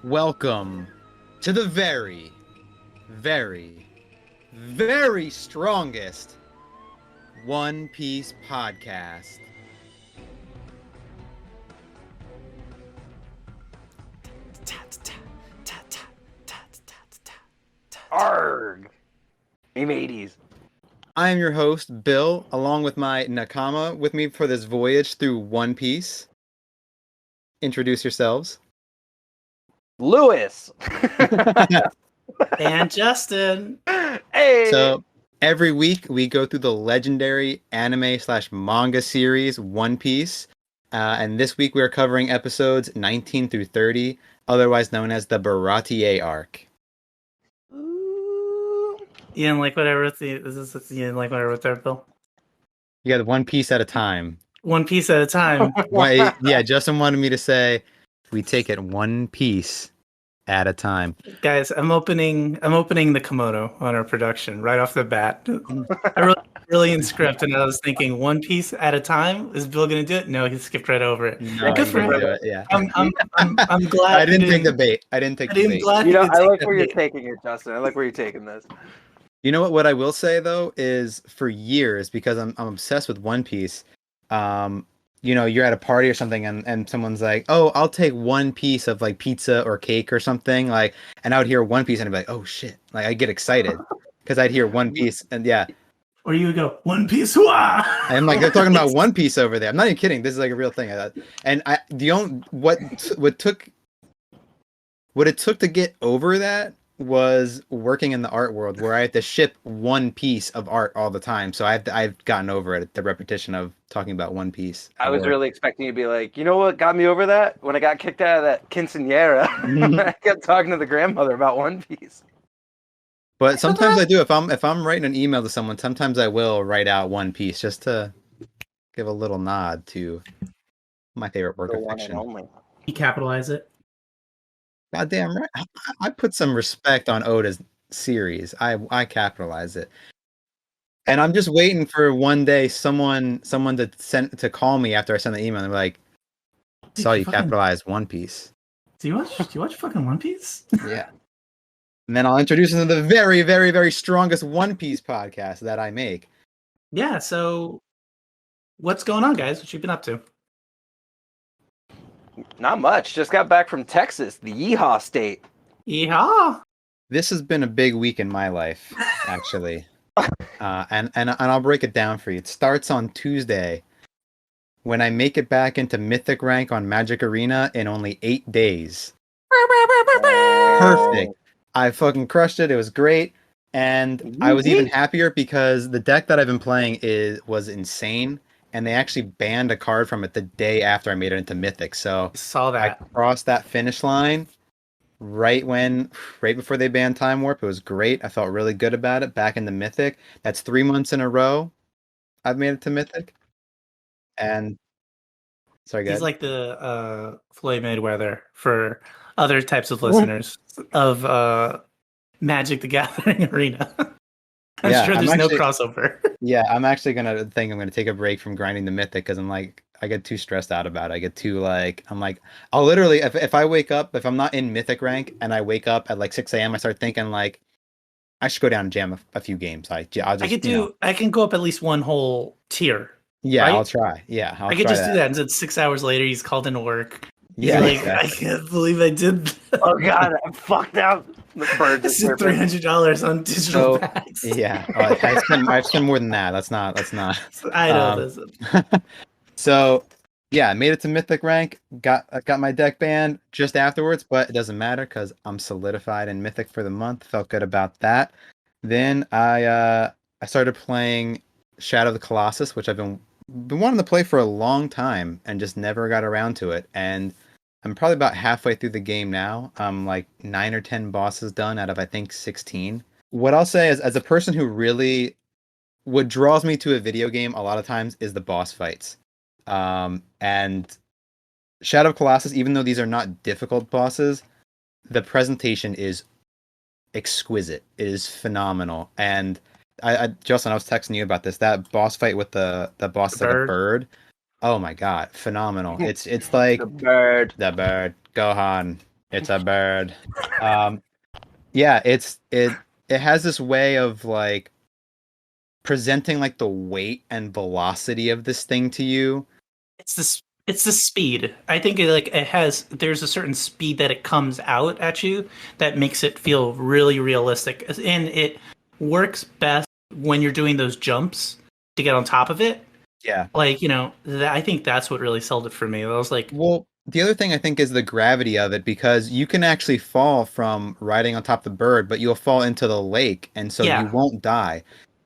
Welcome to the very, very, very strongest One Piece podcast. Arg! Meme 80s. I am your host, Bill, along with my Nakama with me for this voyage through One Piece. Introduce yourselves. Lewis! And Justin. Hey! So, every week we go through the legendary anime/manga series One Piece. And this week we are covering episodes 19 through 30, otherwise known as the Baratie arc. You didn't like whatever you didn't like whatever there, Bill? You got one piece at a time. One piece at a time. Why, yeah, Justin wanted me to say we take it one piece at a time. Guys, I'm opening the kimono on our production right off the bat. I wrote really in script, and I was thinking one piece at a time. Is Bill gonna do it? No, he skipped right over it. No, Good he for didn't him. do it, yeah. I'm glad. I didn't take the bait. I didn't take the I'm bait. glad You know, he I didn't like take where the you're bait. taking it, Justin. I like where you're taking this. You know what I will say though is for years, because I'm obsessed with One Piece, you know, you're at a party or something and someone's like, "Oh, I'll take one piece of like pizza or cake or something," like, and I would hear One Piece and I'd be like, "Oh shit." Like I get excited because I'd hear One Piece and yeah. Or you would go One Piece. Wah! I'm like, they're talking about One Piece over there. I'm not even kidding. This is like a real thing. And what it took to get over that was working in the art world where I have to ship one piece of art all the time. So I've gotten over it, the repetition of talking about One Piece. I was really expecting you to be like, you know what got me over that? When I got kicked out of that quinceanera, I kept talking to the grandmother about One Piece. But sometimes I do. If I'm writing an email to someone, sometimes I will write out One Piece just to give a little nod to my favorite work The of one and fiction. only. You capitalize it. Goddamn right. I put some respect on Oda's series. I capitalize it. And I'm just waiting for one day someone to call me after I send the email and be like, saw you capitalize One Piece. Do you watch fucking One Piece? Yeah. And then I'll introduce them to the very, very, very strongest One Piece podcast that I make. Yeah, so what's going on, guys? What you been up to? Not much. Just got back from Texas, the Yeehaw state. Yeehaw! This has been a big week in my life, actually. And I'll break it down for you. It starts on Tuesday when I make it back into Mythic rank on Magic Arena in only 8 days. Perfect. I fucking crushed it. It was great. And I was even happier because the deck that I've been playing was insane. And they actually banned a card from it the day after I made it into Mythic. So Saw I that. crossed that finish line right before they banned Time Warp. It was great. I felt really good about it. Back into Mythic. That's 3 months in a row I've made it to Mythic. And sorry, guys. He's like the Floyd Mayweather for other types of listeners of Magic the Gathering Arena. I'm sure there's no crossover. Yeah, I'm actually gonna take a break from grinding the Mythic because I'm like, I get too stressed out about it. I get too I'll literally, if I wake up, if I'm not in Mythic rank and I wake up at like 6 a.m., I start thinking like, I should go down and jam a few games. I can go up at least one whole tier. Yeah, right? I'll try. Yeah, I could just do that. And then 6 hours later, he's called into work. Yeah, like, I can't believe I did that. Oh god, I'm fucked out. The bird This is $300 on digital packs. Yeah, I spend more than that. That's not. I know this. So yeah, I made it to Mythic rank. Got my deck banned just afterwards, but it doesn't matter because I'm solidified in Mythic for the month. Felt good about that. Then I started playing Shadow of the Colossus, which I've been wanting to play for a long time and just never got around to it. And I'm probably about halfway through the game now. I'm like 9 or 10 bosses done out of I think 16. What I'll say is, as a person who really, what draws me to a video game a lot of times is the boss fights. And Shadow of Colossus, even though these are not difficult bosses, the presentation is exquisite. It is phenomenal. And Justin, I was texting you about this. That boss fight with the boss is like a bird. Oh my god, phenomenal! It's like the bird, Gohan, It's a bird. Yeah, it has this way of like presenting like the weight and velocity of this thing to you. It's the speed. I think there's a certain speed that it comes out at you that makes it feel really realistic, and it works best when you're doing those jumps to get on top of it. Yeah. Like, I think that's what really sold it for me. I was like, Well, the other thing I think is the gravity of it because you can actually fall from riding on top of the bird, but you'll fall into the lake, and so you yeah, won't die.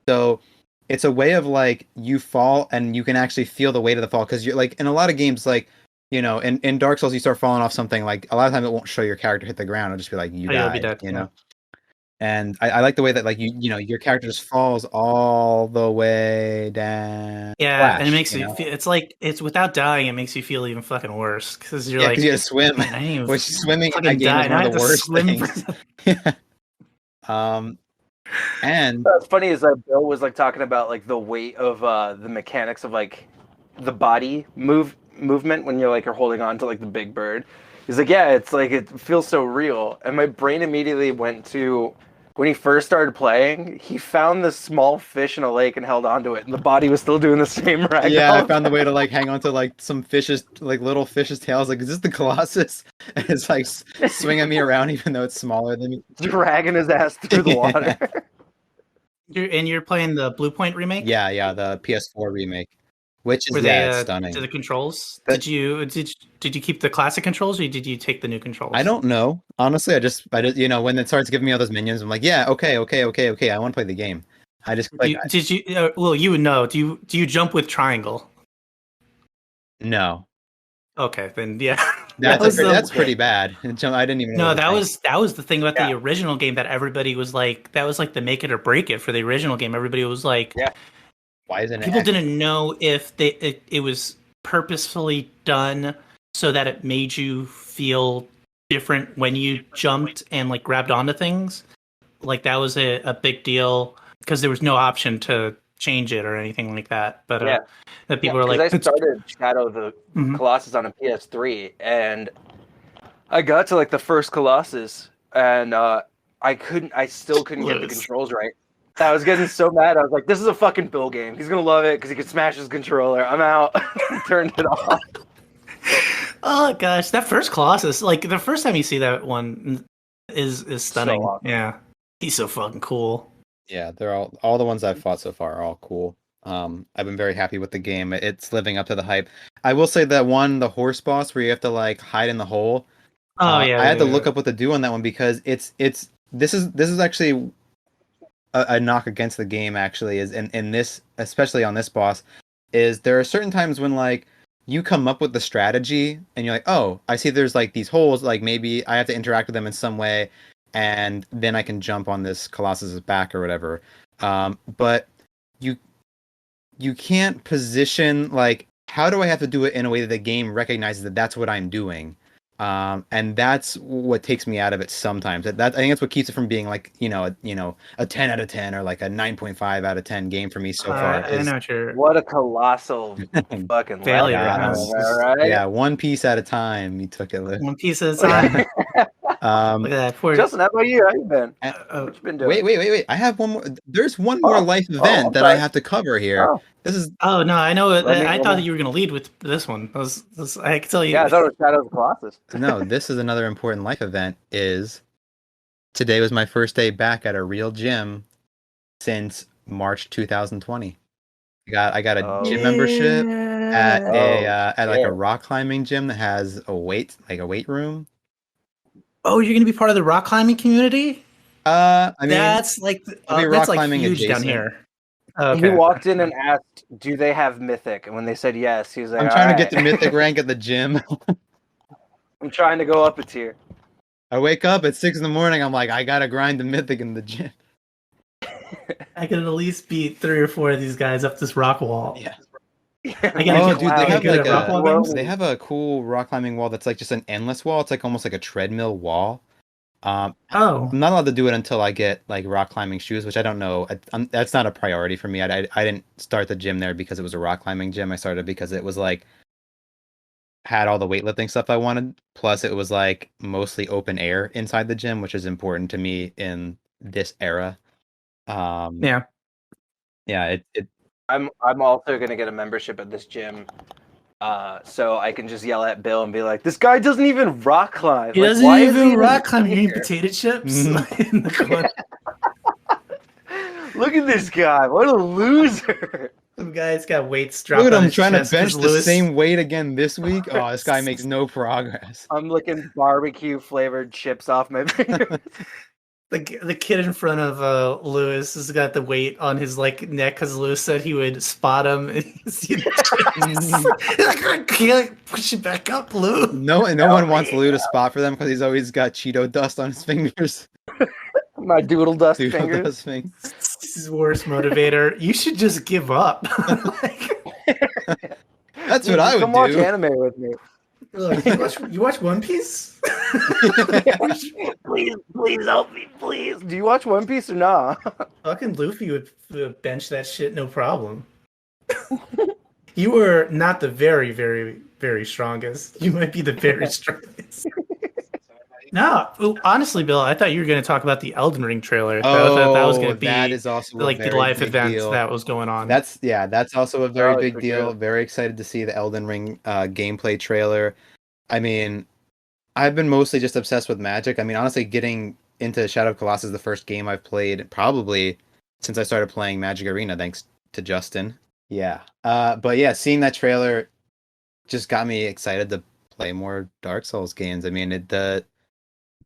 So it's a way of like you fall and you can actually feel the weight of the fall because you're like in a lot of games, like in Dark Souls, you start falling off something like a lot of times it won't show your character hit the ground. It'll just be like you oh, you'll be died, dead. Yeah. And I like the way that like your character just falls all the way down. Yeah, and it Flash, makes you feel, it's without dying, it makes you feel even fucking worse because you're like, because you had to swim, man, I didn't even which swimming in that fucking game die. is Now one I of have the to worst swim things. And What's funny is that Bill was like talking about like the weight of the mechanics of like the body movement when you're holding on to like the big bird. He's like, yeah, it's like it feels so real, and my brain immediately went to when he first started playing. He found this small fish in a lake and held onto it, and the body was still doing the same ragdoll. yeah, I found the way to like hang on to like some fishes, like little fishes' tails. Like, is this the Colossus? And it's like swinging me around, even though it's smaller than me. Dragging his ass through the water. You're playing the Blue Point remake. Yeah, the PS4 remake, which is Were they it's stunning. to the controls? That- Did you keep the classic controls or did you take the new controls? I don't know. Honestly, I just when it starts giving me all those minions, I'm like, yeah, okay. I want to play the game. I just like Did you? Well, you would know. Do you jump with triangle? no. Okay, then yeah. That's pretty bad. I didn't even know. No, that was the thing about the original game that everybody was like. That was like the make it or break it for the original game. Everybody was like, yeah. Why isn't it? People didn't know if it was purposefully done so that it made you feel different when you jumped and like grabbed onto things. Like that was a big deal because there was no option to change it or anything like that. But that people were like, I started Shadow of the Colossus on a PS3, and I got to like the first Colossus, and I still couldn't get the controls right. I was getting so mad. I was like, "This is a fucking Bill game. He's gonna love it because he can smash his controller." I'm out. Turned it off. Oh gosh, that first Colossus! Like the first time you see that one is stunning. So awesome. Yeah, he's so fucking cool. Yeah, they're all the ones I've fought so far are all cool. I've been very happy with the game. It's living up to the hype. I will say that the horse boss where you have to like hide in the hole. Oh yeah, I had to look up what to do on that one because this is actually a knock against the game actually is in this, especially on this boss, is there are certain times when like you come up with the strategy and you're like, oh, I see there's like these holes, like maybe I have to interact with them in some way and then I can jump on this Colossus's back or whatever. But you can't position like how do I have to do it in a way that the game recognizes that that's what I'm doing. And that's what takes me out of it sometimes. That I think that's what keeps it from being like a 10 out of 10 or like a 9.5 out of 10 game for me so far. I know what a colossal fucking failure! Right? Yeah, one piece at a time. You took it. One piece at a time. Look at that. Justin, how about you? How you been? What you been doing? Wait. I have one more. There's one more life event that I have to cover here. Oh. This is. Oh no, I know. I thought that you were going to lead with this one. I can tell you. Yeah, I thought it was Shadow of the Colossus. No, this is another important life event. Today was my first day back at a real gym since March 2020. I got a gym membership at like a rock climbing gym that has a weight room. Oh, you're going to be part of the rock climbing community? I mean, that's like rock climbing huge adjacent. down here. Okay. He walked in and asked, "Do they have Mythic?" And when they said yes, he was like, I'm trying to get the Mythic rank at the gym. I'm trying to go up a tier. I wake up at 6 a.m. I'm like, I gotta grind the Mythic in the gym. I can at least beat 3 or 4 of these guys up this rock wall. Yeah. They have a cool rock climbing wall that's like just an endless wall. It's like almost like a treadmill wall. I'm not allowed to do it until I get like rock climbing shoes, which I don't know. That's not a priority for me. I didn't start the gym there because it was a rock climbing gym. I started because it was like had all the weightlifting stuff I wanted. Plus, it was like mostly open air inside the gym, which is important to me in this era. Yeah. Yeah, it I'm also gonna get a membership at this gym, so I can just yell at Bill and be like, "This guy doesn't even rock climb. He Like, doesn't why is he even even rock climb. You're eating here? potato chips Mhm. in the corner. Look at this guy. What a loser." Some guy's got weights look dropped at on him his trying to chest because bench the Lewis. same weight again this week. Oh, this guy makes no progress. I'm licking barbecue flavored chips off my fingers. The kid in front of Lewis has got the weight on his like neck because Lewis said he would spot him. And he's like, I can't push it back up, Lou. No one wants Lou to spot for them because he's always got Cheeto dust on his fingers. My doodle dust Doodle fingers. dust fingers. This is worst motivator. You should just give up. That's what I would Come watch do. anime with me. Look, you watch One Piece? Please help me, please. Do you watch One Piece or not? Fucking Luffy would bench that shit no problem. You were not the very, very, very strongest. You might be the very strongest. No, well, honestly, Bill, I thought you were going to talk about the Elden Ring trailer. That was going to be that is also like a the very live big event deal. that was going on. That's also a very Oh, big for deal. sure. Very excited to see the Elden Ring gameplay trailer. I mean, I've been mostly just obsessed with Magic. I mean, honestly, getting into Shadow of Colossus is the first game I've played probably since I started playing Magic Arena, thanks to Justin. Yeah. But yeah, seeing that trailer just got me excited to play more Dark Souls games. I mean,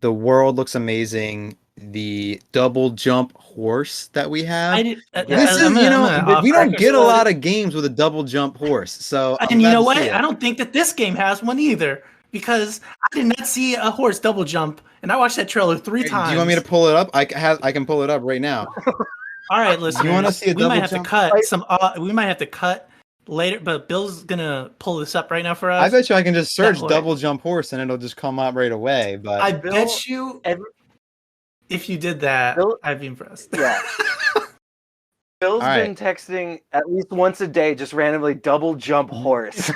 the world looks amazing. The double jump horse that we have. This is, we don't get a lot of games with a double jump horse. So, and you know what? I don't think that this game has one either because I did not see a horse double jump, and I watched that trailer 3 times. Do you want me to pull it up? I can pull it up right now. All right, listeners. You want to see a double jump? We might have to cut later, but Bill's gonna pull this up right now for us. I bet you I can just search double jump horse and it'll just come up right away. But I bet you if you did that, I'd be impressed. Yeah. Bill's been texting at least once a day, just randomly double jump horse,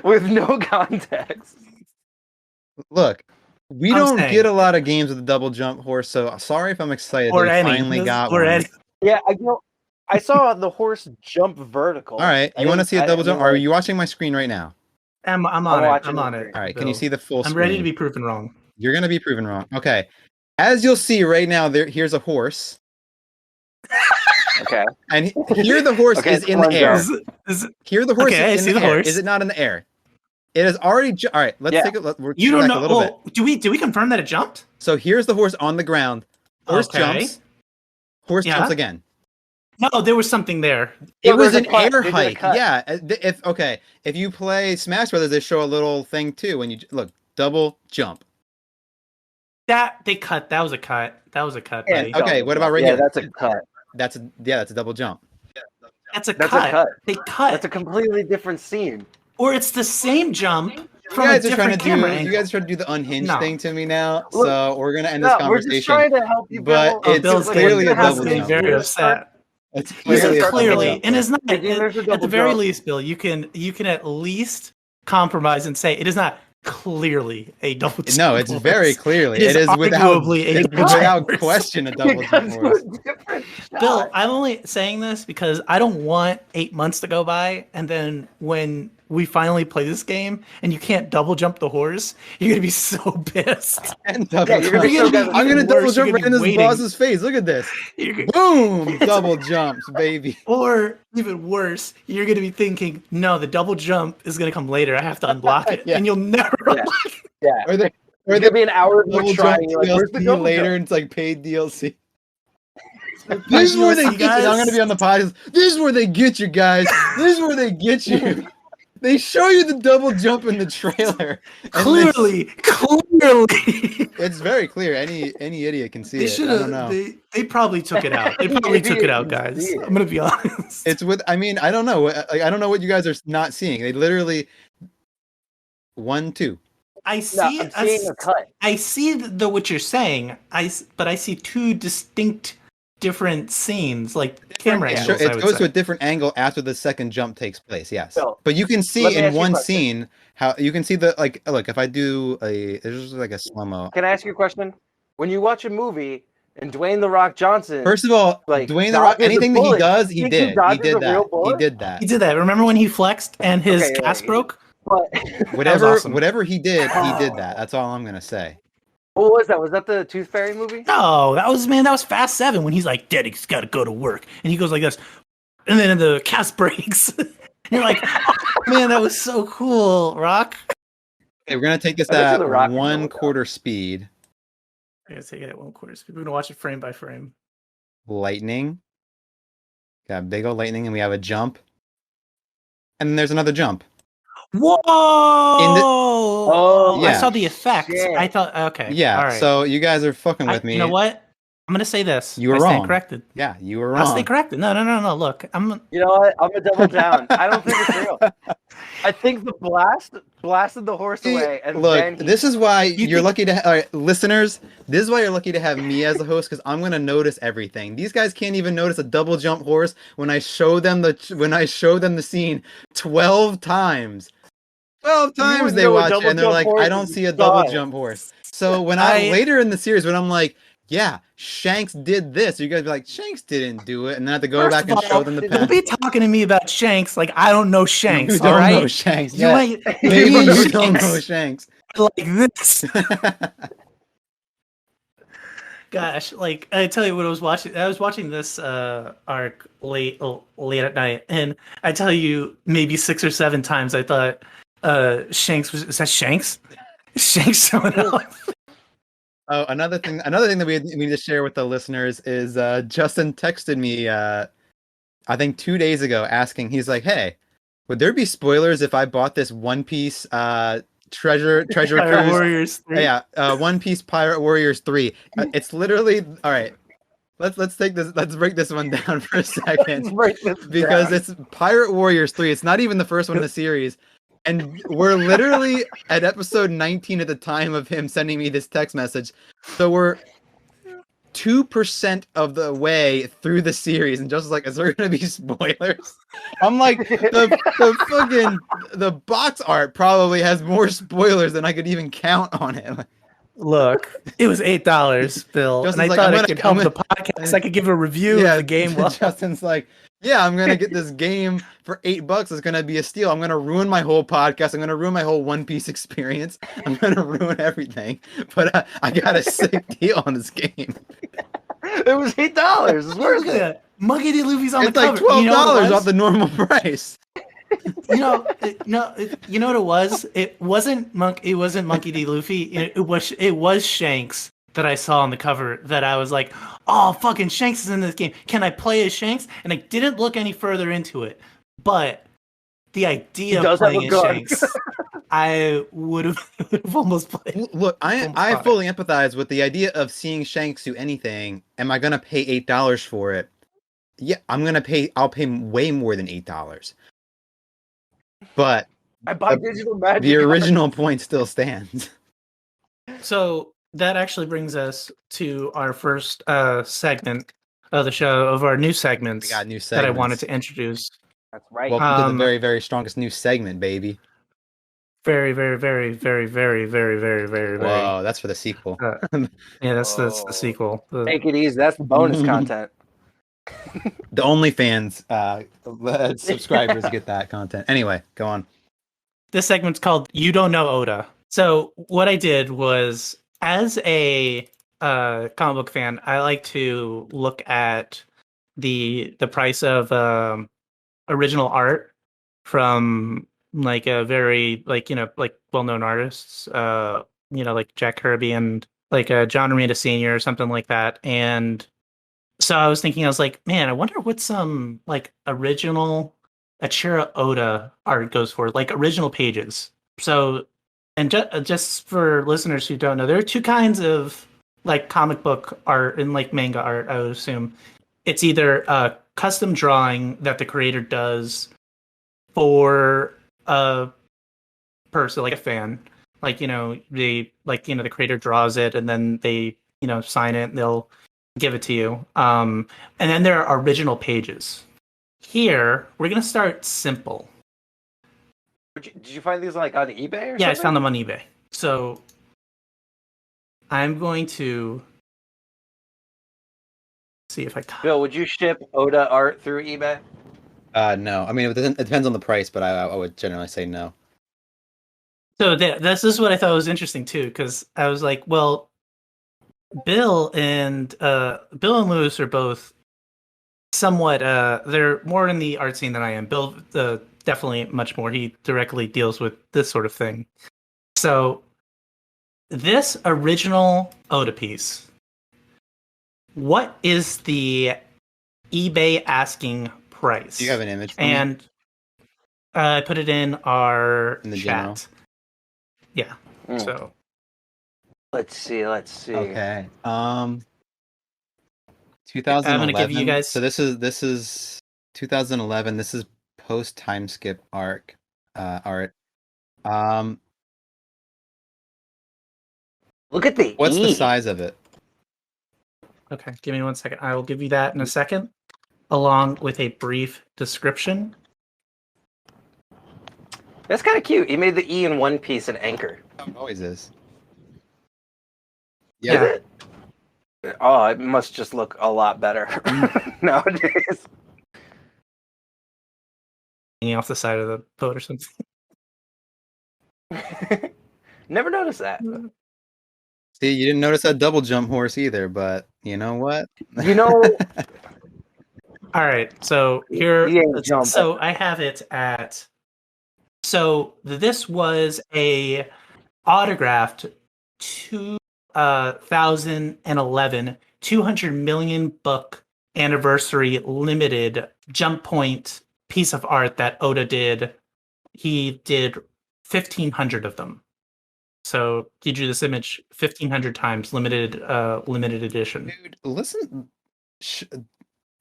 with no context. Look, we don't get a lot of games with a double jump horse, so sorry if I'm excited. Or that we finally got one. Yeah, I saw the horse jump vertical. All right, you want to see a double jump? Are you watching my screen right now? I'm on it. I'm on it. All right, Bill. can you see the full screen? I'm ready to be proven wrong. You're gonna be proven wrong. Okay, as you'll see right now, here's a horse. Okay. And here the horse is in the air. Here the horse is in the air. Is it not in the air? It is already. All right, let's take a look. You don't know. A little bit. Do we confirm that it jumped? So here's the horse on the ground. Horse jumps. Horse jumps again. No, there was something there. It was an air hike. Yeah. If you play Smash Brothers, they show a little thing too when you look double jump. That was a cut. That was a cut. Buddy. Okay, what about right here? That's a cut. That's a double jump. That's a cut. They cut. That's a completely different scene. Or it's the same jump from a different camera angle. You guys are trying to do the unhinged thing to me now, so we're gonna end this conversation. We're just trying to help you, but it's clearly a double jump. Very upset. It's clearly, and it's not. At the very least, Bill, you can at least compromise and say it is not clearly a double jump. No, it's very clearly. It is without question a double jump horse. Bill, I'm only saying this because I don't want 8 months to go by, and then when we finally play this game and you can't double jump the horse, you're gonna be so pissed. I'm gonna double jump right in this boss's face. Look at this. Boom! Double jumps, baby. Or even worse, you're gonna be thinking, no, the double jump is gonna come later. I have to unblock it, and you'll never unlock it. Yeah. Or there's gonna be an hour of trying. DLC later, and it's like paid DLC. This is where they get you. I'm gonna be on the podcast. This is where they get you, guys. This is where they get you. They show you the double jump in the trailer. Clearly. It's very clear. Any idiot can see it. I don't know. They probably took it out. They probably took it out, guys. I'm gonna be honest. It's with. I mean, I don't know. I don't know what you guys are not seeing. They literally 1, 2. I see. I'm seeing a cut. I see what you're saying. But I see 2 distinct different scenes, like camera yeah. angles. Sure, I it would goes say. to a different angle after the second jump takes place. Yes, Phil, but you can let see me in ask you a one question. scene how you can see the like. Look, if I do a, there's just like a slow mo. Can I ask you a question? When you watch a movie and Dwayne the Rock Johnson, First of all, like Dwayne the Rock, dodges a anything that he bullet, does, do he you think did. He dodges did a real that. He bullet? did He that. did that. Remember when he flexed and his Okay, cast broke? But That was awesome. Whatever he did that. That's all I'm gonna say. what was that? Was that the Tooth Fairy movie? No, that was Fast 7 when he's like, Daddy's got to go to work, and he goes like this, and then the cast breaks. And you're like, oh, man, that was so cool, Rock. Okay, we're gonna take this I bet you at The Rock can go 1/4 speed. I'm gonna take it at 1/4 speed. We're gonna watch it frame by frame. Lightning. Got a big old lightning, and we have a jump. And then there's another jump. Whoa! Oh, I yeah. saw the effects. shit. I thought, okay, Yeah. all right. So you guys are fucking with me. You know what? I'm gonna say this. You were I stand wrong. corrected. Yeah, you were I'll stay wrong. corrected. No. Look, You know what? I'm gonna double down. I don't think it's real. I think the blast blasted the horse away, and Look, then he... this is why You you're think- lucky to all right, listeners. This is why you're lucky to have me as a host because I'm gonna notice everything. These guys can't even notice a double jump horse when I show them the scene 12 times. 12 times would they know a watch it double and they're jump like, horse I if don't you see a saw double it. jump horse. So when I- later in the series when I'm like, yeah, Shanks did this, you guys be like, Shanks didn't do it, and then I have to go First back of and all, show them the don't pen. be talking to me about Shanks like I don't know Shanks. You don't all right? know Shanks. You Yeah. ain't Maybe me and you don't know Shanks Shanks. like this. Gosh, like I tell you what I was watching this arc late at night, and I tell you maybe 6 or 7 times I thought Shanks is that Shanks? Is Shanks showing up? Oh, another thing that we need to share with the listeners is Justin texted me I think 2 days ago asking, he's like, hey, would there be spoilers if I bought this One Piece Treasure Pirate Cruise? Warriors 3. Yeah, One Piece Pirate Warriors 3. It's literally all right. Let's break this one down for a second. Because it's Pirate Warriors 3. It's not even the first one in the series. And we're literally at episode 19 at the time of him sending me this text message. So we're 2% of the way through the series, and Justin's like, is there gonna be spoilers? I'm like, the box art probably has more spoilers than I could even count on it. Look, it was $8, Bill, Justin's and I like, thought I'm it could help the podcast. I could give a review of the game. Well, Justin's like, yeah, I'm gonna get this game for $8. It's gonna be a steal. I'm gonna ruin my whole podcast. I'm gonna ruin my whole One Piece experience. I'm gonna ruin everything. But I got a sick deal on this game. It was $8. It's worth look at it. that. Monkey D. Luffy's on It's the like cover. You know what it $12 was? off the normal price. You know what it was? It wasn't Monkey D. Luffy. It was Shanks that I saw on the cover that I was like, oh, fucking Shanks is in this game. Can I play as Shanks? And I didn't look any further into it. But the idea of playing as Shanks, I would have almost played. Look, I fully empathize with the idea of seeing Shanks do anything. Am I gonna pay $8 for it? Yeah, I'll pay way more than $8. But I buy digital magic. the original point still stands. So that actually brings us to our first segment of the show, of our new segments We got new segments that I wanted to introduce. That's right. Welcome to the very, very strongest new segment, baby. Very, very, very, very, very, very, very, very, very. Whoa, that's for the sequel. Yeah, that's the Whoa. sequel. Take it easy. That's the bonus content. The OnlyFans subscribers get that content. Anyway, go on. This segment's called "You Don't Know Oda." So what I did was, as a comic book fan, I like to look at the price of original art from like a very like well-known artists, like Jack Kirby and like John Romita Sr. or something like that. And so I was like, man, I wonder what some like original Achira Oda art goes for, like original pages. So, and just for listeners who don't know, there are two kinds of like comic book art and like manga art, I would assume. It's either a custom drawing that the creator does for a person, like a fan. Like, the creator draws it and then they, sign it and they'll give it to you. And then there are original pages. Here, we're gonna start simple. Did you find these like on eBay or Yeah, I something? found them on eBay. So I'm going to see if I. Bill, would you ship Oda art through eBay? No. I mean, it depends on the price, but I would generally say no. So this is what I thought was interesting too, because I was like, well, Bill and Lewis are both somewhat. They're more in the art scene than I am. Bill, definitely much more. He directly deals with this sort of thing. So this original Oda piece, what is the eBay asking price? Do you have an image for me? And I put it in our In the chat. general? Yeah. So Let's see. Okay. 2011. I'm gonna give you guys. So this is 2011. This is post time skip art. Art. Look at the What's E. the size of it? Okay, give me 1 second. I will give you that in a second, along with a brief description. That's kind of cute. He made the E in one piece an anchor. It always is. Is it? Oh, it must just look a lot better nowadays. Hanging off the side of the boat or something. Never noticed that. See, you didn't notice that double jump horse either, but you know what? You know, All right, so here. He ain't jumping. So I have it at. So this was a autographed 2011 200 million book anniversary limited Jump Point piece of art that Oda did. He did 1,500 of them. So he drew this image 1,500 times, limited edition. Dude, listen.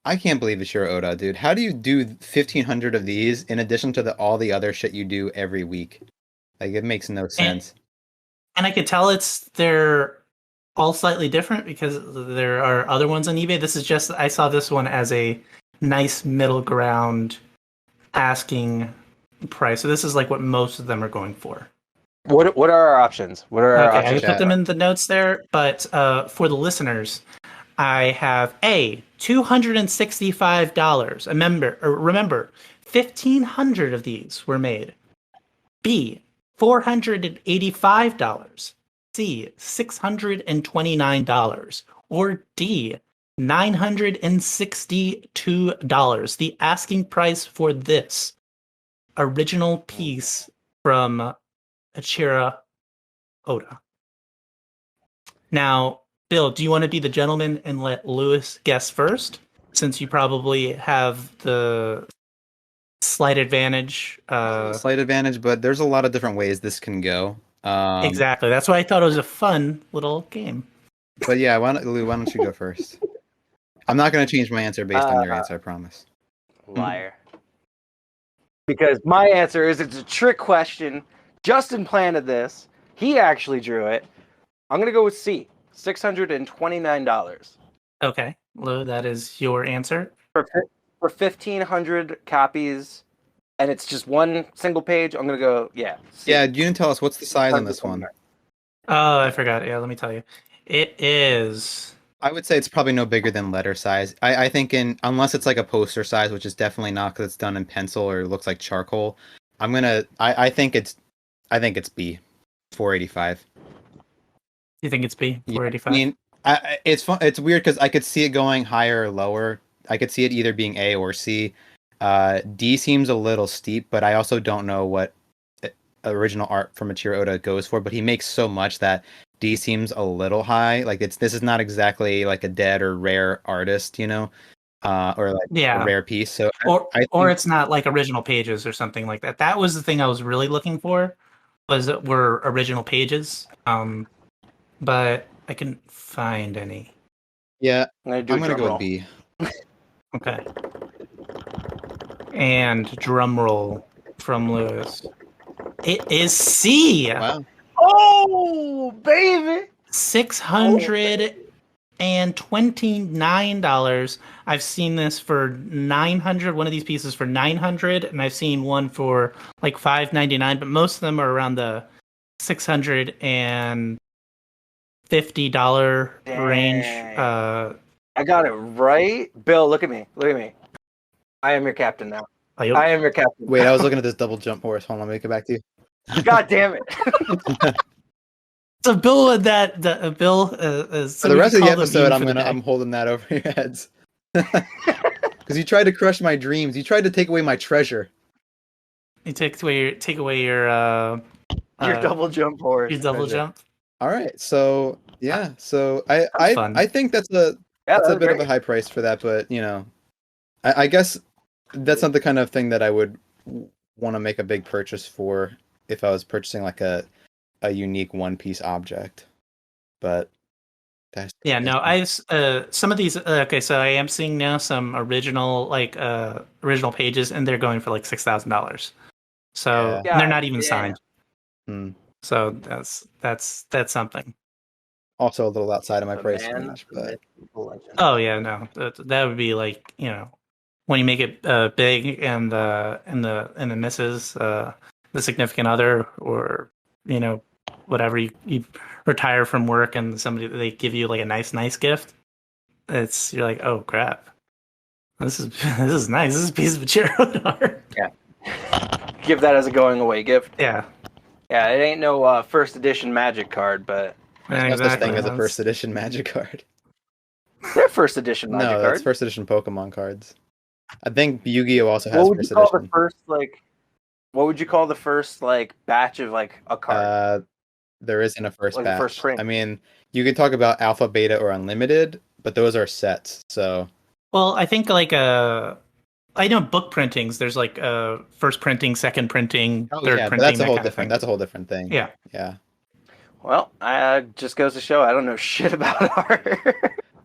I can't believe it's your Oda, dude. How do you do 1,500 of these in addition to all the other shit you do every week? Like, it makes no sense. And I could tell they're all slightly different because there are other ones on eBay. This is just, I saw this one as a nice middle ground asking price. So this is like what most of them are going for. what are our options? What are our Okay, I options? put them in the notes there, but for the listeners, I have A, $265. Remember, 1,500 of these were made. B, $485. C, $629. Or D, $962. The asking price for this original piece from Achira Oda. Now, Bill, do you want to be the gentleman and let Lewis guess first, since you probably have the slight advantage? Slight advantage, but there's a lot of different ways this can go. Exactly. That's why I thought it was a fun little game. But yeah, Lou, why don't you go first? I'm not going to change my answer based on your answer, I promise. Liar. Because my answer is it's a trick question. Justin planted this. He actually drew it. I'm going to go with C, $629. Okay, Lou, that is your answer. For 1,500 copies, and it's just one single page, I'm going to go, yeah. C. Yeah, you didn't tell us what's the size on this one. Oh, I forgot. Yeah, let me tell you. It is... I would say it's probably no bigger than letter size. I think unless it's like a poster size, which is definitely not because it's done in pencil or it looks like charcoal. I think it's B, 485. You think it's B, 485? I mean, it's fun. It's weird because I could see it going higher or lower. I could see it either being A or C. D seems a little steep, but I also don't know what original art from Achiro Oda goes for. But he makes so much that D seems a little high. Like this is not exactly like a dead or rare artist, or like a rare piece. So or it's not like original pages or something like that. That was the thing I was really looking for, were original pages. But I couldn't find any. Yeah, I'm gonna go with B. Okay. And drum roll from Lewis. It is C. Wow. Oh, baby! $629. $629. I've seen this for 900. One of these pieces for 900, and I've seen one for like 599. But most of them are around the $650 range. Dang. I got it right. Bill, look at me. Look at me. I am your captain now. I am your captain. Wait, I was looking at this double jump horse. Hold on, let me get back to you. God damn it. So Bill, Bill For the rest of the episode, I'm holding that over your heads because you tried to crush my dreams. You tried to take away my treasure. You take away your double jump horse. Your double jump. All right, so yeah, so I think that's a bit of a high price for that, but you know, I guess that's not the kind of thing that I would want to make a big purchase for if I was purchasing like a unique one piece object. But that's I some of these okay, so I am seeing now some original pages, and they're going for like $6,000. So they're not even signed. So that's something. Also a little outside of my price range, but oh yeah, no, that would be like, you know, when you make it big and the missus, the significant other, or you know, whatever, you retire from work and they give you like a nice gift. You're like, oh crap, this is nice. This is a piece of material art. Yeah. Give that as a going away gift. Yeah. Yeah, it ain't no first edition Magic card, but there's no such thing as a first edition Magic card. They're first edition Magic cards. No, that's first edition Pokemon cards. I think Yu-Gi-Oh also has first edition. What would you call the first batch of a card? There isn't a first batch. First print. I mean, you can talk about alpha, beta, or unlimited, but those are sets. So, well, I think I know book printings. There's first printing, second printing, third printing. That's a whole different. That's a whole different thing. Yeah. Yeah. Well, just goes to show I don't know shit about art.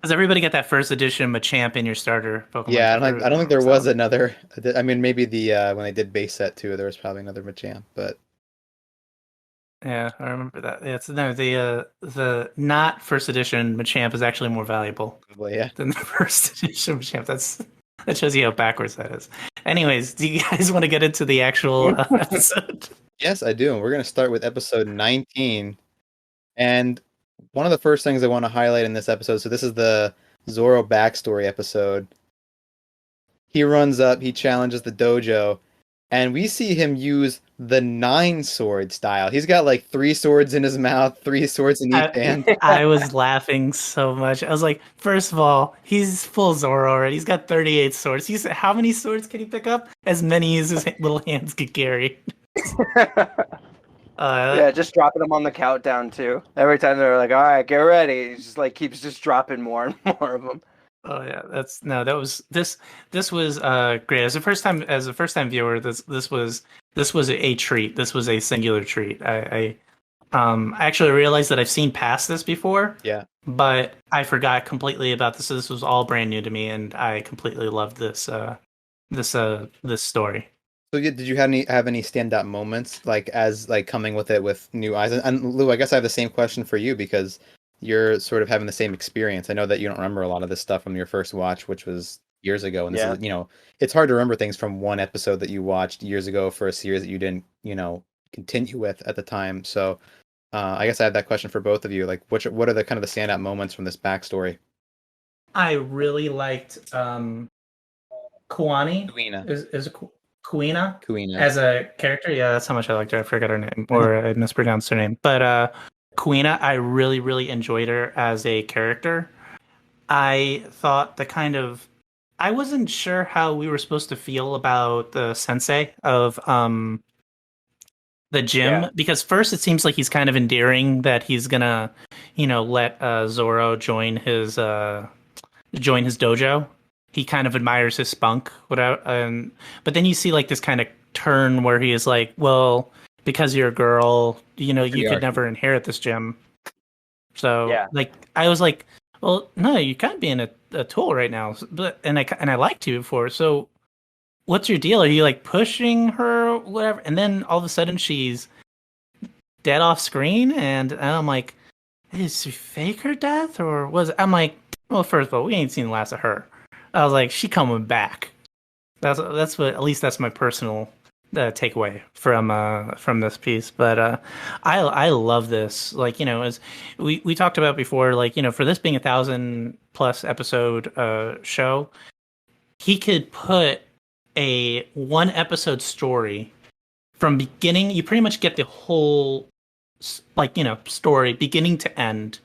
Does everybody get that first edition Machamp in your starter Pokemon? Yeah, I don't think there was another. I mean, maybe when they did base set 2, there was probably another Machamp, but yeah, I remember that. Yeah, the not first edition Machamp is actually more valuable. Yeah. Than the first edition Machamp. That shows you how backwards that is. Anyways, do you guys want to get into the actual episode? Yes, I do. And we're going to start with episode 19. And one of the first things I want to highlight in this episode, so this is the Zoro backstory episode. He runs up, he challenges the dojo, and we see him use the 9-sword style. He's got 3 swords in his mouth, 3 swords in each hand. I was laughing so much. I was like, first of all, he's full Zoro already. He's got 38 swords. How many swords can he pick up? As many as his little hands could carry. Yeah, just dropping them on the countdown too. Every time they're like, "All right, get ready," he just keeps just dropping more and more of them. Oh yeah, this was great. As a first time viewer, this was a treat. This was a singular treat. I actually realized that I've seen past this before. Yeah. But I forgot completely about this. So this was all brand new to me, and I completely loved this story. So did you have any standout moments as coming with it with new eyes? And Lou, I guess I have the same question for you because you're sort of having the same experience. I know that you don't remember a lot of this stuff from your first watch, which was years ago. And this is, it's hard to remember things from one episode that you watched years ago for a series that you didn't, continue with at the time. So I guess I have that question for both of you. What are the kind of the standout moments from this backstory? I really liked Kuina. Is it Kuina as a character? Yeah, that's how much I liked her. I forgot her name, or I mispronounced her name. But Kuina, I really, really enjoyed her as a character. I thought I wasn't sure how we were supposed to feel about the sensei of the gym, because first it seems like he's kind of endearing that he's gonna, let Zoro join his dojo. He kind of admires his spunk, but then you see this kind of turn where he is like, well, because you're a girl, you could never inherit this gym. So I was like, well, no, you're kind of being a tool right now, and I liked you before. So what's your deal? Are you pushing her, or whatever? And then all of a sudden she's dead off screen, and I'm like, is she fake her death, or I'm like, Well, first of all, we ain't seen the last of her. I was like, she coming back. That's what, at least that's my personal takeaway from this piece. But I love this. Like, as we talked about before, like, for this being 1,000+ episode show, he could put a 1 episode story from beginning. You pretty much get the whole story beginning to end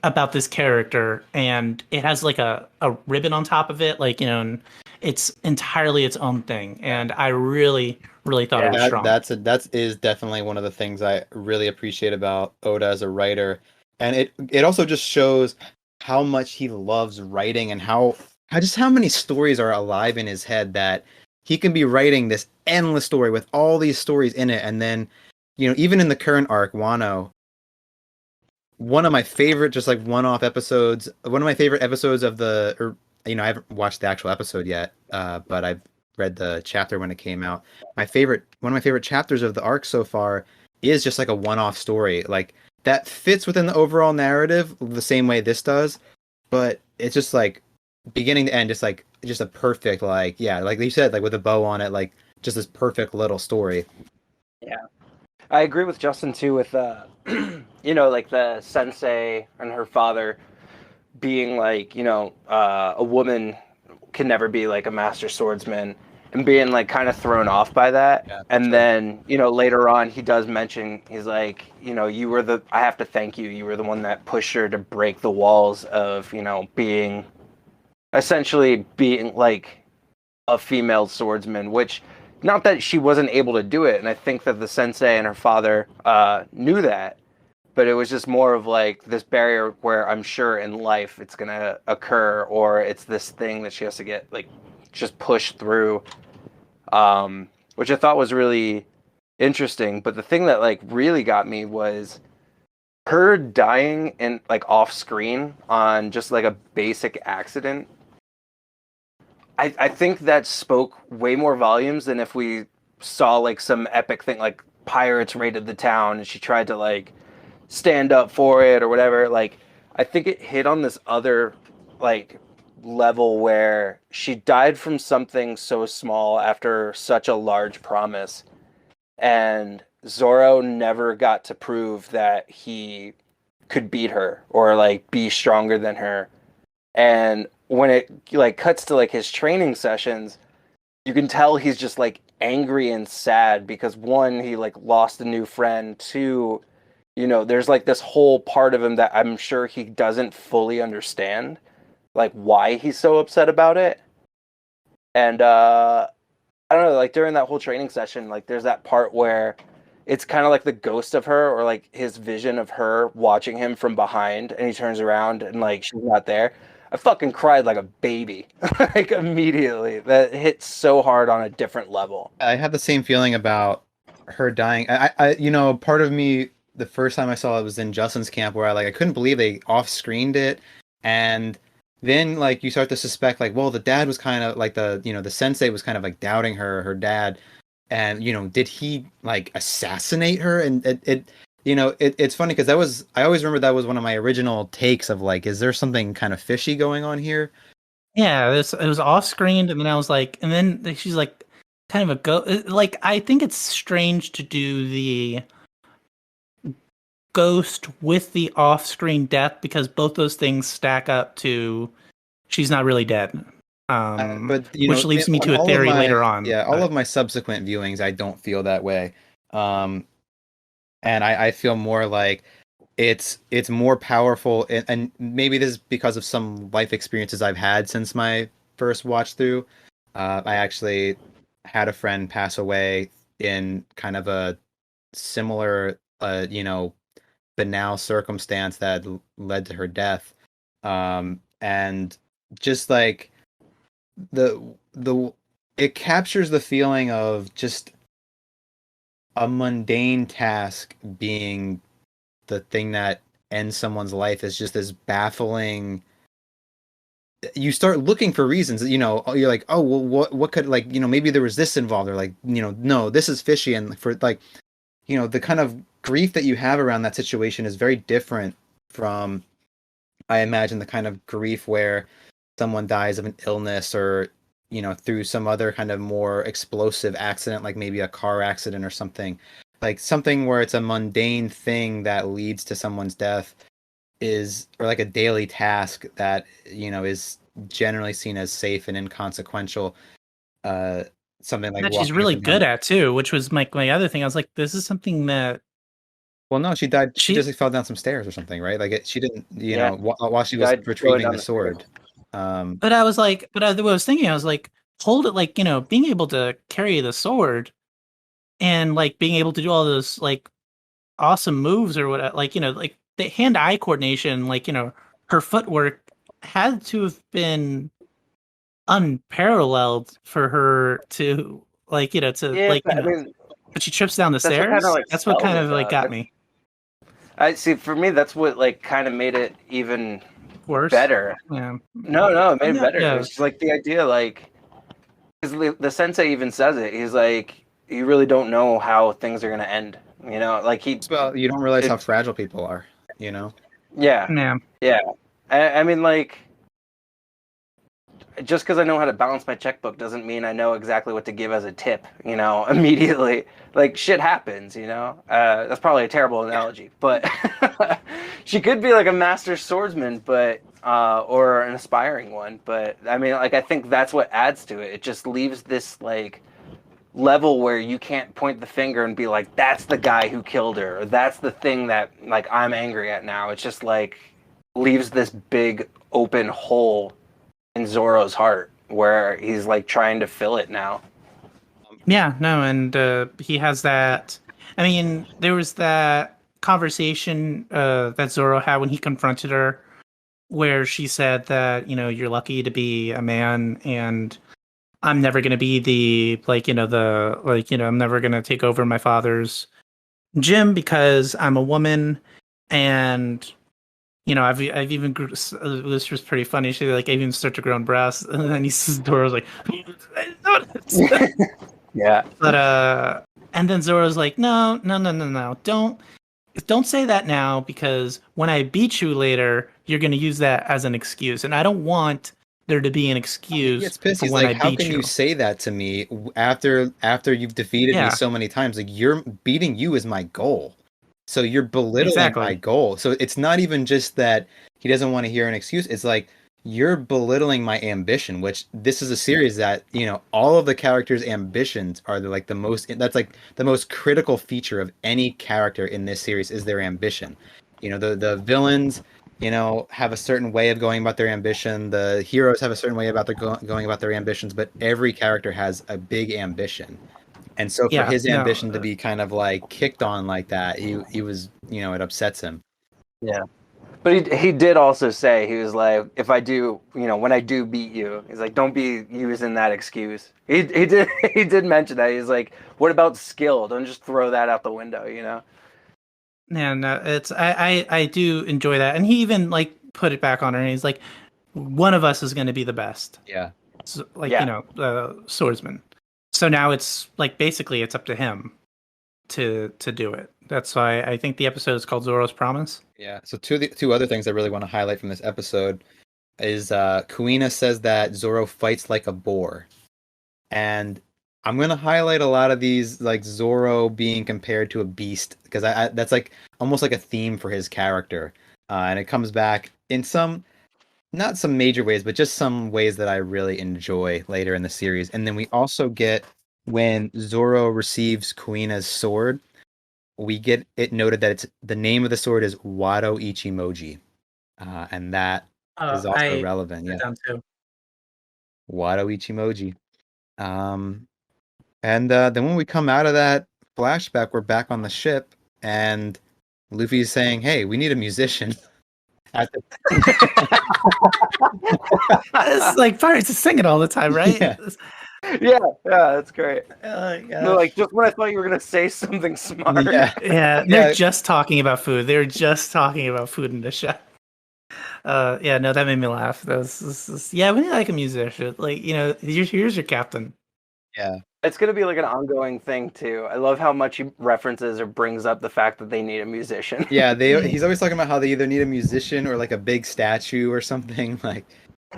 about this character, and it has like a ribbon on top of it, and it's entirely its own thing. And I really, really thought it was strong. That is definitely one of the things I really appreciate about Oda as a writer, and it also just shows how much he loves writing and how many stories are alive in his head, that he can be writing this endless story with all these stories in it, and then even in the current arc, Wano. One of my favorite, just like one-off episodes. One of my favorite episodes of I haven't watched the actual episode yet, but I've read the chapter when it came out. One of my favorite chapters of the arc so far is just like a one-off story, like that fits within the overall narrative the same way this does, but it's just like beginning to end, just a perfect, like you said, like with a bow on it, like just this perfect little story. Yeah. I agree with Justin too with like the sensei and her father being like, a woman can never be like a master swordsman, and being like kind of thrown off by that. Yeah, and sure. Then, later on he does mention, he's like, I have to thank you. You were the one that pushed her to break the walls of, essentially being like a female swordsman, which, not that she wasn't able to do it, and I think that the sensei and her father knew that, but it was just more of like this barrier where I'm sure in life it's going to occur, or it's this thing that she has to get like just pushed through, which I thought was really interesting. But the thing that like really got me was her dying in like off screen on just like a basic accident. I think that spoke way more volumes than if we saw like some epic thing, like pirates raided the town and she tried to like stand up for it or whatever. Like, I think it hit on this other like level where she died from something so small after such a large promise, and Zoro never got to prove that he could beat her or like be stronger than her. And when it like cuts to like his training sessions, you can tell he's just like angry and sad because, one, he like lost a new friend. Two, there's like this whole part of him that I'm sure he doesn't fully understand, like why he's so upset about it. And I don't know, like during that whole training session, like there's that part where it's kind of like the ghost of her, or like his vision of her watching him from behind, and he turns around and like she's not there. I fucking cried like a baby, like immediately. That hit so hard on a different level. I had the same feeling about her dying. Part of me, the first time I saw it was in Justin's camp, where I couldn't believe they off-screened it, and then like you start to suspect like, well, the dad was kind of like the sensei was kind of like doubting her dad, and did he like assassinate her? And it's funny because I always remember that was one of my original takes of like, is there something kind of fishy going on here? Yeah, it was off screened, and then I was like, and then she's like, kind of like, I think it's strange to do the ghost with the off screen death, because both those things stack up to she's not really dead. But which leads me to a theory later on. Yeah, all of my subsequent viewings, I don't feel that way. And I feel more like it's more powerful, and maybe this is because of some life experiences I've had since my first watch through. I actually had a friend pass away in kind of a similar, banal circumstance that led to her death. And just like it captures the feeling of just a mundane task being the thing that ends someone's life. Is just this baffling. You start looking for reasons. You're like, oh well, what could, like, maybe there was this involved, or like, no, this is fishy. And for like, the kind of grief that you have around that situation is very different from I imagine the kind of grief where someone dies of an illness or, through some other kind of more explosive accident, like maybe a car accident or something, like something where it's a mundane thing that leads to someone's death or like a daily task that, is generally seen as safe and inconsequential. Uh, Something like That she's walking up really and down. good at too, which was my other thing. I was like, this is something that Well, no, she died. She she just fell down some stairs or something, right? Like she didn't, Yeah. while she was Died going retrieving down the the stairs. sword. Um, But I was like, what I was thinking, I was like, hold it, like, being able to carry the sword and like being able to do all those like awesome moves or what, like, like the hand-eye coordination, like, her footwork had to have been unparalleled for her to like, to Yeah, like, but, I mean, but she trips down the that's what kind stairs. of like That's what sells kind it, of like though. got me I see. For me, that's what like kind of made it even worse. better. Yeah. No, it made it better. Yeah. It's just like the idea, like, because the sensei even says it. He's like, you really don't know how things are gonna end. Like well, you don't realize how it's fragile people are, you know? yeah, Yeah. yeah. I mean, like, just because I know how to balance my checkbook doesn't mean I know exactly what to give as a tip, immediately. Like, shit happens, That's probably a terrible analogy, but she could be like a master swordsman, but or an aspiring one. But I mean, like, I think that's what adds to it. It just leaves this like level where you can't point the finger and be like, that's the guy who killed her, or that's the thing that like I'm angry at now. It's just like leaves this big open hole in Zoro's heart where he's like trying to fill it now. Yeah, no, and he has that. I mean, there was that conversation that Zoro had when he confronted her, where she said that you're lucky to be a man, and I'm never gonna be the I'm never gonna take over my father's gym because I'm a woman, and I've even this was pretty funny. She like I even start to grow in breasts, and then Zoro's like, I noticed. Yeah. But and then Zoro's like, no, don't say that now because when I beat you later, you're gonna use that as an excuse, and I don't want there to be an He excuse gets pissed. for He's when like, I "How beat can you you." say that to me after you've defeated me Yeah, so many times? Like you're beating you is my goal. So you're belittling my exactly. goal. So it's not even just that he doesn't want to hear an excuse. It's like you're belittling my ambition, which this is a series that, all of the characters' ambitions are like that's like the most critical feature of any character in this series is their ambition. The villains, have a certain way of going about their ambition. The heroes have a certain way about going about their ambitions, but every character has a big ambition. And so for Yeah, his no, ambition to be kind of like kicked on like that, he was, it upsets him. Yeah. But he did also say, he was like, if I do, when I do beat you, he's like, don't be using that excuse. He did he did mention that. He's like, what about skill? Don't just throw that out the window. yeah, no, it's I do enjoy that, and he even like put it back on her, and he's like, one of us is going to be the best, Yeah. so, like Yeah. swordsman. So now it's like basically it's up to him to do it. That's why I think the episode is called Zoro's Promise. Yeah. So two other things I really want to highlight from this episode is Kuina says that Zoro fights like a boar. And I'm gonna highlight a lot of these like Zoro being compared to a beast because I that's like almost like a theme for his character. And it comes back in some not some major ways, but just some ways that I really enjoy later in the series. And then we also get when Zoro receives Kuina's sword, we get it noted that it's the name of the sword is Wado Ichimoji, and that is also I relevant. Yeah, down too. Wado Ichimoji. Um, and then when we come out of that flashback, we're back on the ship, and Luffy's saying, "Hey, we need a musician." At the It's like pirates just sing it all the time, right? Yeah. Yeah, that's great. Oh No, like just when I thought you were gonna say something smart. Yeah. Yeah, they're Yeah. just talking about food. They're just talking about food in the show. Yeah, no, that made me laugh. Yeah, we need like a musician. Like, here's your captain. Yeah. It's gonna be like an ongoing thing too. I love how much he references or brings up the fact that they need a musician. Yeah, he's always talking about how they either need a musician or like a big statue or something. Like,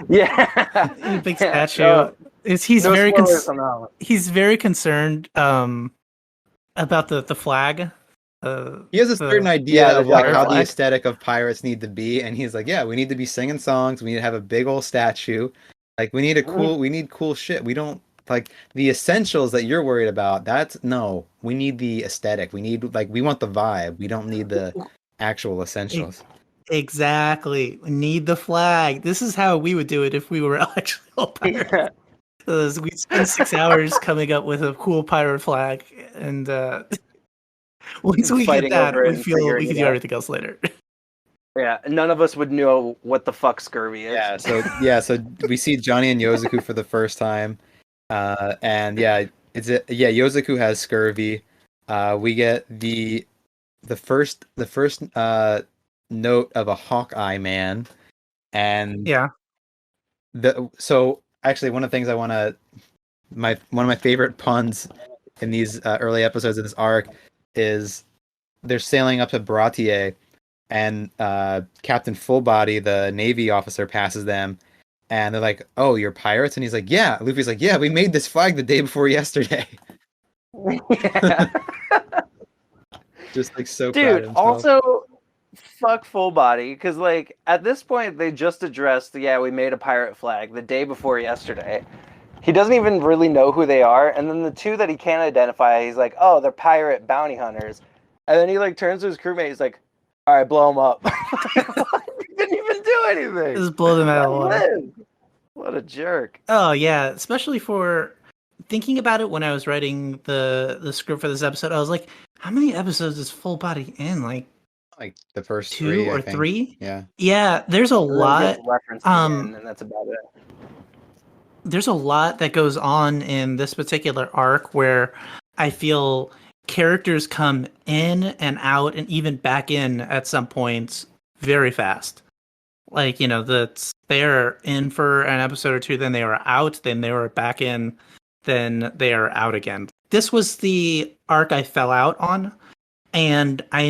Yeah, A big yeah. statue. He's No very spoilers on that one. he's very concerned about the flag. he has a certain The idea the of like pirate how the flag. aesthetic of pirates need to be, and he's like, yeah, we need to be singing songs. We need to have a big old statue. Like, we need cool shit. We don't like the essentials that you're worried about. That's no, we need the aesthetic. We need like we want the vibe. We don't need the actual E- essentials. Exactly. We need the flag. This is how we would do it if we were actually all pirates. We'd spend 6 hours coming up with a cool pirate flag, and once we get Fighting that, over it we and feel we figuring can it do out. everything else later. Yeah, none of us would know what the fuck scurvy is. So we see Johnny and Yozuku for the first time, and yeah, Yozuku has scurvy. We get the first note of a Hawkeye man, and Yeah. so actually one of the things I want to one of my favorite puns in these early episodes of this arc is they're sailing up to Baratie, and Captain Fullbody, the Navy officer, passes them, and they're like, "Oh, you're pirates?" And he's like, "Yeah." Luffy's like, "Yeah, we made this flag the day before yesterday." Yeah. Just like so proud Dude, of himself. also fuck full body because like at this point they just addressed we made a pirate flag the day before yesterday. He doesn't even really know who they are, and then the two that he can't identify, he's like, oh, they're pirate bounty hunters, and then he like turns to his crewmate, he's like, all right, blow them up. He didn't even do anything. Just blow them out of the water. What a jerk. Oh yeah, especially for thinking about it when I was writing the script for this episode, I was like, how many episodes is Full Body in? Like Like the first 2 three, I or think. 3? Yeah. Yeah, there's a And then lot. gets referenced again, and that's about it. There's a lot that goes on in this particular arc where I feel characters come in and out and even back in at some points very fast. Like, they're in for an episode or two, then they are out, then they are back in, then they are out again. This was the arc I fell out on, and I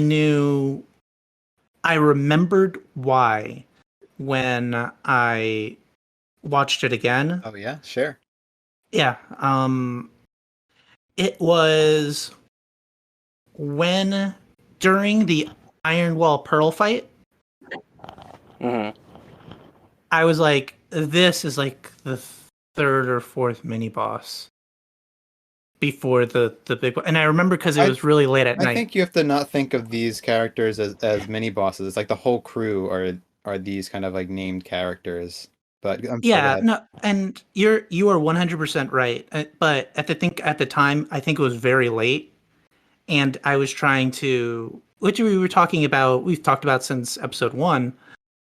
remembered why when I watched it again. Oh yeah, sure. Yeah, it was during the Iron Wall Pearl fight, Mm-hmm. I was like, this is like the third or fourth mini boss before the big one. And I remember because it was really late at I night. think you have to not think of these characters as mini bosses. It's like the whole crew are these kind of like named characters. But I'm sorry, go Yeah, ahead. no, and you are 100% right. But at the time, I think it was very late, and I was trying to, which we've talked about since episode 1,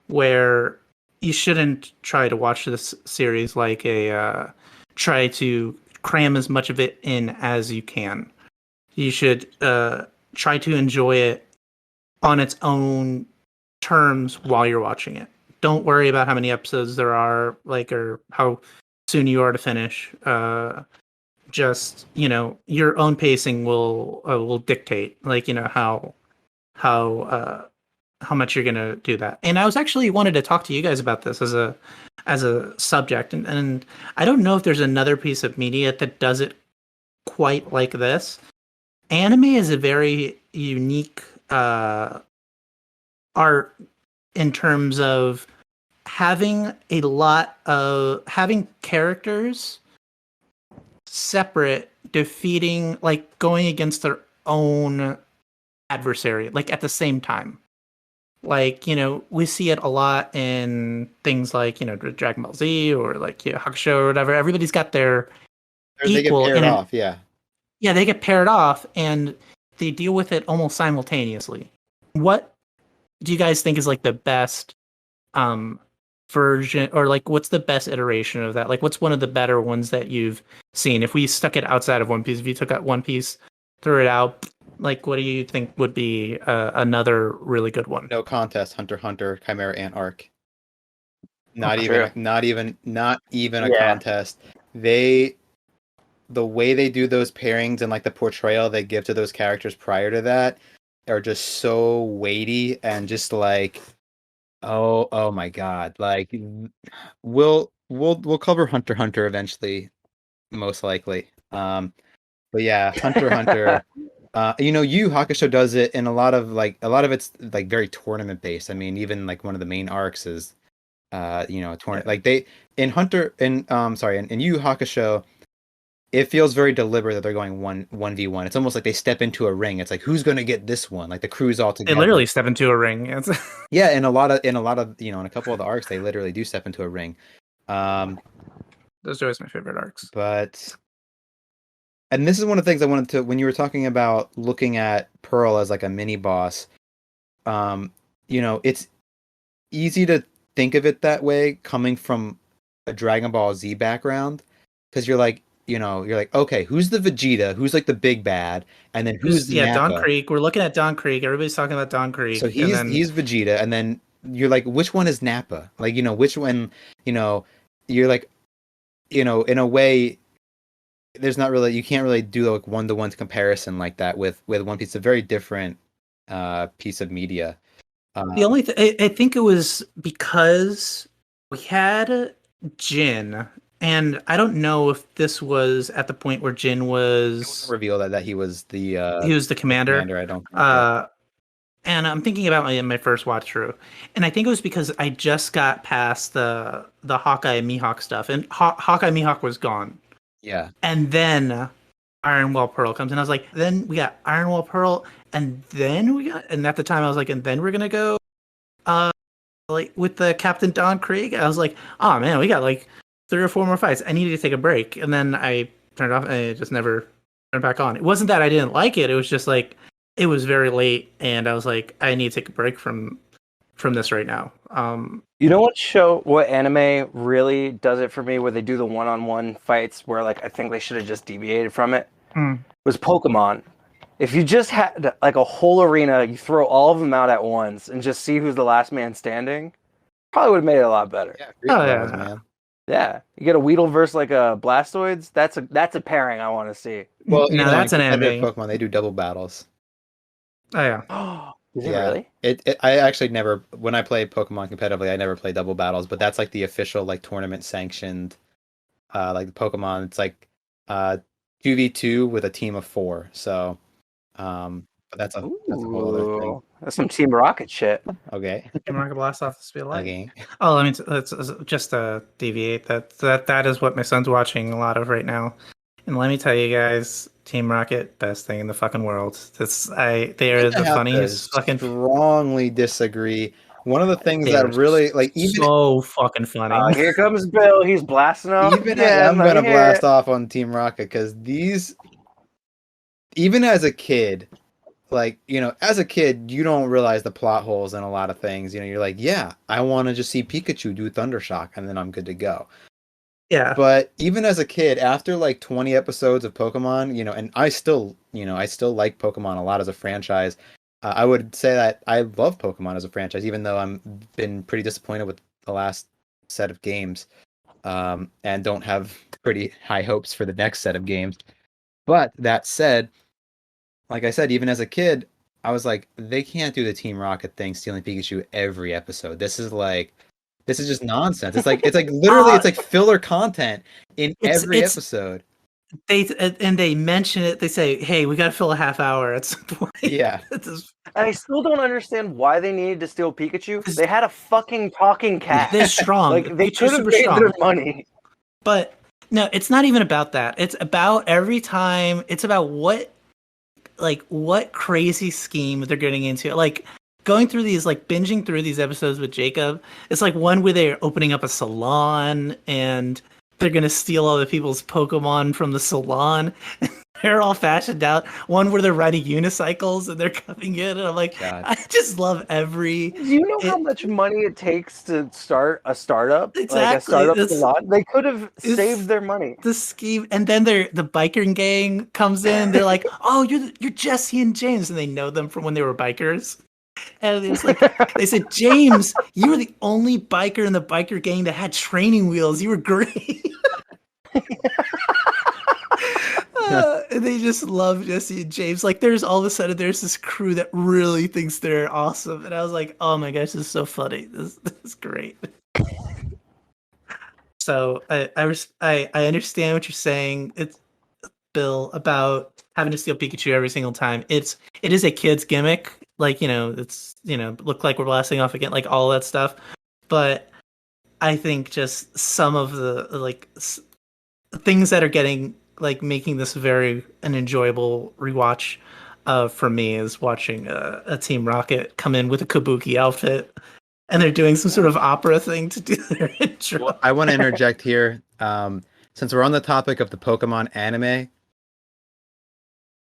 where you shouldn't try to watch this series like try to cram as much of it in as you can. You should try to enjoy it on its own terms while you're watching it. Don't worry about how many episodes there are, or how soon you are to finish. Just your own pacing will dictate, how much you're gonna do that. And I was actually wanted to talk to you guys about this as a subject, and I don't know if there's another piece of media that does it quite like this. Anime is a very unique art in terms of having characters separate, defeating, like going against their own adversary, like at the same time. Like, we see it a lot in things like, Dragon Ball Z or like Hakusho or whatever. Everybody's got their They get equal paired off, yeah. Yeah, they get paired off and they deal with it almost simultaneously. What do you guys think is like the best version, or like what's the best iteration of that? Like what's one of the better ones that you've seen? If we stuck it outside of One Piece, if you took out One Piece, threw it out, like what do you think would be another really good one? No contest, Hunter x Hunter, Chimera Ant arc. Not True. even a Yeah. contest. They the way they do those pairings and like the portrayal they give to those characters prior to that are just so weighty and just like oh my god. Like we'll cover Hunter x Hunter eventually, most likely. But yeah, Hunter x Hunter. Yu Yu Hakusho does it in a lot of it's like very tournament based. I mean, even like one of the main arcs is tournament. Like they in Hunter in Yu Yu Hakusho, it feels very deliberate that they're going 1v1. It's almost like they step into a ring. It's like who's going to get this one? Like the crew's all They together. literally step into a ring. Yeah, in a lot of in a couple of the arcs, they literally do step into a ring. Those are always my favorite arcs. And this is one of the things I wanted to, when you were talking about looking at Pearl as like a mini boss, it's easy to think of it that way coming from a Dragon Ball Z background, because you're like, okay, who's the Vegeta? Who's like the big bad? And then who's Nappa? Don Krieg. We're looking at Don Krieg. Everybody's talking about Don Krieg. So he's Vegeta, and then you're like, which one is Nappa? Like, which one, you're like, in a way, there's not really, you can't really do like one-to-one comparison like that with One Piece. It's a very different piece of media. The only I think it was because we had Jin, and I don't know if this was at the point where Jin was revealed that he was the commander. I don't think and I'm thinking about my first watch through, and I think it was because I just got past the Hawkeye and Mihawk stuff, and Hawkeye Mihawk was gone. Yeah. And then Ironwell Pearl comes in. I was like, then we got Ironwell Pearl, and at the time I was like, and then we're gonna go like with the Captain Don Krieg. I was like, oh man, we got like 3 or 4 more fights. I needed to take a break. And then I turned it off and it just never turned back on. It wasn't that I didn't like it, it was just like it was very late and I was like, I need to take a break from this right now. You know what anime really does it for me, where they do the one-on-one fights where like I think they should have just deviated from it? Was Pokemon. If you just had like a whole arena, you throw all of them out at once and just see who's the last man standing, probably would have made it a lot better. Yeah, man. Yeah, you get a Weedle versus like a Blastoids. That's a pairing I want to see. Well, that's an anime. Pokemon, they do double battles. Oh yeah. Is it really? I actually never, when I play Pokemon competitively, I never play double battles, but that's like the official like tournament sanctioned like the Pokemon. It's like 2v2 with a team of 4. So but that's a whole other thing. That's some Team Rocket shit. Okay. Team Rocket blast off the speed of light. Okay. Oh, I mean, let's just deviate. That is what my son's watching a lot of right now. And let me tell you guys, Team Rocket, best thing in the fucking world. They are the funniest fucking. Strongly disagree. One of the things that really like even so fucking funny. Here comes Bill. He's blasting off. I'm gonna blast off on Team Rocket because these, even as a kid, like as a kid, you don't realize the plot holes in a lot of things. You're like, yeah, I want to just see Pikachu do Thundershock, and then I'm good to go. Yeah. But even as a kid, after like 20 episodes of Pokemon, and I still like Pokemon a lot as a franchise. I would say that I love Pokemon as a franchise, even though I'm been pretty disappointed with the last set of games, and don't have pretty high hopes for the next set of games. But that said, like I said, even as a kid, I was like, they can't do the Team Rocket thing, stealing Pikachu every episode. This is just nonsense. It's like literally it's like filler content in every episode. They mention it. They say, "Hey, we got to fill a half hour at some point." Yeah. I still don't understand why they needed to steal Pikachu. They had a fucking talking cat. They're strong. Like they could have made their money. But no, it's not even about that. It's about every time. It's about what crazy scheme they're getting into. Like going through these, like binging through these episodes with Jacob. It's like one where they're opening up a salon and they're gonna steal all the people's Pokemon from the salon. They're all fashioned out. One where they're riding unicycles and they're coming in, and I'm like, God. I just love every. Do you know how much money it takes to start a startup? Exactly. Like a startup salon? They could have saved their money. The scheme, and then the biker gang comes in. They're like, "Oh, you're Jesse and James," and they know them from when they were bikers. And it's like they said, "James, you were the only biker in the biker gang that had training wheels. You were great." And they just love Jesse and James. Like, there's all of a sudden there's this crew that really thinks they're awesome, and I was like, oh my gosh, this is so funny. This is great. So I understand what you're saying. It's Bill about having to steal Pikachu every single time. It is a kid's gimmick. Like, it's look like we're blasting off again, like all that stuff. But I think just some of the things that are getting making this an enjoyable rewatch for me is watching a Team Rocket come in with a Kabuki outfit, and they're doing some sort of opera thing to do their intro. Well, I want to interject here. Since we're on the topic of the Pokemon anime,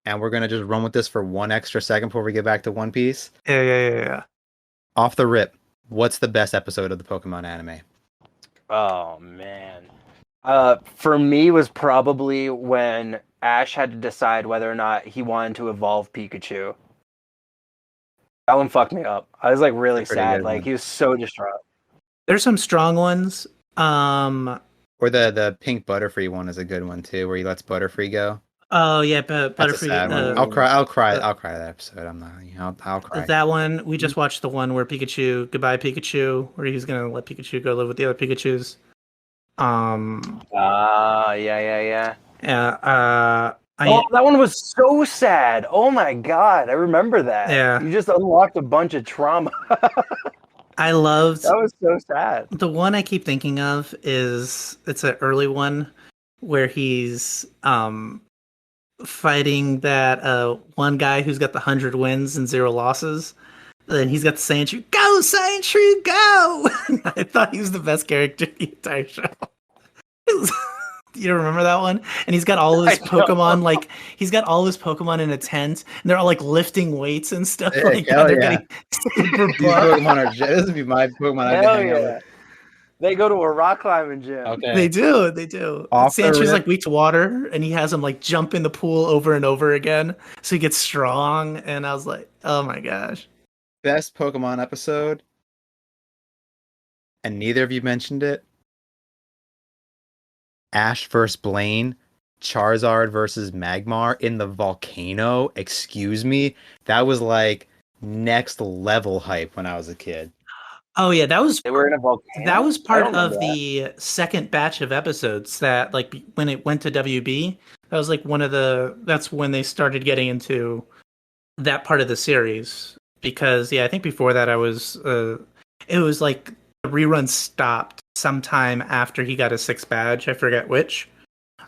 and we're gonna just run with this for one extra second before we get back to One Piece. Yeah. Off the rip, what's the best episode of the Pokemon anime? Oh man. For me was probably when Ash had to decide whether or not he wanted to evolve Pikachu. That one fucked me up. I was like really sad. Like he was so distraught. There's some strong ones. Or the Pink Butterfree one is a good one too, where he lets Butterfree go. Oh yeah, but That's a sad one. I'll cry that episode. I'm not. I'll cry. That one we just watched the one where Goodbye Pikachu, where he's gonna let Pikachu go live with the other Pikachus. Yeah. That one was so sad. Oh my god, I remember that. Yeah, you just unlocked a bunch of trauma. I loved that. Was so sad. The one I keep thinking of it's an early one where he's fighting that one guy who's got the 100 wins and 0 losses. And he's got the Sandshrew. Go, Sandshrew, go! I thought he was the best character in the entire show. You remember that one? And he's got all his Pokemon, he's got all his Pokemon in a tent, and they're all lifting weights and stuff like that. They're getting super buff. This would be my Pokemon. Hell yeah. They go to a rock climbing gym. Okay. They do. Sanshrew's weak to water, and he has him jump in the pool over and over again, so he gets strong. And I was like, oh my gosh. Best Pokemon episode, and neither of you mentioned it. Ash vs. Blaine, Charizard versus Magmar in the volcano. Excuse me. That was next level hype when I was a kid. Oh yeah, they were in a volcano. That was part of the second batch of episodes that when it went to WB. That was that's when they started getting into that part of the series. Because I think before that it was the rerun stopped sometime after he got a 6th badge. I forget which.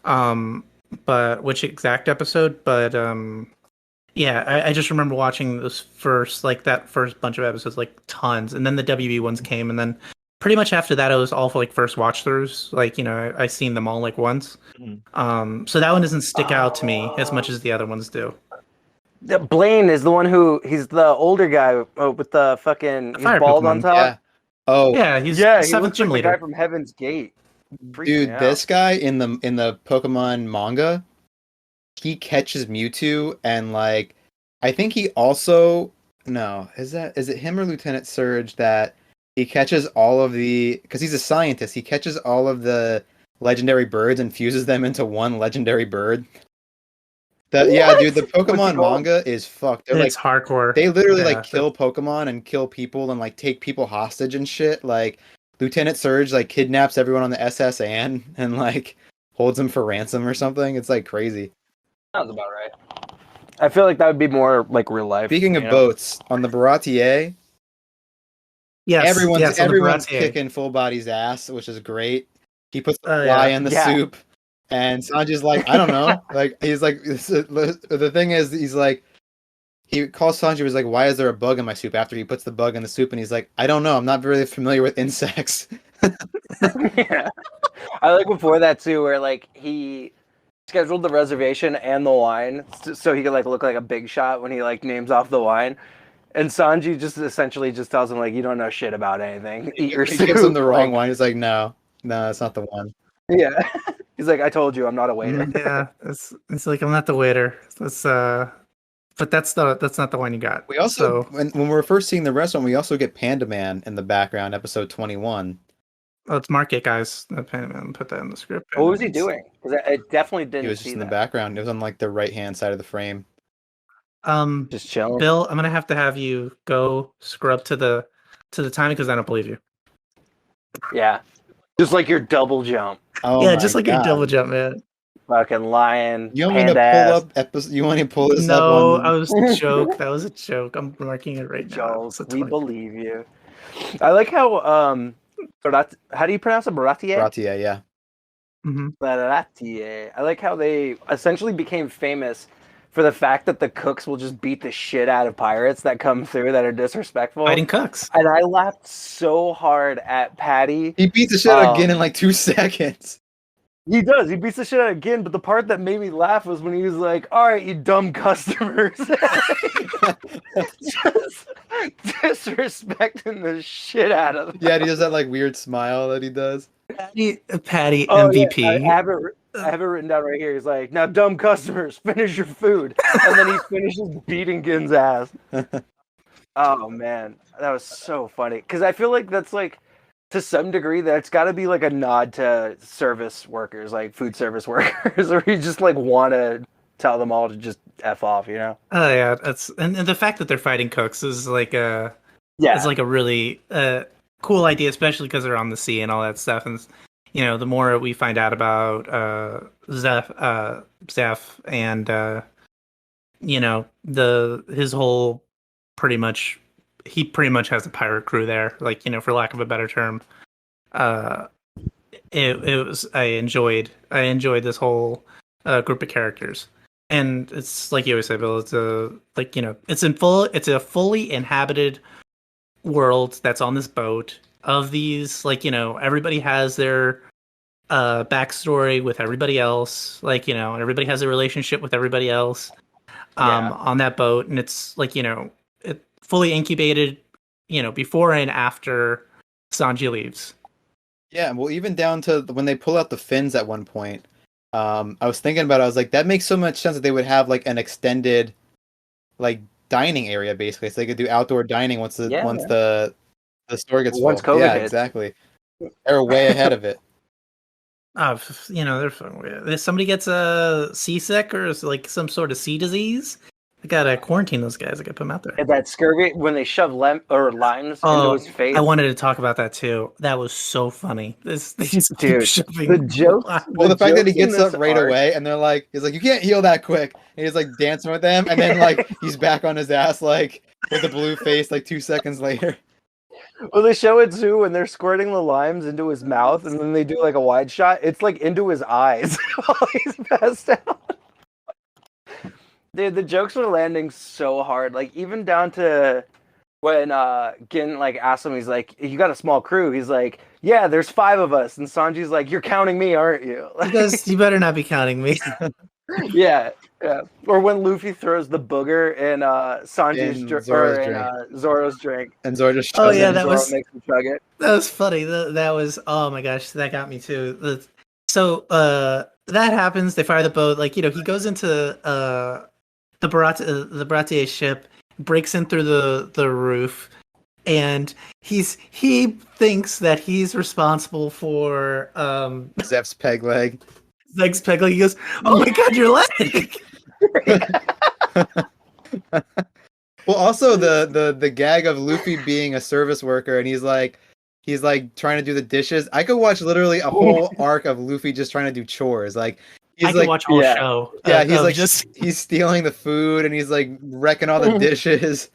But which exact episode, but I just remember watching those first that first bunch of episodes tons, and then the WB ones came, and then pretty much after that it was all for first watch throughs. I seen them all once. Mm-hmm. So that one doesn't stick out to me as much as the other ones do. Blaine is the one he's the older guy with the fucking he's bald Pokemon on top. Yeah. Oh yeah, he's he 7th looks gym leader. The guy from Heaven's Gate. Dude, this guy in the Pokemon manga, he catches Mewtwo, and I think he also is it him or Lieutenant Surge that he catches all of because he's a scientist, he catches all of the legendary birds and fuses them into one legendary bird. Dude, the Pokemon manga is fucked. It's hardcore. They literally kill Pokemon and kill people and take people hostage and shit. Lieutenant Surge kidnaps everyone on the SS Anne and holds them for ransom or something. It's crazy. Sounds about right. I feel that would be more real life. Speaking of boats, on the Baratie, everyone's kicking Full Body's ass, which is great. He puts the fly in the soup. And Sanji's I don't know. He's the thing is, he's he calls Sanji, was why is there a bug in my soup after he puts the bug in the soup? And he's I don't know. I'm not really familiar with insects. Yeah. I before that too, where he scheduled the reservation and the wine so he could look like a big shot when he names off the wine. And Sanji just essentially just tells him you don't know shit about anything. Eat your soup. He gives him the wrong wine. He's no, that's not the one. Yeah. He's I told you I'm not a waiter. Yeah, it's I'm not the waiter. But that's not the one you got. We also when we're first seeing the restaurant, we also get Panda Man in the background, episode 21. Let's mark it, guys. Put that in the script. What was he doing? Because I definitely didn't He was see just in that. the background. It was on like the right hand side of the frame. Just chilling. Bill, I'm gonna have to have you go scrub to the timing because I don't believe you. Yeah. Just like your double jump. Oh yeah, my just like God. a double jump, man. Fucking lion. You want me to pull ass. up episode? You want me to pull this up No, on? I was a joke. That was a joke. I'm marking it right now. Joke. So We believe you. I like how how do you pronounce it? Baratie? Baratie, yeah. Baratie. I like how they essentially became famous for the fact that the cooks will just beat the shit out of pirates that come through that are disrespectful. Fighting cooks. And I laughed so hard at Patty. He beats the shit out again in like 2 seconds. He does. He beats the shit out again. But the part that made me laugh was when he was like, "All right, you dumb customers," just disrespecting the shit out of them. Yeah, and he does that like weird smile that he does. Patty Oh, MVP. yeah, I have it written down right here. He's like, "Now, dumb customers, finish your food," and then he finishes beating Gin's ass. Oh man, that was so funny. Because I feel like that's like, to some degree, that's got to be like a nod to service workers, like food service workers, or you just like want to tell them all to just F off, you know? Oh yeah, that's and the fact that they're fighting cooks is like it's like a really cool idea, especially because they're on the sea and all that stuff. And you know, the more we find out about Zeph and you know, his whole pretty much has a pirate crew there, like, you know, for lack of a better term. It was I enjoyed this whole group of characters. And it's like you always say, Bill, it's a fully inhabited world that's on this boat of these, like, you know, everybody has their backstory with everybody else, like, you know, and everybody has a relationship with everybody else on that boat. And it's like, you know, it fully incubated, you know, before and after Sanji leaves. Yeah, well, even down to when they pull out the fins at one point, I was thinking about it, I was like, that makes so much sense that they would have like an extended like dining area basically, so they could do outdoor dining once the store gets Once full. COVID Yeah, hit. Exactly. They're way ahead of it. You know, if somebody gets a seasick or like some sort of sea disease, I gotta quarantine those guys. I gotta put them out there. And that scurvy when they shove limes into his face. I wanted to talk about that too. That was so funny. They just keep Dude, shoving the joke. Well, the fact that he jokes in gets up this right arc- away, and they're like, he's like, you can't heal that quick. And he's like dancing with them, and then like he's back on his ass, like with a blue face, like 2 seconds later. Well, they show it too when they're squirting the limes into his mouth, and then they do like a wide shot. It's like into his eyes while he's passed out. Dude, the jokes were landing so hard. Like, even down to when Gin like asks him, he's like, "You got a small crew?" He's like, "Yeah, there's 5 of us." And Sanji's like, "You're counting me, aren't you?" Like, Because you better not be counting me. yeah. Or when Luffy throws the booger in Sanji's Zoro's drink. And Zoro just Oh, shoves yeah, it. that Zoro was- makes him chug it. That was funny. That was, oh my gosh, that got me too. So that happens. They fire the boat. Like, you know, he goes into the Baratie ship, breaks in through the roof, and he thinks that he's responsible for Zeph's peg leg. Zeg's peg leg. He goes, "Oh my god, your leg!" Well, also the gag of Luffy being a service worker, and he's like trying to do the dishes. I could watch literally a whole arc of Luffy just trying to do chores. Like he's I like could watch a whole show. Yeah, he's like just he's stealing the food, and he's like wrecking all the dishes.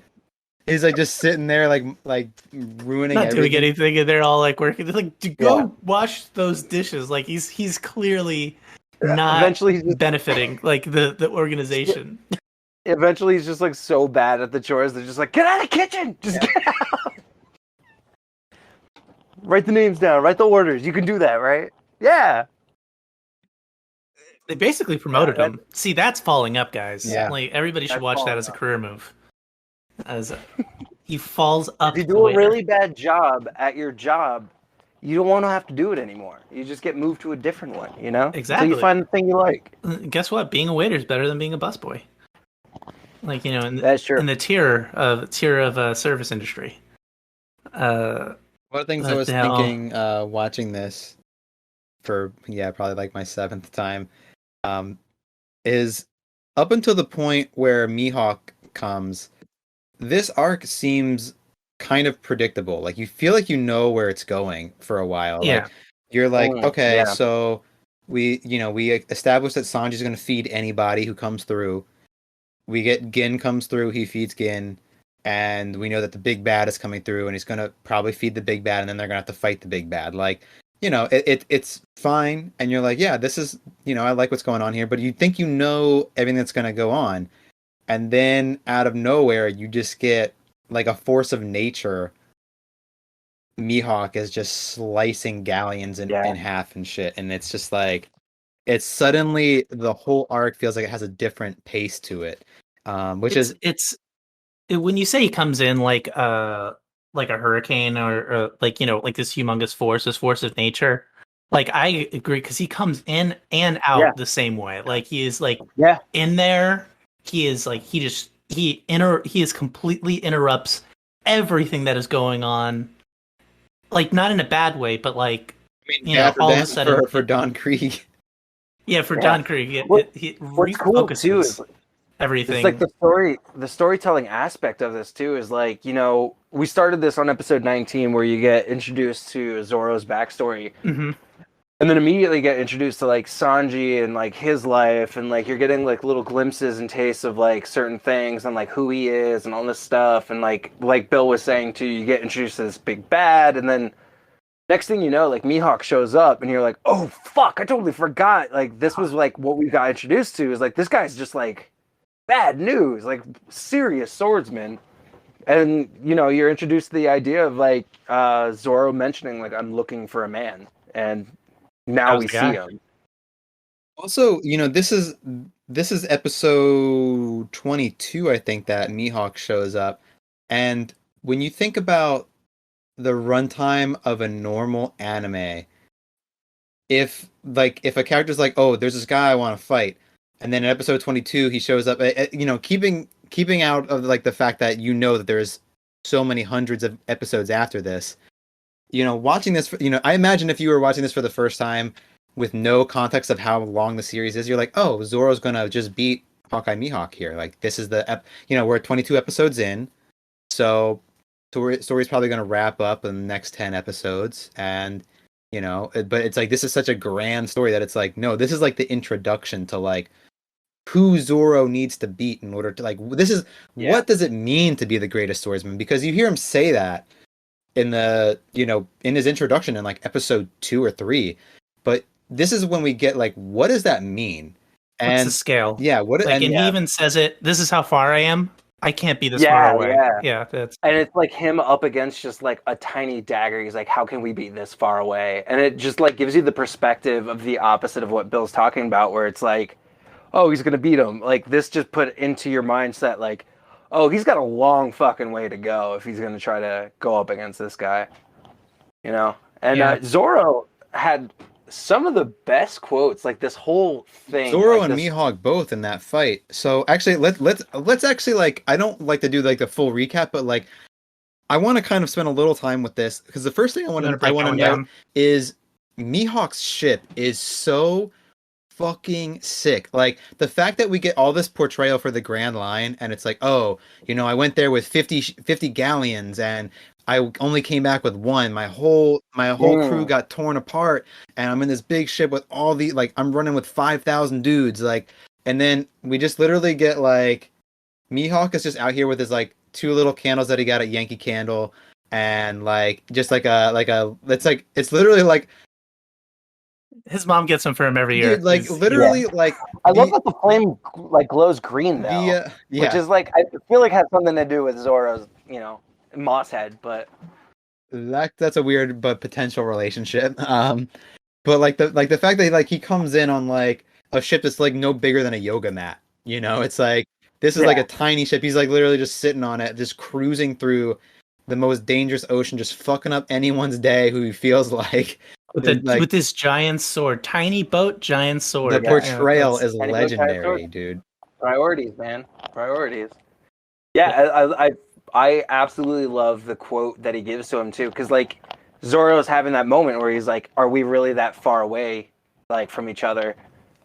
He's like just sitting there like ruining not doing everything. anything, and they're all like working. They're like, go wash those dishes. Like he's clearly not Eventually, he's just, benefiting like the organization. eventually he's just like so bad at the chores. They're just like, "Get out of the kitchen! Just get out! Write the names down. Write the orders. You can do that, right? Yeah." They basically promoted him. See, that's falling up, guys. Yeah. Like everybody should That's watch that falling as a up. career move. He falls up. If you the do a waiter. really bad job at your job, you don't want to have to do it anymore. You just get moved to a different one, you know? Exactly. Until you find the thing you like. Guess what? Being a waiter is better than being a busboy. Like, you know, That's true. in the tier of service industry. Well, One of the things I What was the hell? thinking watching this for probably like my seventh time, is up until the point where Mihawk comes, this arc seems kind of predictable. Like you feel like you know where it's going for a while. Yeah. Like you're like, okay, Yeah. so we established that Sanji's going to feed anybody who comes through. We get Gin comes through, he feeds Gin, and we know that the big bad is coming through, and he's gonna probably feed the big bad, and then they're gonna have to fight the big bad. Like, it's fine, and you're like, yeah, this is, I like what's going on here, but you think you know everything that's gonna go on, and then out of nowhere, you just get like a force of nature. Mihawk is just slicing galleons in half and shit, and it's just like it's suddenly the whole arc feels like it has a different pace to it, which is when you say he comes in like a hurricane or like like this humongous force, this force of nature. Like I agree because he comes in and out the same way. Like he is like in there. He is like he is completely interrupts everything that is going on. Like not in a bad way, but like all of a sudden for Don Krieg. Yeah, for Don Krieg, he what's cool too is everything. It's like the storytelling aspect of this too is like, we started this on episode 19 where you get introduced to Zoro's backstory. Mm-hmm. And then immediately get introduced to like Sanji and like his life, and like you're getting like little glimpses and tastes of like certain things and like who he is and all this stuff, and like Bill was saying too, you get introduced to this big bad, and then next thing you know, like Mihawk shows up, and you're like, oh fuck, I totally forgot. Like this was like what we got introduced to is like this guy's just like bad news, like serious swordsman. And you're introduced to the idea of like Zoro mentioning like I'm looking for a man, and now we see him. Also, this is episode 22, I think, that Mihawk shows up, and when you think about the runtime of a normal anime, if a character's like, oh, there's this guy I want to fight, and then in episode 22 he shows up, keeping out of like the fact that that there's so many hundreds of episodes after this, watching this, I imagine if you were watching this for the first time with no context of how long the series is, you're like, oh, Zoro's gonna just beat Hawkeye Mihawk here. Like this is we're 22 episodes in, so story's probably gonna wrap up in the next 10 episodes, and but it's like this is such a grand story that it's like, no, this is like the introduction to like who Zoro needs to beat in order to like this is what does it mean to be the greatest swordsman, because you hear him say that in the in his introduction in like episode 2 or 3, but this is when we get like what does that mean, and what's the scale? And he even says it, this is how far I am. I can't be this far away. That's... And it's like him up against just like a tiny dagger. He's like, how can we be this far away? And it just like gives you the perspective of the opposite of what Bill's talking about, where it's like, oh, he's gonna beat him. Like this just put into your mindset like, oh, he's got a long fucking way to go if he's gonna try to go up against this guy. And Zoro had some of the best quotes, like this whole thing. Zoro and Mihawk both in that fight. So actually, let's actually like, I don't like to do like the full recap, but like I want to kind of spend a little time with this, because the first thing I want to know is Mihawk's ship is so fucking sick. Like the fact that we get all this portrayal for the Grand Line, and it's like, oh, I went there with 50 galleons and I only came back with one. My whole crew got torn apart, and I'm in this big ship with all the like I'm running with 5,000 dudes, like, and then we just literally get like Mihawk is just out here with his like 2 little candles that he got at Yankee Candle, and like just like a it's literally like his mom gets them for him every year. Dude, like literally, like I love that the flame like glows green though, which is like I feel like has something to do with Zoro's, Moss head, but that's a weird but potential relationship. But like the fact that like he comes in on like a ship that's like no bigger than a yoga mat, it's like this is like a tiny ship. He's like literally just sitting on it, just cruising through the most dangerous ocean, just fucking up anyone's day who he feels like. With this giant sword, tiny boat, giant sword. The portrayal is legendary, dude. Priorities, man. Priorities. Yeah, I absolutely love the quote that he gives to him too, because like Zoro's having that moment where he's like, "Are we really that far away, like from each other?"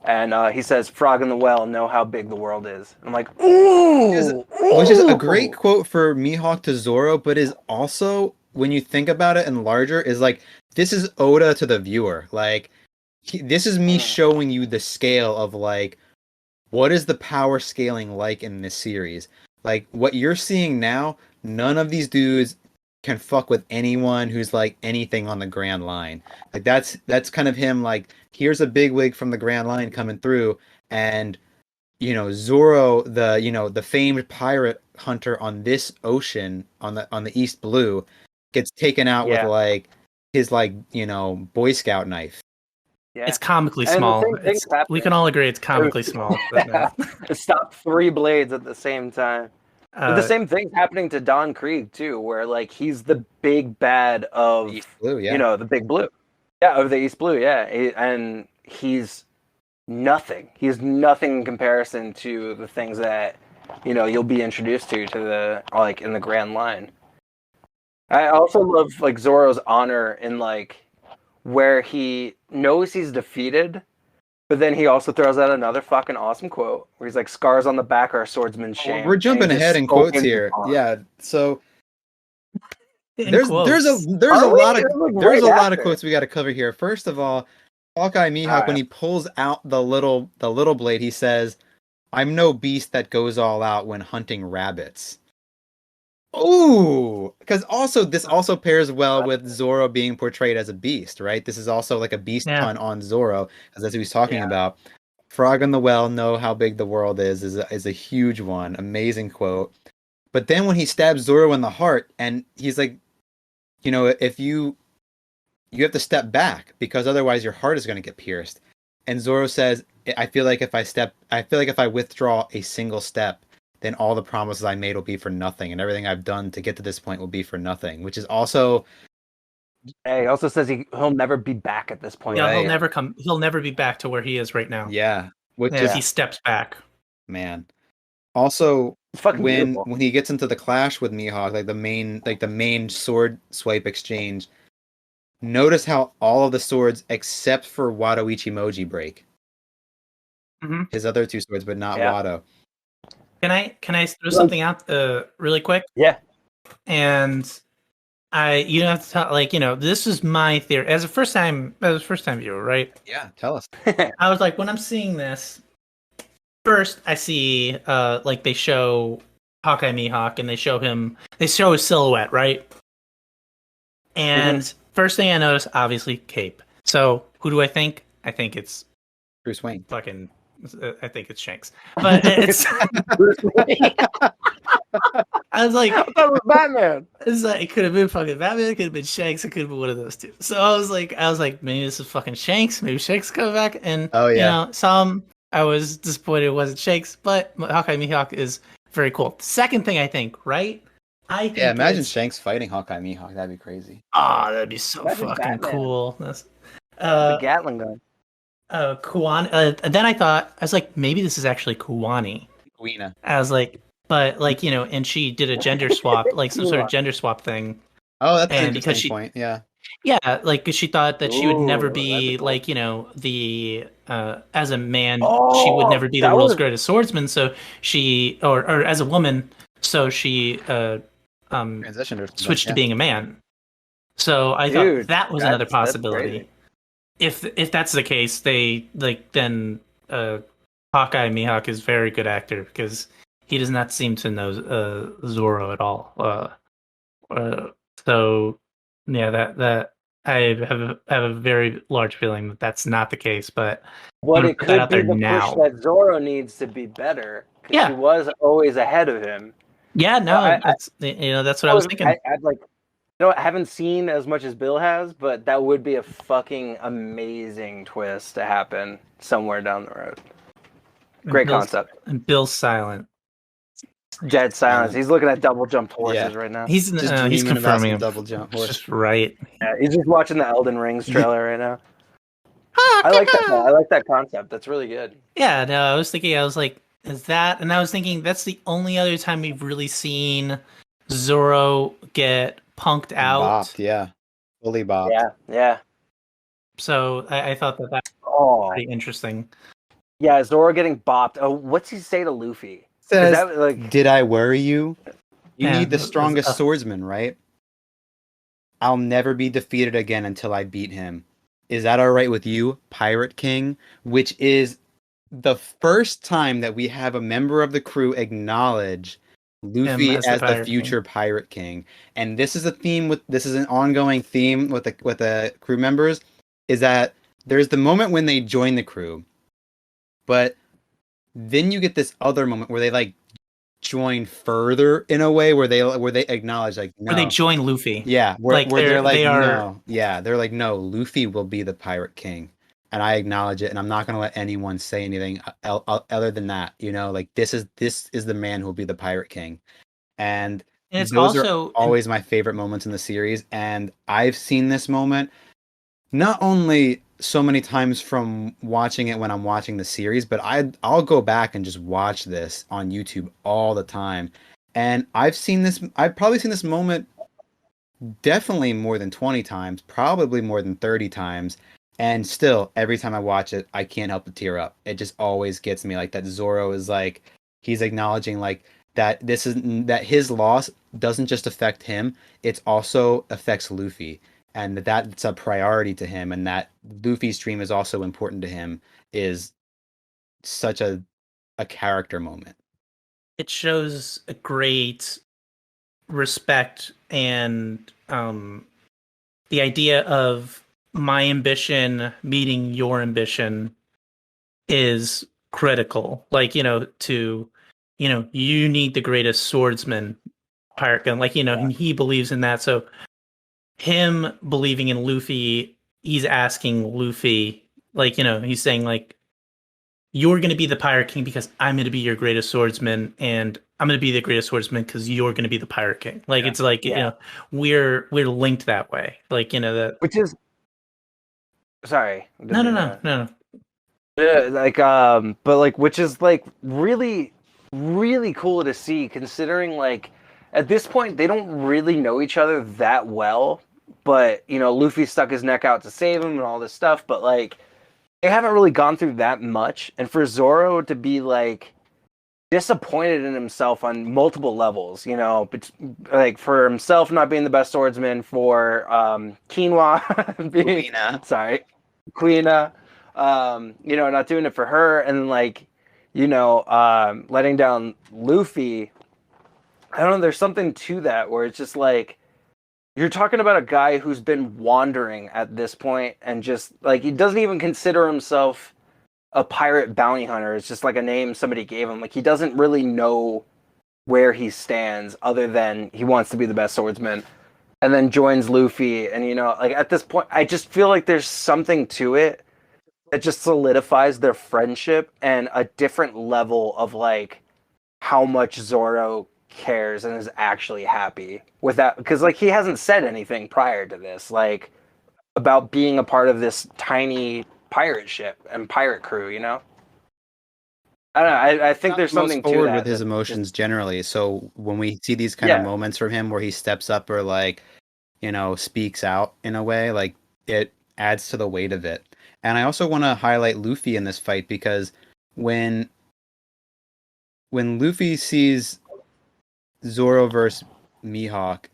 And he says, "Frog in the well, know how big the world is." I'm like, "Ooh, which is a great quote for Mihawk to Zoro, but is also, when you think about it and larger, is like, this is Oda to the viewer. Like, this is me showing you the scale of, like, what is the power scaling like in this series? Like, what you're seeing now, none of these dudes can fuck with anyone who's, like, anything on the Grand Line. Like, that's kind of him, like, here's a bigwig from the Grand Line coming through, and, you know, Zoro, the famed pirate hunter on this ocean, on the East Blue, gets taken out with, like, his, like, Boy Scout knife. Yeah. It's comically And small. the same thing's We happening. can all agree it's comically small. But, Stop 3 blades at the same time. But the same thing's happening to Don Krieg too, where like he's the big bad of East Blue, yeah. the Big Blue, of the East Blue, and he's nothing. He's nothing in comparison to the things that you'll be introduced to the like in the Grand Line. I also love like Zoro's honor in like where he knows he's defeated, but then he also throws out another fucking awesome quote where he's like, "Scars on the back are a swordsman's shame." We're jumping ahead in quotes here. Yeah, so there's a lot of quotes we got to cover here. First of all, Hawkeye Mihawk, when he pulls out the little blade, he says, "I'm no beast that goes all out when hunting rabbits." Ooh, because this also pairs well with Zoro being portrayed as a beast, right? This is also like a beast pun on Zoro, as that's what he's talking about. Frog in the well, know how big the world is a huge one. Amazing quote. But then when he stabs Zoro in the heart, and he's like, if you have to step back because otherwise your heart is going to get pierced. And Zoro says, I feel like if I withdraw a single step, then all the promises I made will be for nothing, and everything I've done to get to this point will be for nothing, which is also... He also says he'll never be back at this point. Yeah, right? he'll never be back to where he is right now. Yeah. He steps back. Man. Also, when beautiful. he gets into the clash with Mihawk, like the main sword swipe exchange, notice how all of the swords except for Wado Ichimoji break. Mm-hmm. His other 2 swords, but not Wado. Can I throw something out really quick? Yeah. And you have to tell, this is my theory as a first time viewer, right? Yeah, tell us. I was like, when I'm seeing this, first I see like they show Hawkeye Mihawk and they show his silhouette, right? And first thing I notice, obviously, cape. So who do I think? I think it's Bruce Wayne. I think it's Shanks, but it's. I was like, I thought it was Batman. It's like, it could have been fucking Batman. It could have been Shanks. It could have been one of those two. So I was like, maybe this is fucking Shanks. Maybe Shanks coming back. And I was disappointed it wasn't Shanks, but Hawkeye Mihawk is very cool. Second thing I think, right? Imagine Shanks fighting Hawkeye Mihawk. That'd be crazy. Oh, that'd be so fucking cool. The Gatling gun. Kuwani. And then I was like, maybe this is actually Kuwani. Kuina. I was like, but like, and she did a gender swap, like some sort of gender swap thing. Oh, that's an interesting point. Yeah. Yeah, like, cause she thought that she would never be like, the as a man, she would never be the world's greatest swordsman. So she, or as a woman, so she transitioned switched to being a man. So I thought that was another possibility. If that's the case, then Hawkeye Mihawk is a very good actor because he does not seem to know Zoro at all. So yeah, that I have a very large feeling that that's not the case. But what it could be the push that Zoro needs to be better. Yeah, he was always ahead of him. Yeah, no, that's what I was thinking. I haven't seen as much as Bill has, but that would be a fucking amazing twist to happen somewhere down the road. Great concept. And Bill's silent. Dead silence. He's looking at double jumped horses right now. He's confirming double jump horse. Just right. Yeah, he's just watching the Elden Rings trailer right now. I like that. I like that concept. That's really good. Yeah, no, I was like, is that? And I was thinking that's the only other time we've really seen Zoro get punked out. Yeah. fully bopped. Yeah, yeah. So I thought that was Oh, pretty interesting. yeah. Zoro getting bopped. Oh, what's he say to Luffy? Is Says, that like? "Did I worry you? You Yeah, need the strongest swordsman, right? I'll never be defeated again until I beat him. Is that all right with you, Pirate King?" Which is the first time that we have a member of the crew acknowledge him Luffy as the as the Pirate King. future Pirate King. And this is an ongoing theme with the crew members, is that there's the moment when they join the crew, but then you get this other moment where they like join further in a way where they acknowledge like Where they no. join Luffy. Yeah, Like where they're like, they are. no, yeah, they're like, no, Luffy will be the Pirate King, and I acknowledge it, and I'm not gonna let anyone say anything other than that. You know, like this is the man who will be the Pirate King, and And it's those are also always my favorite moments in the series, and I've seen this moment not only so many times from watching it when I'm watching the series, but I'll go back and just watch this on YouTube all the time, and I've probably seen this moment definitely more than 20 times, probably more than 30 times. And still, every time I watch it, I can't help but tear up. It just always gets me like that. Zoro is like, he's acknowledging like that his loss doesn't just affect him, it also affects Luffy. And that's a priority to him, and that Luffy's dream is also important to him is such a character moment. it shows a great respect and the idea of my ambition meeting your ambition is critical. Like, you need the greatest swordsman, pirate gun. Like, and he believes in that. So him believing in Luffy, he's asking Luffy, like, he's saying like, you're going to be the pirate king because I'm going to be your greatest swordsman, and I'm going to be the greatest swordsman because you're going to be the pirate king. Like it's like we're linked that way. Like that. Which is sorry. I didn't No, no, mean no, to- no, no. Yeah, like but like which is like really really cool to see considering like at this point they don't really know each other that well, but Luffy stuck his neck out to save him and all this stuff, but like they haven't really gone through that much, and for Zoro to be like disappointed in himself on multiple levels, but like for himself not being the best swordsman, for Quinoa being Lena. sorry, Quina, not doing it for her, and like, letting down Luffy. I don't know. There's something to that where it's just like you're talking about a guy who's been wandering at this point, and just like he doesn't even consider himself a pirate bounty hunter. It's just like a name somebody gave him. Like he doesn't really know where he stands other than he wants to be the best swordsman, and then joins Luffy. And like at this point, I just feel like there's something to it that just solidifies their friendship and a different level of like how much Zoro cares and is actually happy with that, because like he hasn't said anything prior to this like about being a part of this tiny pirate ship and pirate crew. I don't know. I think there's something to Forward that with his that emotions just, generally. So when we see these kind of yeah. moments from him where he steps up or like, speaks out in a way, like it adds to the weight of it. And I also want to highlight Luffy in this fight because when Luffy sees Zoro versus Mihawk,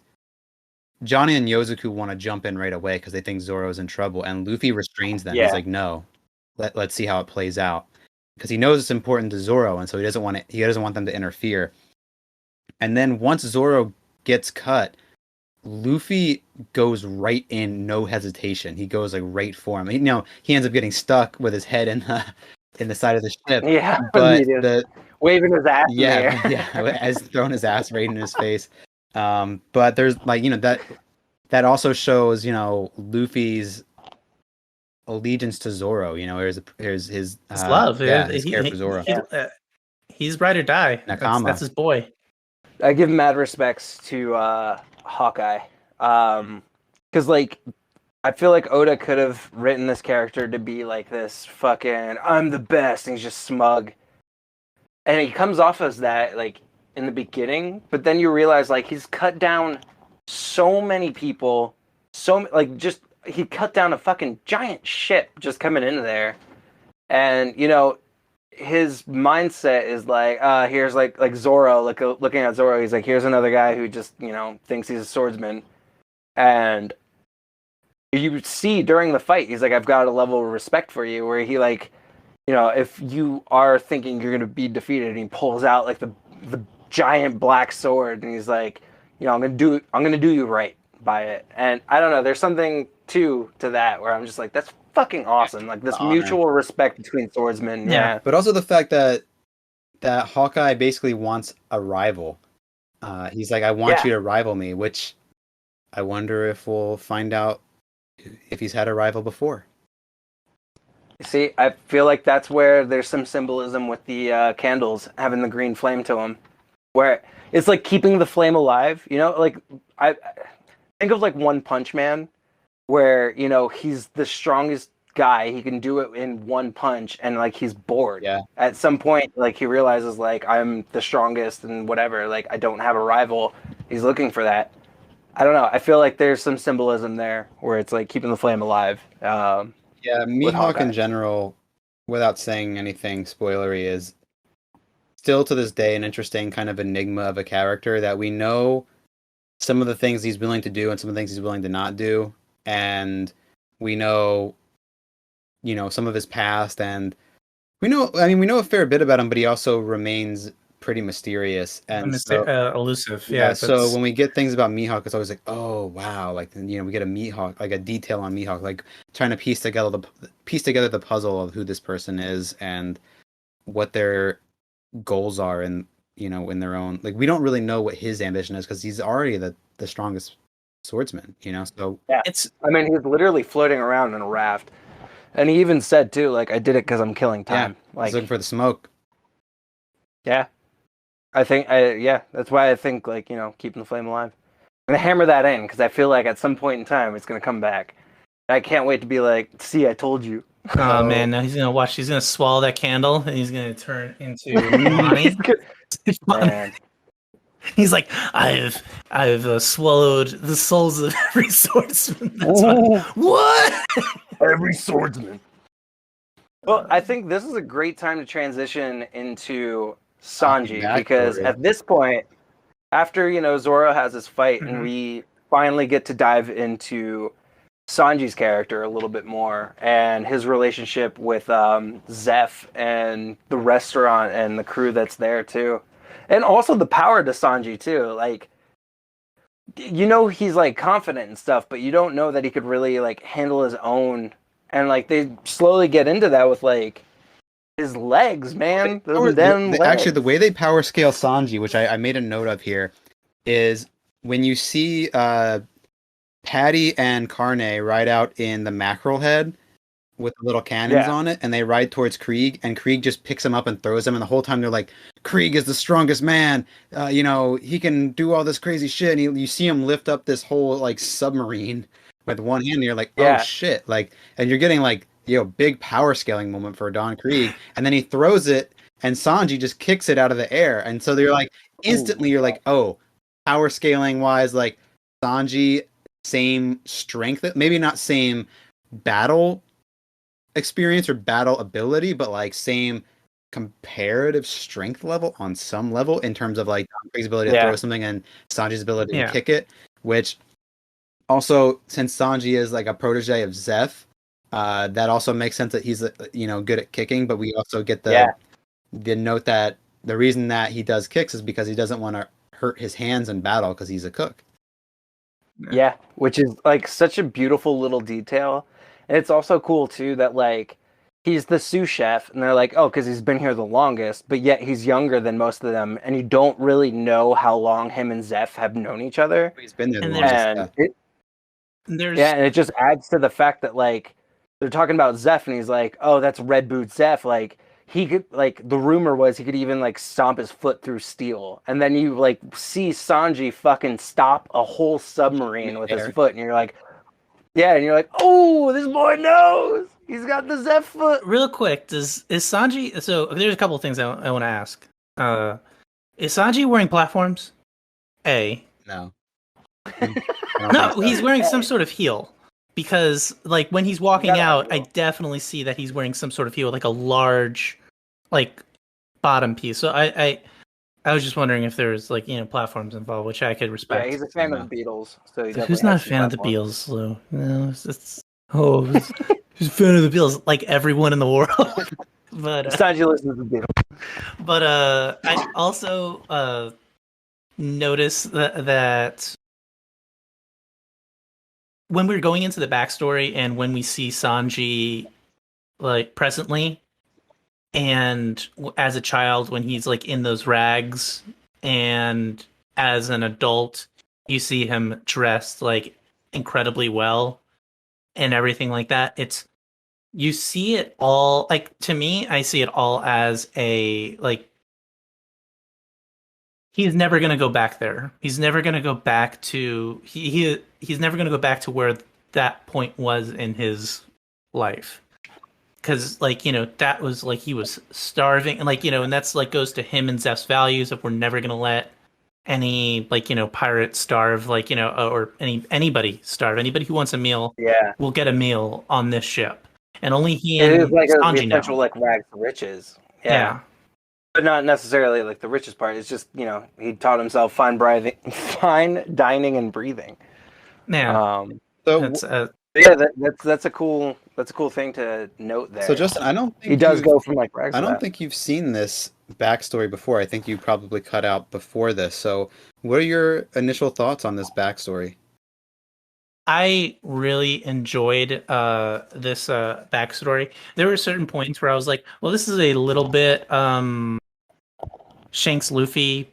Johnny and Yozuku want to jump in right away because they think Zoro's in trouble, and Luffy restrains them. He's Yeah. like, "No, let's see how it plays out," because he knows it's important to Zoro, and so he doesn't want them to interfere. And then once Zoro gets cut, Luffy goes right in, no hesitation. He goes like right for him. He ends up getting stuck with his head in the side of the ship. Yeah, But the waving his ass in the air. as throwing his ass right in his face. But there's like that also shows His Luffy's allegiance to Zoro. Here's his love. his care for Zoro. He's ride or die. Nakama. That's his boy. I give mad respects to Hawkeye, because like I feel like Oda could have written this character to be like this fucking I'm the best, and he's just smug, and he comes off as that like in the beginning, but then you realize like he's cut down so many people so like just he cut down a fucking giant ship just coming into there, and his mindset is like, here's like Zoro, looking at Zoro, he's like, here's another guy who just thinks he's a swordsman, and you see during the fight, he's like, I've got a level of respect for you, where he like, if you are thinking you're gonna be defeated, and he pulls out like the giant black sword, and he's like, I'm gonna do you right by it. And I don't know, there's something to that where I'm just like, that's fucking awesome. Like this mutual respect between swordsmen. Yeah. But also the fact that Hawkeye basically wants a rival. He's like, I want you to rival me, which I wonder if we'll find out if he's had a rival before. See, I feel like that's where there's some symbolism with the candles having the green flame to them, where it's like keeping the flame alive. Like I think of like One Punch Man, where he's the strongest guy, he can do it in one punch, and like he's bored. Yeah. At some point, like he realizes like, I'm the strongest and whatever, like I don't have a rival. He's looking for that. I don't know, I feel like there's some symbolism there where it's like keeping the flame alive. Mihawk in general, without saying anything spoilery, is still to this day an interesting kind of enigma of a character, that we know some of the things he's willing to do and some of the things he's willing to not do, and we know some of his past, and we know a fair bit about him, but he also remains pretty mysterious and elusive. So when we get things about Mihawk, it's always like, oh wow, like we get a Mihawk, like a detail on Mihawk, like trying to piece together the puzzle of who this person is and what their goals are, and in their own, like we don't really know what his ambition is because he's already the strongest swordsman. So yeah, he's literally floating around in a raft. And he even said too, like, I did it because I'm killing time. Yeah, like he's looking for the smoke. Yeah, I think that's why I think like keeping the flame alive. I'm gonna hammer that in because I feel like at some point in time it's gonna come back. I can't wait to be like, see, I told you. Oh man, now he's gonna swallow that candle and he's gonna turn into Monty. Man. He's like, I've swallowed the souls of every swordsman. That's what? Every swordsman. Well, I think this is a great time to transition into Sanji, because at this point, after Zoro has his fight, and we finally get to dive into Sanji's character a little bit more, and his relationship with Zeph and the restaurant and the crew that's there too. And also the power to Sanji too. Like, he's like confident and stuff, but you don't know that he could really like handle his own. And like they slowly get into that with like his legs, man. Actually, the way they power scale Sanji, which I made a note of here, is when you see Patty and Carne ride out in the mackerel head with the little cannons on it, and they ride towards Krieg, and Krieg just picks them up and throws them, and the whole time they're like, Krieg is the strongest man, he can do all this crazy shit, and you see him lift up this whole like submarine with one hand, and you're like, oh shit, like, and you're getting like, big power scaling moment for Don Krieg, and then he throws it, and Sanji just kicks it out of the air, and so they're like, instantly you're like, oh, power scaling wise, like, Sanji, same strength, maybe not same battle experience or battle ability, but like same comparative strength level on some level in terms of like Don Krieg's ability to throw something and Sanji's ability to kick it, which also, since Sanji is like a protege of Zeph, that also makes sense that he's good at kicking, but we also get the note that the reason that he does kicks is because he doesn't want to hurt his hands in battle because he's a cook. Yeah, which is like such a beautiful little detail. And it's also cool too that like he's the sous chef, and they're like, oh, because he's been here the longest, but yet he's younger than most of them, and you don't really know how long him and Zeph have known each other. He's been there the longest. And it just adds to the fact that like they're talking about Zeph, and he's like, oh, that's Red Boot Zeph. Like he could, like, the rumor was he could even like stomp his foot through steel, and then you like see Sanji fucking stop a whole submarine with his foot, and you're like, and you're like, oh, this boy knows. He's got the Zeph foot. Real quick, is Sanji? So there's a couple of things I want to ask. Is Sanji wearing platforms? A. No. I don't No, think so. he's wearing some sort of heel. Because like when he's walking gotta have out, a I heel. definitely see that he's wearing some sort of heel, like a large, like bottom piece. So I was just wondering if there's like platforms involved, which I could Yeah, respect. he's a fan No. of the Beatles, so he So definitely who's not a has some fan of the platform. Beatles, Lou? No, who's a fan of the Beatles? Like everyone in the world. but Sanji listens to the Beatles. I also noticed that when we're going into the backstory and when we see Sanji like presently and as a child when he's like in those rags and as an adult you see him dressed like incredibly well and everything like that, it's you see it all like to me I see it all as a like he's never going to go back there. He's never going to go back to he's never going to go back to where that point was in his life. Cuz like, that was like he was starving and like, and that's like goes to him and Zeph's values of we're never going to let any like, pirate starve like, or anybody starve. Anybody who wants a meal Yeah, will get a meal on this ship. And only he it is and like the Sanji essential know. like rags to riches. Yeah. But not necessarily like the richest part. It's just he taught himself fine breathing, fine dining and breathing. Yeah. Um, So, That's yeah, that's a cool thing to note there. so Justin, He does go from like rags I to don't that. think you've seen this backstory before. I think you probably cut out before this. So, what are your initial thoughts on this backstory? I really enjoyed this backstory. There were certain points where I was like, well, this is a little bit Shanks Luffy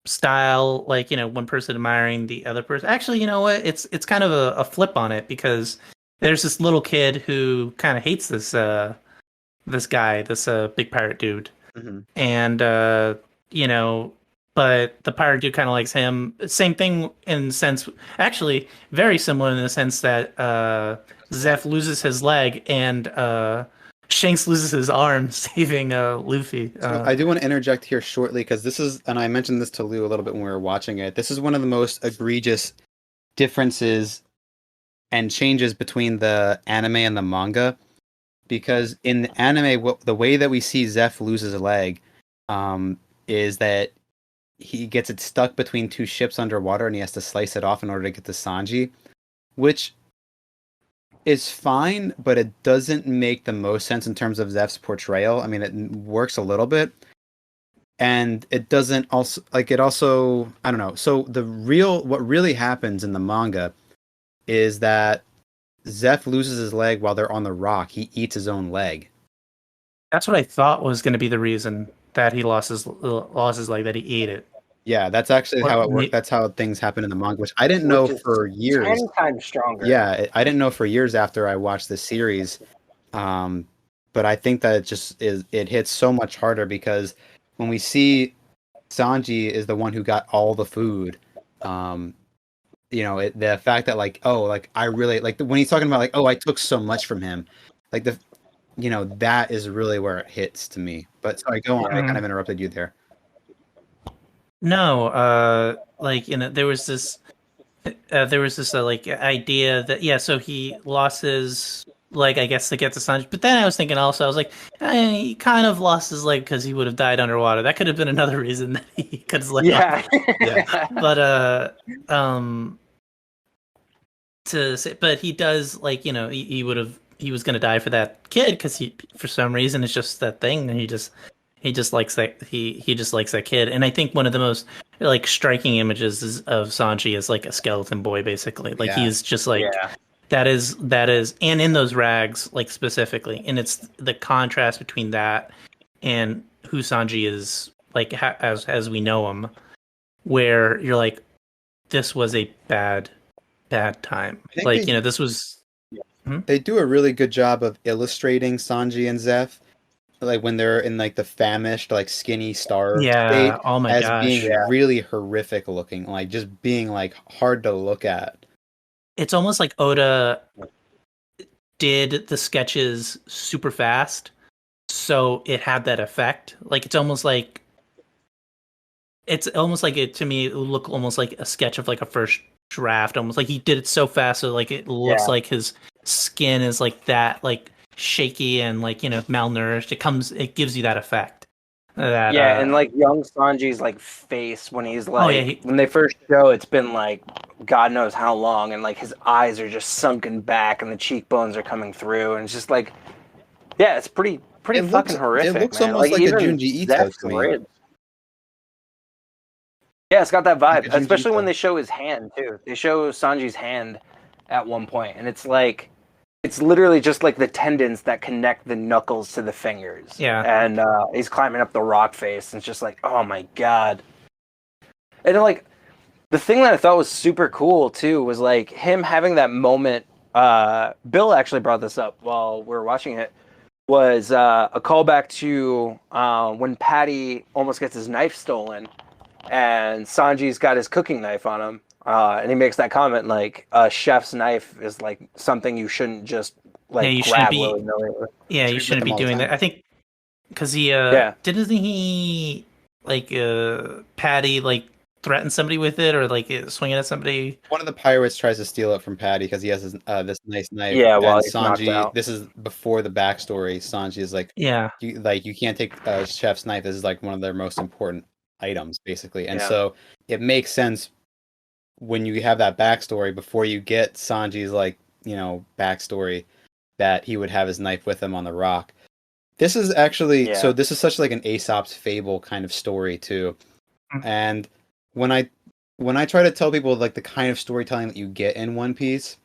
style, like, one person admiring the other person. Actually, you know what? It's kind of a flip on it because there's this little kid who kind of hates this guy, this big pirate dude. Mm-hmm. And you know, but the pirate dude kind of likes him. Same thing in the sense, actually, very similar in the sense that Zeph loses his leg and Shanks loses his arm, saving Luffy. So I do want to interject here shortly because this is, and I mentioned this to Lou a little bit when we were watching it. This is one of the most egregious differences and changes between the anime and the manga. Because in the anime, the way that we see Zeph lose his leg is that he gets it stuck between two ships underwater and he has to slice it off in order to get to Sanji, which is fine, but it doesn't make the most sense in terms of Zeph's portrayal. I mean, it works a little bit, and it doesn't also it also, I don't know. So what really happens in the manga is that Zeph loses his leg while they're on the rock. He eats his own leg. That's what I thought was going to be the reason that he lost his leg, that he ate it. Yeah, that's actually how it worked. That's how things happen in the manga, which I didn't know for years. 10 times stronger. Yeah, I didn't know for years after I watched the series. But I think that it hits so much harder because when we see Sanji is the one who got all the food, the fact that I really when he's talking about I took so much from him, that is really where it hits to me. But sorry, go on. I kind of interrupted you there. No, there was this idea that so he lost his leg, I guess, to get to Sanji. But then I was thinking also, I was like, he kind of lost his leg because he would have died underwater. That could have been another reason that he cut his leg off. Yeah. But he does he was going to die for that kid because he, for some reason, it's just that thing, and he just likes that he just likes that kid. And I think one of the most striking images of Sanji is like a skeleton boy, basically. He's just that is and in those rags, specifically, and it's the contrast between that and who Sanji is as we know him, where you're like, this was a bad time. This was. They do a really good job of illustrating Sanji and Zeph, when they're in the famished, skinny, starved state, Oh my as gosh, being really horrific looking, just being hard to look at. It's almost like Oda did the sketches super fast, so it had that effect. It's almost like it to me. It would look almost like a sketch of a first draft, almost like he did it so fast, so like it looks like his skin is like that, like shaky and like malnourished. It gives you that effect. That and like young Sanji's like face when he's like yeah, when they first show, it's been like God knows how long, and like his eyes are just sunken back and the cheekbones are coming through, and it's just like, yeah, it's pretty fucking horrific. It looks man. almost like a even Junji Ito Zeth's to me. ribs. Yeah, it's got that vibe, Like a Junji especially when Ito. they show his hand too. They show Sanji's hand at one point, and it's like it's literally just like the tendons that connect the knuckles to the fingers. Yeah. And he's climbing up the rock face, and it's just like, oh my god. And like the thing that I thought was super cool too was like him having that moment. Bill actually brought this up while we were watching it. Was a callback to when Patty almost gets his knife stolen, and Sanji's got his cooking knife on him. And he makes that comment like a chef's knife is like something you shouldn't just like you grab shouldn't willy-nilly. Yeah, you shouldn't be doing that. I think because he didn't he like Patty like threaten somebody with it or like swing it at somebody. One of the pirates tries to steal it from Patty because he has this nice knife. Yeah, well, and he's knocked Sanji. out. This is before the backstory. Sanji is like, you can't take a chef's knife. This is like one of their most important items, basically. And so it makes sense when you have that backstory before you get Sanji's like backstory that he would have his knife with him on the rock. This is actually so. This is such like an Aesop's fable kind of story too, and when I try to tell people like the kind of storytelling that you get in One Piece,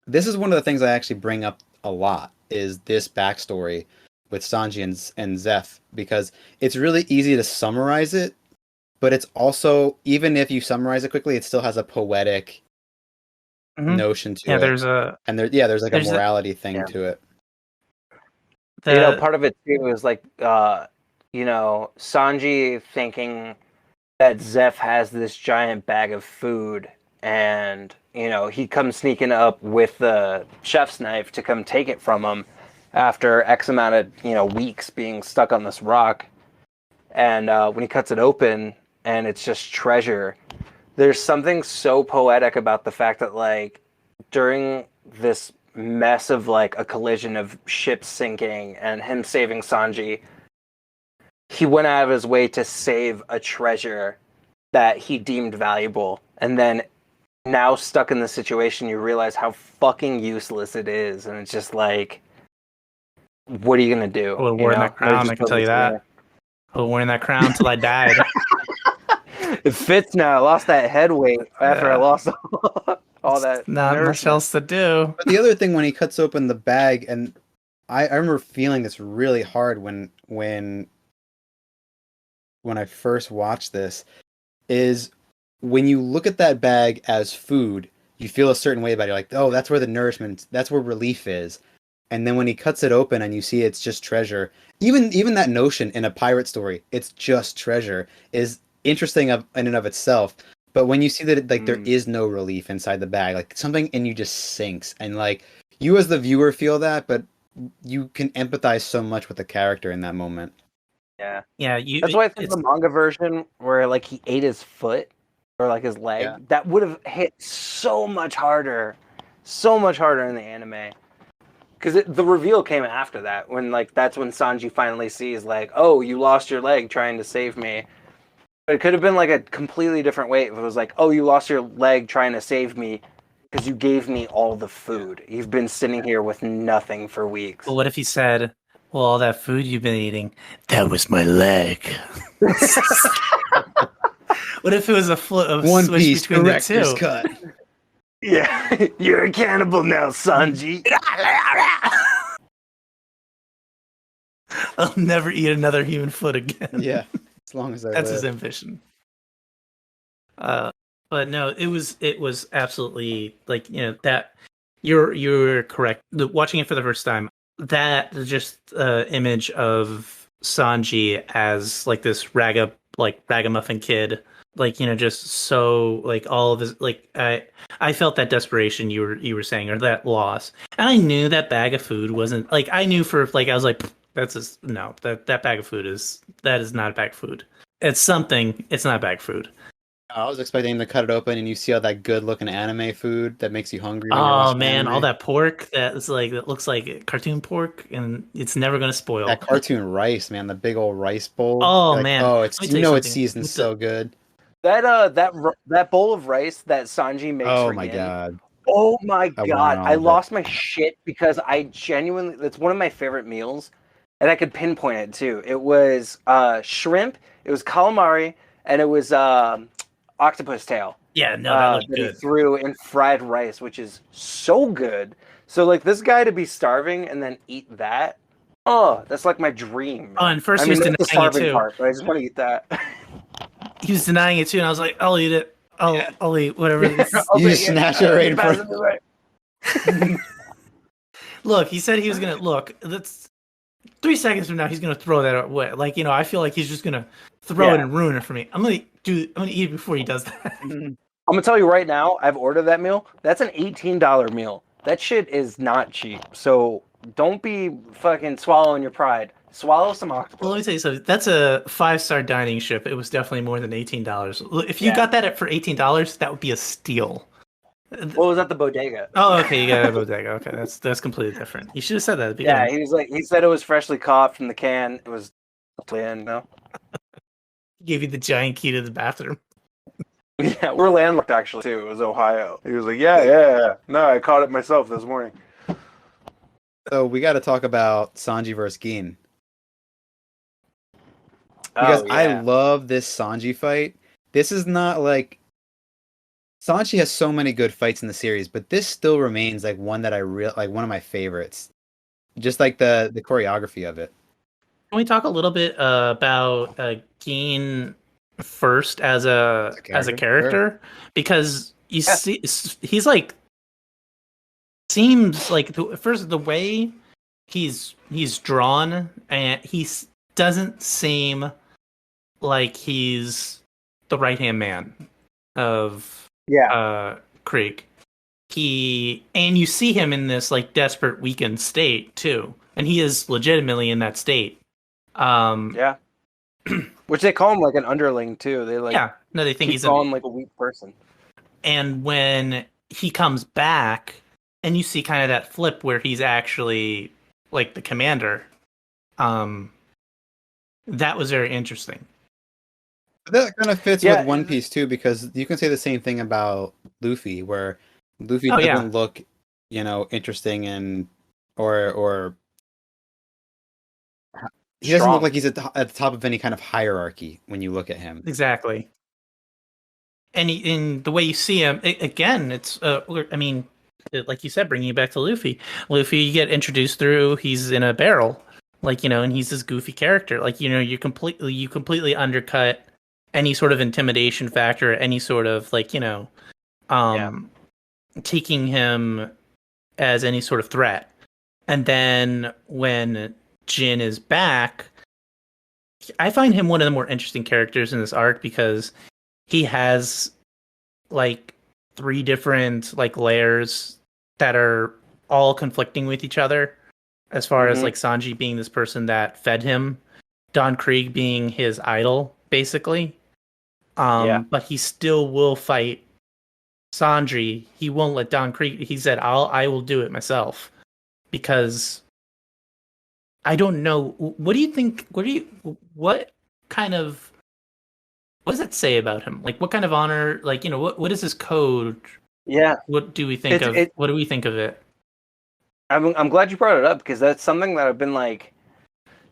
this is one of the things I actually bring up a lot is this backstory with Sanji and Zeph, because it's really easy to summarize it, but it's also, even if you summarize it quickly, it still has a poetic notion to it. There's like a morality thing to it. Part of it too is like Sanji thinking that Zeph has this giant bag of food, and he comes sneaking up with the chef's knife to come take it from him after X amount of weeks being stuck on this rock. And when he cuts it open and it's just treasure, there's something so poetic about the fact that like during this mess of like a collision of ships sinking and him saving Sanji, he went out of his way to save a treasure that he deemed valuable. And then now stuck in the situation, you realize how fucking useless it is. And it's just like, what are you going to do? Well, wearing that crown, I can tell you that. I was wearing that crown till I died. It fits now. I lost that head weight after I lost all that. Not much else to do. But the other thing, when he cuts open the bag, and I remember feeling this really hard when I first watched this, is when you look at that bag as food, you feel a certain way about it. You're like, oh, that's where the nourishment, that's where relief is. And then when he cuts it open and you see it's just treasure, even that notion in a pirate story, it's just treasure, is interesting in and of itself. But when you see that there is no relief inside the bag, like something in you just sinks, and like you as the viewer feel that, but you can empathize so much with the character in that moment. Yeah. That's why I think the manga version where like he ate his foot or like his leg, that would have hit so much harder in the anime. Because the reveal came after that, when like that's when Sanji finally sees like, oh, you lost your leg trying to save me. But it could have been like a completely different way if it was like, oh, you lost your leg trying to save me because you gave me all the food. You've been sitting here with nothing for weeks. Well, what if he said, well, all that food you've been eating, that was my leg. What if it was a One switch Piece between the director's two? cut. Yeah, you're a cannibal now, Sanji. I'll never eat another human foot again. Yeah, as long as I That's live. his ambition. But no, it was absolutely like that. You're correct. Watching it for the first time, that just image of Sanji as like this ragamuffin kid, like just so like all of his like I felt that desperation you were saying, or that loss, and I knew that bag of food wasn't like, I knew for like I was like, that bag of food is not a bag of food. It's something. It's not bag food. I was expecting to cut it open and you see all that good looking anime food that makes you hungry when you're Oh watching man, all anime. that pork that looks like cartoon pork, and it's never gonna That spoil. cartoon rice, man, the big old rice bowl. Oh Like, man, oh, let me it's tell you it's something. seasoned With the so good. That bowl of rice that Sanji makes Oh for my Yin. god, Oh my I wanted god, I all of it. lost my shit because I genuinely that's one of my favorite meals, and I could pinpoint it too. It was shrimp, it was calamari, and it was octopus tail yeah, no, that looked that he good. threw in fried rice, which is so good. So like this guy to be starving and then eat that, oh, that's like my dream, Oh, man. and first I he was mean, not the denying it starving too. part, but I just want to eat that. He was denying it too, and I was like, I'll eat it. I'll eat whatever this. I'll You take just it. snatch it right in Pass front. it away. Look, he said he was gonna look. That's 3 seconds from now. He's gonna throw that away. Like I feel like he's just gonna throw it Yeah. and ruin it for me. I'm gonna eat it before he does that. I'm gonna tell you right now, I've ordered that meal. That's an $18 meal. That shit is not cheap. So don't be fucking swallowing your pride. Swallow some Well, let me octopus. tell you something. That's a 5-star dining ship. It was definitely more than $18. If you Yeah. got that for $18, that would be a steal. What was at the bodega? Oh, okay, you got a bodega. Okay, that's completely different. You should have said that at the Yeah, beginning. he said it was freshly caught from the can. It was land, no. He gave you the giant key to the bathroom. Yeah, we're landlocked actually too. It was Ohio. He was like, yeah. No, I caught it myself this morning. So we got to talk about Sanji versus Gin because Oh I yeah. love this Sanji fight. This is not like Sanji has so many good fights in the series, but this still remains like one that I real like one of my favorites. Just like the choreography of it. Can we talk a little bit about Geen first as a character? Because you Yeah. see, he's like seems like first the way he's drawn, and doesn't seem like he's the right hand man of Krieg. And you see him in this like desperate weakened state too, and he is legitimately in that state. Yeah. Which they call him like an underling too. They like Yeah, no, they think keep he's calling like a weak person. And when he comes back, and you see kind of that flip where he's actually like the commander, that was very interesting. That kind of fits Yeah, with One Piece too, because you can say the same thing about Luffy, where Luffy Oh, yeah. doesn't look, interesting and or he doesn't look strong. like he's at the top of any kind of hierarchy when you look at him. Exactly. And in the way you see him, again, it's I mean, like you said, bringing you back to Luffy. Luffy, you get introduced through he's in a barrel, like and he's this goofy character. Like you completely undercut any sort of intimidation factor, any sort of like taking him as any sort of threat. And then when Jin is back, I find him one of the more interesting characters in this arc because he has like 3 different like layers that are all conflicting with each other, as far as like Sanji being this person that fed him, Don Krieg being his idol basically, but he still will fight Sanji. He won't let Don Krieg. He said I will do it myself, because I don't know, what do you think, what kind of, what does that say about him? Like, what kind of honor? Like, what is his code? Yeah. What do we think of? What do we think of it? I'm glad you brought it up because that's something that I've been like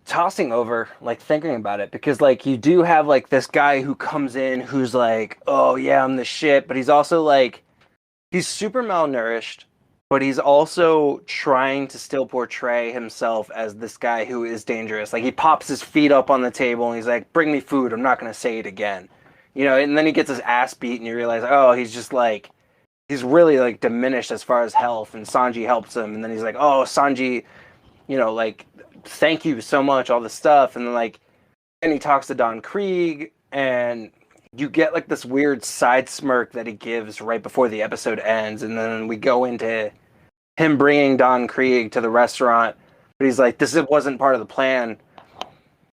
tossing over, like thinking about it, because like you do have like this guy who comes in who's like, oh yeah, I'm the shit, but he's also like, he's super malnourished, but he's also trying to still portray himself as this guy who is dangerous. Like he pops his feet up on the table and he's like, bring me food, I'm not going to say it again. And then he gets his ass beat and you realize, oh, he's just like, he's really like diminished as far as health, and Sanji helps him, and then he's like, oh, Sanji, like, thank you so much, all this stuff. And then like, and he talks to Don Krieg, and you get like this weird side smirk that he gives right before the episode ends, and then we go into him bringing Don Krieg to the restaurant, but he's like, this wasn't part of the plan.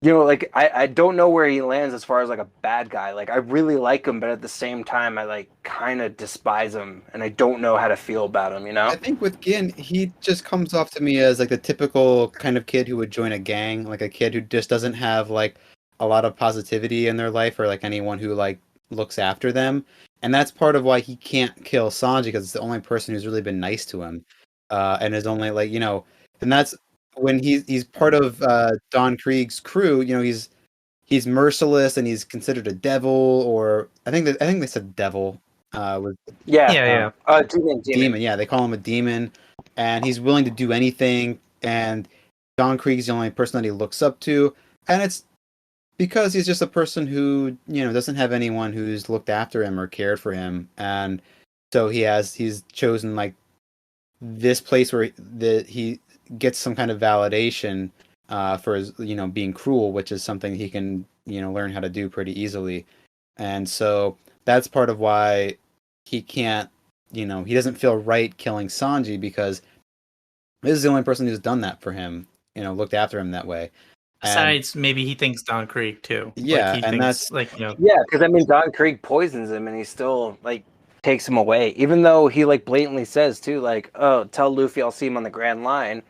you know, like I don't know where he lands as far as like a bad guy. Like I really like him, but at the same time I like kind of despise him and I don't know how to feel about him, you I know? think with Gin, he just comes off to me as like the typical kind of kid who would join a gang, like a kid who just doesn't have like a lot of positivity in their life or like anyone who like looks after them. And that's part of why he can't kill Sanji because it's the only person who's really been nice to him. And is only like, and that's when he's part of Don Krieg's crew, he's merciless and he's considered a devil or I think they said devil was Yeah. Yeah, yeah. Demon. demon. Yeah, they call him a demon, and he's willing to do anything. And Don Krieg's the only person that he looks up to, and it's because he's just a person who doesn't have anyone who's looked after him or cared for him, and so he's chosen like this place where he gets some kind of validation for his being cruel, which is something he can learn how to do pretty easily, and so that's part of why he can't he doesn't feel right killing Sanji because this is the only person who's done that for him, looked after him that way. And Besides, maybe he thinks Don Krieg too. Like yeah, he and thinks, that's like Yeah, because I mean, Don Krieg poisons him, and he still like takes him away, even though he like blatantly says too, like, "Oh, tell Luffy I'll see him on the Grand Line."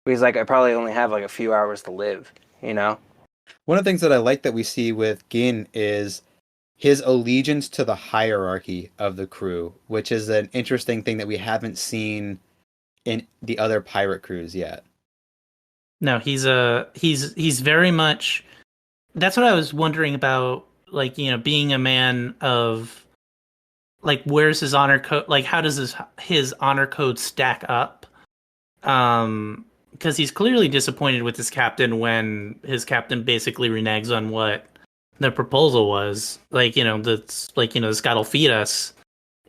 But he's like, "I probably only have like a few hours to live," you know? one of the things that I like that we see with Gin is his allegiance to the hierarchy of the crew, which is an interesting thing that we haven't seen in the other pirate crews yet. no, he's very much. That's what I was wondering about. Like being a man of like, where's his honor code? Like, how does his honor code stack up? Because he's clearly disappointed with his captain when his captain basically reneges on what the proposal was. Like, that's like, this guy'll feed us,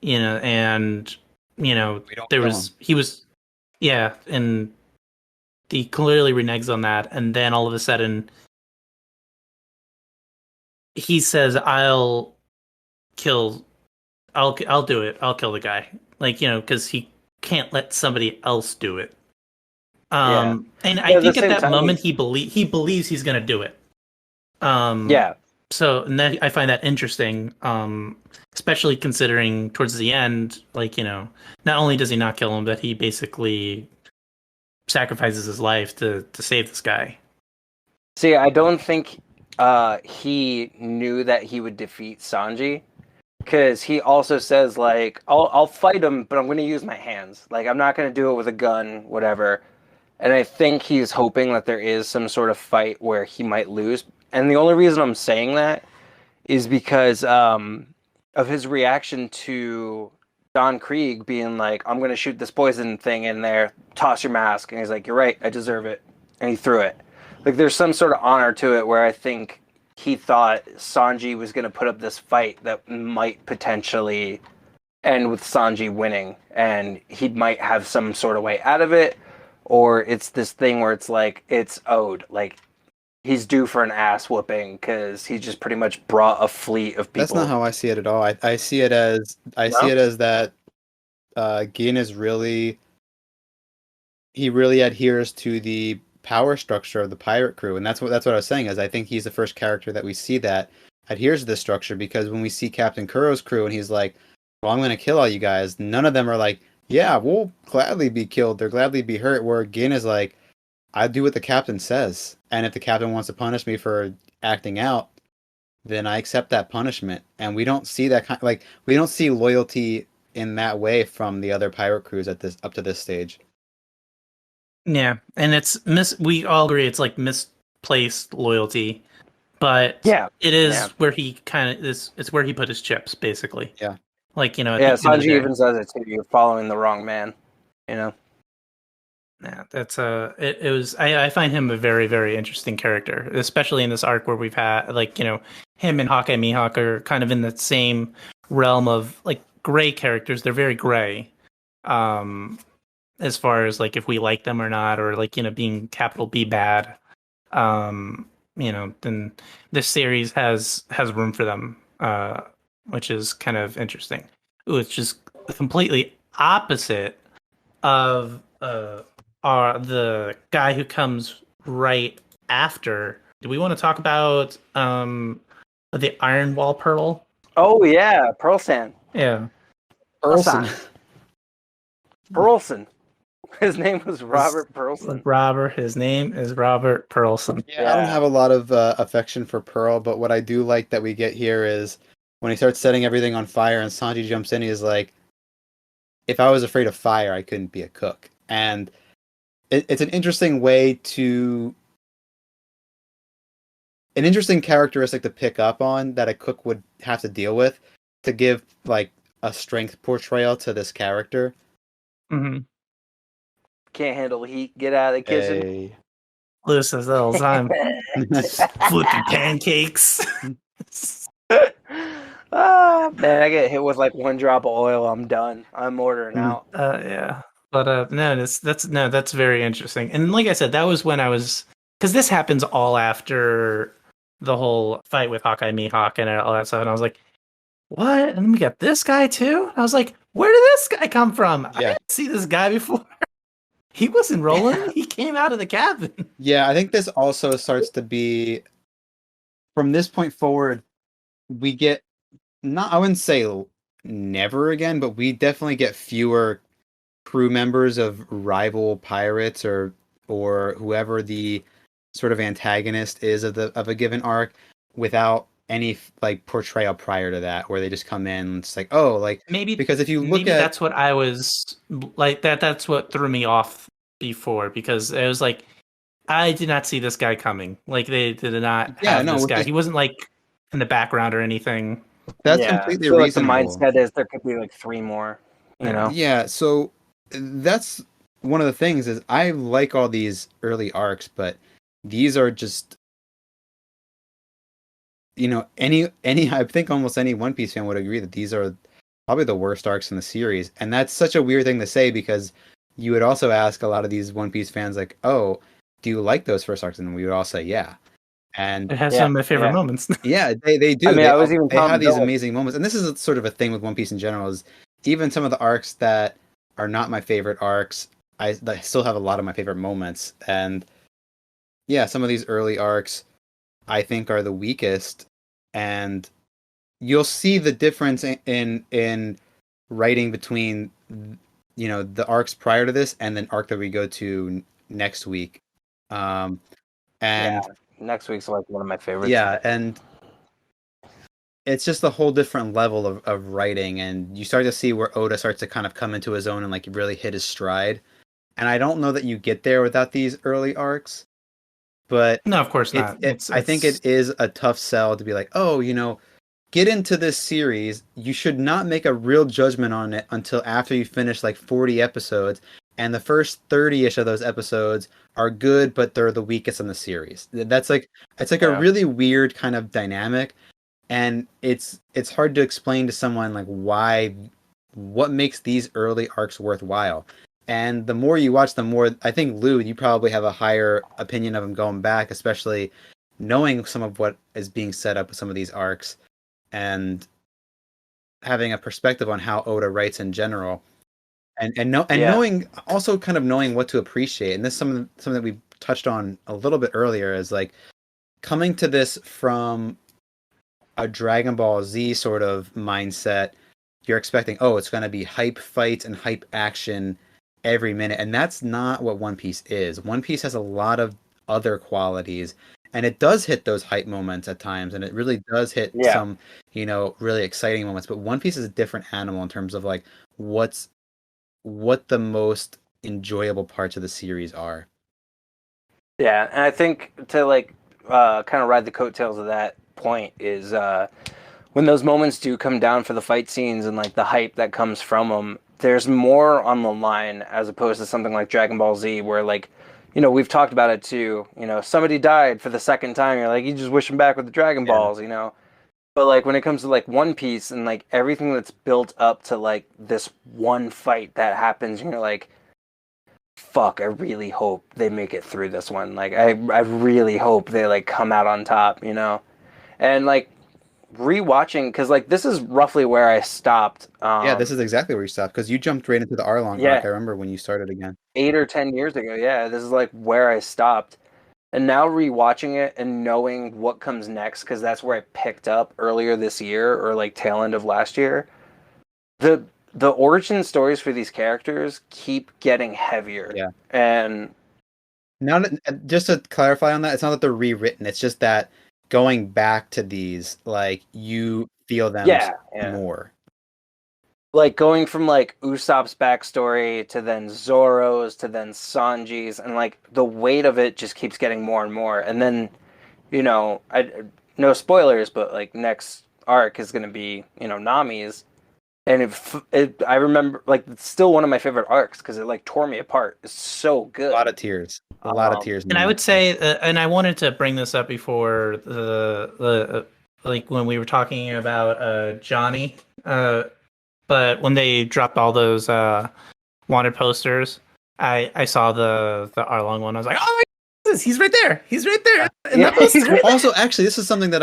and We don't there kill was him. he was yeah, and he clearly reneges on that, and then all of a sudden he says, kill I'll do it. I'll kill the guy. Like, because he can't let somebody else do it. Yeah. And But I at the think at same that time, moment he's he believes he's gonna do it. Um, yeah. so and that, I find that interesting. Especially considering towards the end, like, not only does he not kill him, but he basically sacrifices his life to save this guy. See, I don't think he knew that he would defeat Sanji. Because he also says like, I'll fight him, but I'm going to use my hands. Like I'm not going to do it with a gun, whatever. And I think he's hoping that there is some sort of fight where he might lose. And the only reason I'm saying that is because of his reaction to Don Krieg being like, I'm going to shoot this poison thing in there, toss your mask. And he's like, you're right, I deserve it. And he threw it. Like there's some sort of honor to it where I think he thought Sanji was going to put up this fight that might potentially end with Sanji winning. And he might have some sort of way out of it. Or it's this thing where it's like, it's owed. Like he's due for an ass whooping because he just pretty much brought a fleet of That's people. not how I see it at all. I see it as No? that Gin is really he really adheres to the power structure of the pirate crew, and that's what I was saying is I think he's the first character that we see that adheres to this structure because when we see Captain Kuro's crew and he's like, "Well, I'm going to kill all you guys," none of them are like, "Yeah, we'll gladly be killed. They'll gladly be hurt." Where Gin is like, "I do what the captain says, and if the captain wants to punish me for acting out, then I accept that punishment." And we don't see that we don't see loyalty in that way from the other pirate crews at this up to this stage. Yeah, and we all agree it's like misplaced loyalty, but Yeah. it is Yeah. where he kind of is. It's where he put his chips, basically. Yeah. Like, at Yeah, the end of the Sanji day. even says it too. You're following the wrong man. You know? Yeah, that's it was. I find him a very, very interesting character, especially in this arc where we've had like, him and Hawkeye Mihawk are kind of in the same realm of like gray characters. They're very gray. Um as far as like if we like them or not, or like, being capital B bad. Then this series has room for them, which is kind of interesting. Ooh, it's just completely opposite of the guy who comes right after Do we want to talk about the Iron Wall Pearl? Oh yeah, Pearlsan. Yeah. Erlson. Pearlson. His name was Robert Pearlson. Robert. His name is Robert Pearlson. Yeah, I don't have a lot of affection for Pearl, but what I do like that we get here is when he starts setting everything on fire and Sanji jumps in, he's like, if I was afraid of fire, I couldn't be a cook. And it's an interesting way to... An interesting characteristic to pick up on that a cook would have to deal with to give, like, a strength portrayal to this character. Mm-hmm. Can't handle heat. Get out of the kitchen. Hey. Listen, the whole time flipping pancakes. Ah, man, I get hit with like one drop of oil. I'm done. I'm ordering out. Yeah, but no, that's very interesting. And like I said, that was when I was, because this happens all after the whole fight with Hawkeye Mihawk and all that stuff, and I was like, what? And then we got this guy too. I was like, where did this guy come from? I didn't see this guy before. He wasn't rolling. He came out of the cabin. Yeah, I think this also starts to be, from this point forward, we get, not, I wouldn't say never again, but we definitely get fewer crew members of rival pirates or whoever the sort of antagonist is of a given arc without any like portrayal prior to that, where they just come in and it's like, oh, like, Maybe because if you look maybe at, that's what I was like, that's what threw me off before, because it was like I did not see this guy coming. Like they did not have this guy. He wasn't like in the background or anything. That's completely so, reasonable. Like the mindset is there could be like 3 more, you know? Yeah, so that's one of the things is I like all these early arcs, but these are just, you know, any I think almost any One Piece fan would agree that these are probably the worst arcs in the series. And that's such a weird thing to say, because you would also ask a lot of these One Piece fans like, oh, do you like those first arcs? And we would all say, yeah. And it has some of my favorite moments. Yeah, they do. I mean, they have these amazing moments. And this is sort of a thing with One Piece in general, is even some of the arcs that are not my favorite arcs, I still have a lot of my favorite moments. And yeah, some of these early arcs I think are the weakest, and you'll see the difference in writing between, you know, the arcs prior to this and then arc that we go to next week. And next week's like one of my favorites. Yeah, and it's just a whole different level of writing, and you start to see where Oda starts to kind of come into his own and like really hit his stride. And I don't know that you get there without these early arcs, but no, of course not. I think it is a tough sell to be like, oh, you know, get into this series. You should not make a real judgment on it until after you finish like 40 episodes, and the first 30-ish of those episodes are good, but they're the weakest in the series. That's like, it's like a really weird kind of dynamic, and it's hard to explain to someone like what makes these early arcs worthwhile. And the more you watch, the more, I think, Lou, you probably have a higher opinion of him going back, especially knowing some of what is being set up with some of these arcs and having a perspective on how Oda writes in general. And knowing, also kind of knowing what to appreciate. And this is something that we touched on a little bit earlier, is like coming to this from a Dragon Ball Z sort of mindset. You're expecting, oh, it's going to be hype fights and hype action every minute, and that's not what One Piece is. One Piece has a lot of other qualities, and it does hit those hype moments at times, and it really does hit some, you know, really exciting moments. But One Piece is a different animal in terms of like what the most enjoyable parts of the series are. Yeah, and I think to like kind of ride the coattails of that point is when those moments do come down for the fight scenes and like the hype that comes from them, there's more on the line as opposed to something like Dragon Ball Z, where like, you know, we've talked about it too, you know, somebody died for the second time, you're like, you just wish him back with the Dragon Balls, you know. But like when it comes to like One Piece and like everything that's built up to like this one fight that happens, you're like, fuck, I really hope they make it through this one. Like I really hope they like come out on top, you know. And like rewatching, because like this is roughly where I stopped. Yeah, this is exactly where you stopped, because you jumped right into the Arlong arc. I remember when you started again 8 or 10 years ago. Yeah, this is like where I stopped, And now rewatching it and knowing what comes next, because that's where I picked up earlier this year or like tail end of last year. The the origin stories for these characters keep getting heavier. Yeah. And Now, just to clarify on that, it's not that they're rewritten. It's just that going back to these, like, you feel them yeah. more. Like going from like Usopp's backstory to then Zoro's to then Sanji's, and like the weight of it just keeps getting more and more. And then, I no spoilers, but like next arc is going to be Nami's, and I remember like it's still one of my favorite arcs because it like tore me apart. It's so good. A lot of tears. A lot of tears. And I would say, and I wanted to bring this up before the like when we were talking about Johnny, but when they dropped all those wanted posters, I saw the Arlong one. I was like, oh my goodness, he's right there. He's right there. In that poster. Also, actually, this is something that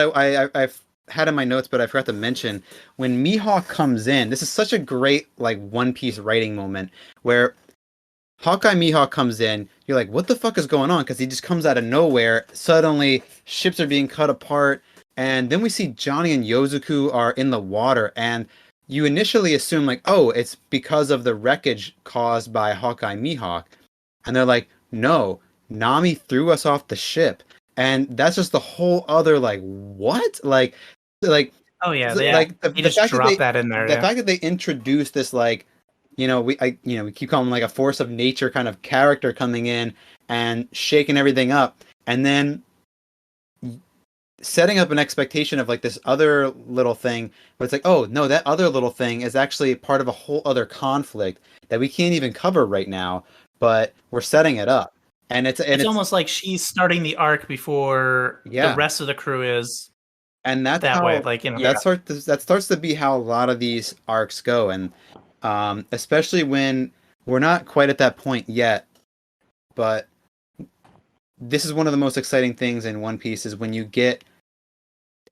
I've had in my notes, but I forgot to mention. When Mihawk comes in, this is such a great like One Piece writing moment where Hawkeye Mihawk comes in. You're like, what the fuck is going on? Because he just comes out of nowhere. Suddenly, ships are being cut apart, and then we see Johnny and Yozuku are in the water, and you initially assume like, oh, it's because of the wreckage caused by Hawkeye Mihawk, and they're like, no, Nami threw us off the ship, and that's just the whole other like, what, like. Oh yeah, like they just dropped that in there. The fact that they introduced this like, we keep calling him like a force of nature kind of character coming in and shaking everything up, and then setting up an expectation of like this other little thing, but it's like, oh no, that other little thing is actually part of a whole other conflict that we can't even cover right now, but we're setting it up, and it's almost like she's starting the arc before the rest of the crew is. And that's that how, way, like that starts to be how a lot of these arcs go, and especially when we're not quite at that point yet, but this is one of the most exciting things in One Piece is when you get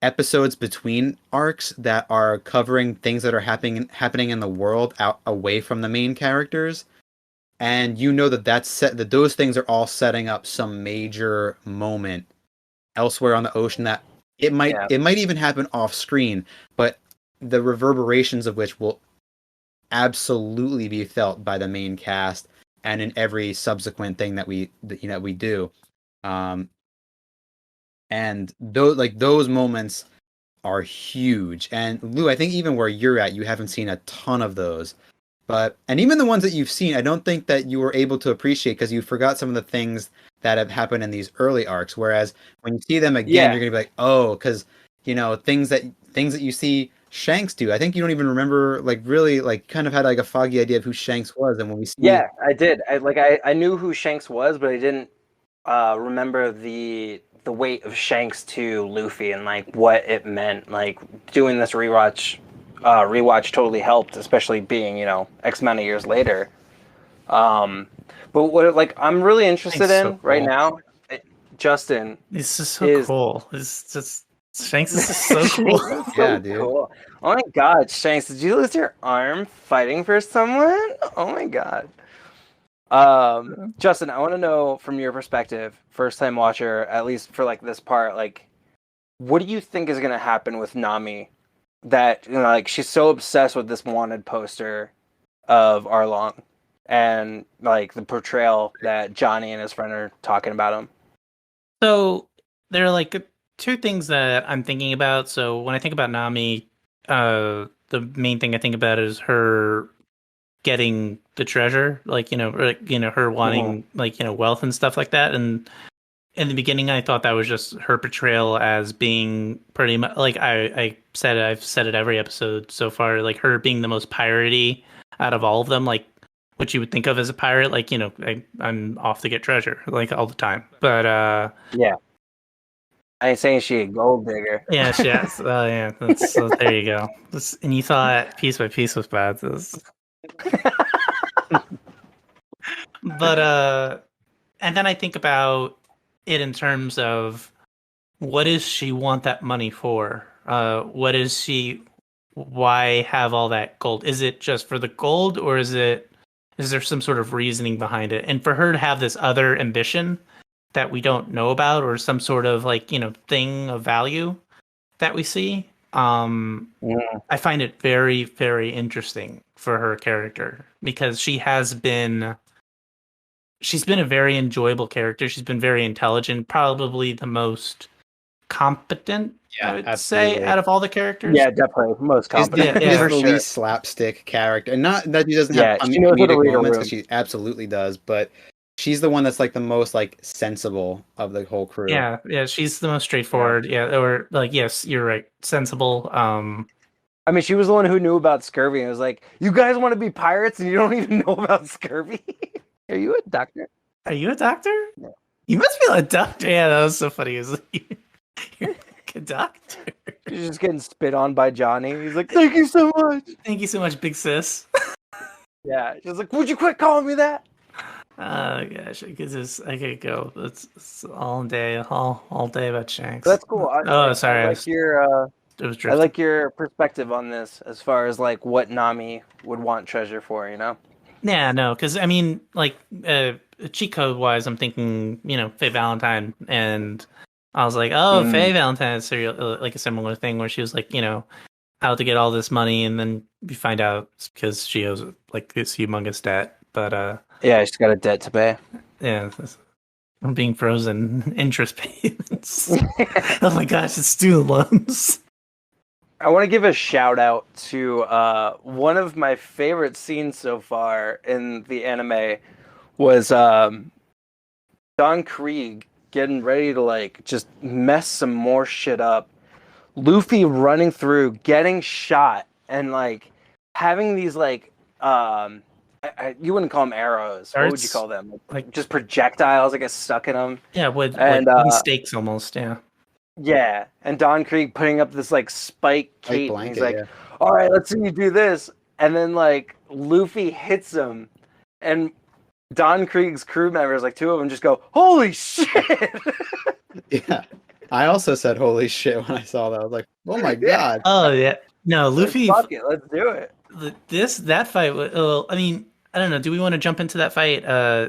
episodes between arcs that are covering things that are happening in the world out away from the main characters, and that those things are all setting up some major moment elsewhere on the ocean that. It might even happen off screen, but the reverberations of which will absolutely be felt by the main cast and in every subsequent thing that we do. And those moments are huge. And Lou, I think even where you're at, you haven't seen a ton of those. And even the ones that you've seen, I don't think that you were able to appreciate because you forgot some of the things that have happened in these early arcs. Whereas when you see them again, you're gonna be like, oh, because things that you see Shanks do. I think you don't even remember, like, really, like, kind of had like a foggy idea of who Shanks was, and when we see, I did. I knew who Shanks was, but I didn't remember the weight of Shanks to Luffy and like what it meant. Like doing this rewatch totally helped, especially being X amount of years later. But what like I'm really interested in right now, Justin. This is so cool. It's just Shanks is just so cool. Yeah, dude. Cool. Oh my God, Shanks, did you lose your arm fighting for someone? Oh my God. Justin, I want to know from your perspective, first time watcher, at least for like this part, like, what do you think is gonna happen with Nami? That like she's so obsessed with this wanted poster of Arlong, and like the portrayal that Johnny and his friend are talking about him. So there are like two things that I'm thinking about. So when I think about Nami, the main thing I think about is her getting the treasure, like her wanting like wealth and stuff like that. And in the beginning, I thought that was just her portrayal as being pretty much like I've said it every episode so far, like her being the most piratey out of all of them, like what you would think of as a pirate, like I'm off to get treasure like all the time. But yeah, I ain't saying she a gold digger. Yeah, she is. Oh yeah, so there you go. And you thought piece by piece was bad. But and then I think about it in terms of what does she want that money for? What is she? Why have all that gold? Is it just for the gold, or is there some sort of reasoning behind it? And for her to have this other ambition, that we don't know about, or some sort of like, thing of value that we see. I find it very, very interesting for her character because she's been a very enjoyable character. She's been very intelligent, probably the most competent, I would say, absolutely. out of all the characters. Yeah, definitely most She's competent. the, for the sure. least slapstick character, and not that she doesn't Yeah, have she knows how to comedic read a moments, room. because she absolutely does. But she's the one that's like the most like sensible of the whole crew. Yeah, she's the most straightforward. Yeah, or like, yes, you're right, sensible. I mean, she was the one who knew about scurvy and was like, "You guys want to be pirates and you don't even know about scurvy? Are you a doctor? Are you a doctor? You must be a doctor." Yeah, that was so funny. It was like, you're like a doctor. She's just getting spit on by Johnny. He's like, "Thank you so much." Thank you so much, big sis. Yeah, she's like, "Would you quit calling me that?" Oh gosh, I could go. It's all day about Shanks. That's cool. Sorry, I like your it was I drifting. like your perspective on this as far as like what Nami would want treasure for. Yeah, no, because I mean, like, cheat code wise, I'm thinking, Faye Valentine, and I was like, oh, Faye Valentine is like a similar thing where she was like, out to get all this money, and then we find out it's because she owes like this humongous debt. But Yeah, she's got a debt to pay. yeah, I'm being frozen interest payments. Oh my gosh, it's student loans. I want to give a shout out to one of my favorite scenes so far in the anime was Don Krieg getting ready to like just mess some more shit up. Luffy running through, getting shot, and like having these like you wouldn't call them arrows. What would you call them? Like just projectiles, I guess, stuck in them. Yeah, with stakes almost. Yeah. Yeah, and Don Krieg putting up this like spike cape, blanket, and he's like, "All right, let's see you do this." And then like Luffy hits him, and Don Krieg's crew members, like two of them, just go, "Holy shit!" Yeah, I also said "holy shit" when I saw that. I was like, "Oh my god!" Oh yeah, no, Luffy. Fuck it, let's do it. That fight. Well, I mean, I don't know. Do we want to jump into that fight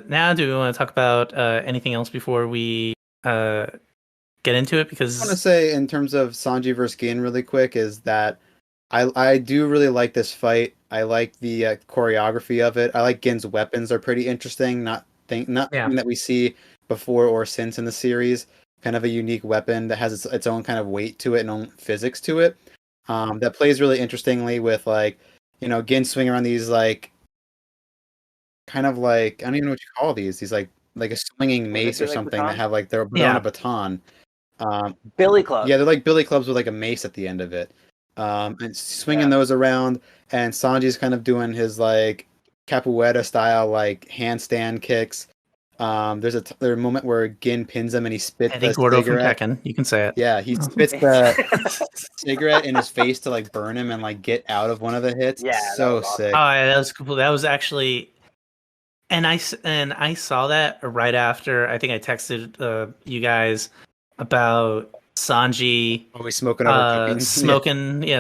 now? Do we want to talk about anything else before we get into it? Because I want to say, in terms of Sanji versus Gin, really quick, is that I do really like this fight. I like the choreography of it. I like Gin's weapons are pretty interesting. Something that we see before or since in the series. Kind of a unique weapon that has its own kind of weight to it and own physics to it. That plays really interestingly with like, Gin swinging around these like, kind of like, I don't even know what you call these. These like a swinging mace or something that have like they're on a baton. Billy Club. Yeah, they're like billy clubs with like a mace at the end of it. And swinging those around, and Sanji's kind of doing his like capoeira style like handstand kicks. There's a moment where Gin pins him and he spits the Gordo cigarette. From Tekken. You can say it. Yeah, he spits the cigarette in his face to like burn him and like get out of one of the hits. Yeah, so sick. Oh, yeah, that was cool. That was actually, and I saw that right after. I think I texted you guys about Sanji always smoking over cooking.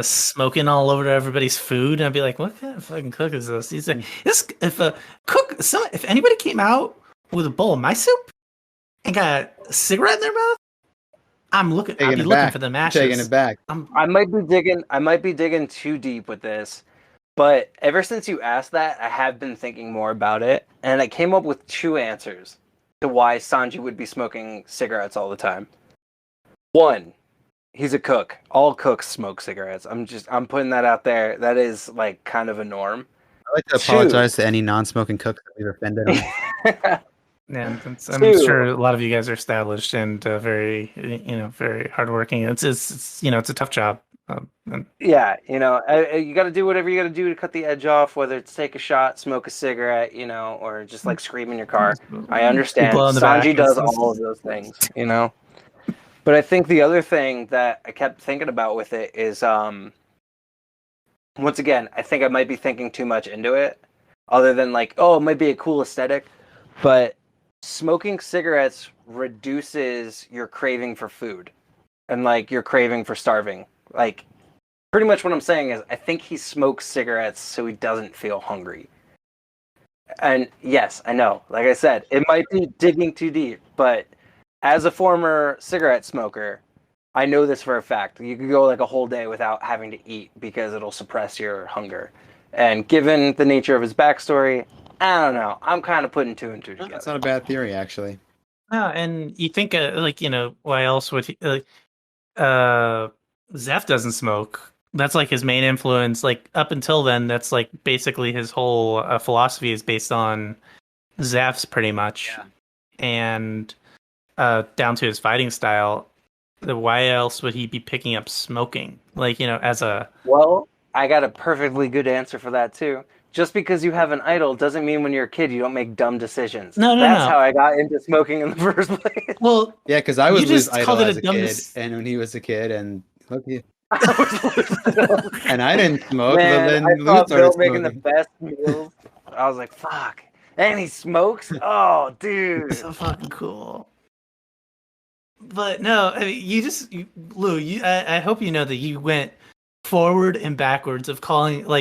smoking all over everybody's food, and I'd be like, what kind of fucking cook is this? He's like, if anybody came out with a bowl of my soup and got a cigarette in their mouth, I'd be looking for the ashes. Taking it back. I might be digging too deep with this, but ever since you asked that, I have been thinking more about it, and I came up with two answers to why Sanji would be smoking cigarettes all the time. One, he's a cook. All cooks smoke cigarettes. I'm putting that out there. That is like kind of a norm. I like to apologize to any non-smoking cooks that we've offended. Yeah, I'm sure a lot of you guys are established and very, very hardworking. It's a tough job. Yeah, you got to do whatever you got to do to cut the edge off, whether it's take a shot, smoke a cigarette, or just like scream in your car. I understand. Sanji does all of those things, But I think the other thing that I kept thinking about with it is, once again, I think I might be thinking too much into it, other than like, oh, it might be a cool aesthetic, but smoking cigarettes reduces your craving for food and like your craving for starving. Like, pretty much what I'm saying is I think he smokes cigarettes so he doesn't feel hungry. And yes, I know, like I said, it might be digging too deep, but as a former cigarette smoker, I know this for a fact. You could go like a whole day without having to eat because it'll suppress your hunger. And given the nature of his backstory, I don't know. I'm kind of putting two and two together. That's not a bad theory, actually. No, and you think why else would he, Zeph doesn't smoke. That's like his main influence. Like up until then, that's like basically his whole philosophy is based on Zeph's pretty much, and down to his fighting style. Why else would he be picking up smoking? Like as a Well, I got a perfectly good answer for that too. Just because you have an idol doesn't mean when you're a kid you don't make dumb decisions. No. That's how I got into smoking in the first place. Well, Yeah, because I was you Lou's just idol called it as a a dumb kid, dis- and when he was a kid, and look, and I didn't smoke, but Man, then I Lou saw started Bill making the smoking. best meals. I was like, fuck. And he smokes? Oh, dude. so fucking cool. But no, I mean, Lou, I hope you know that you went forward and backwards of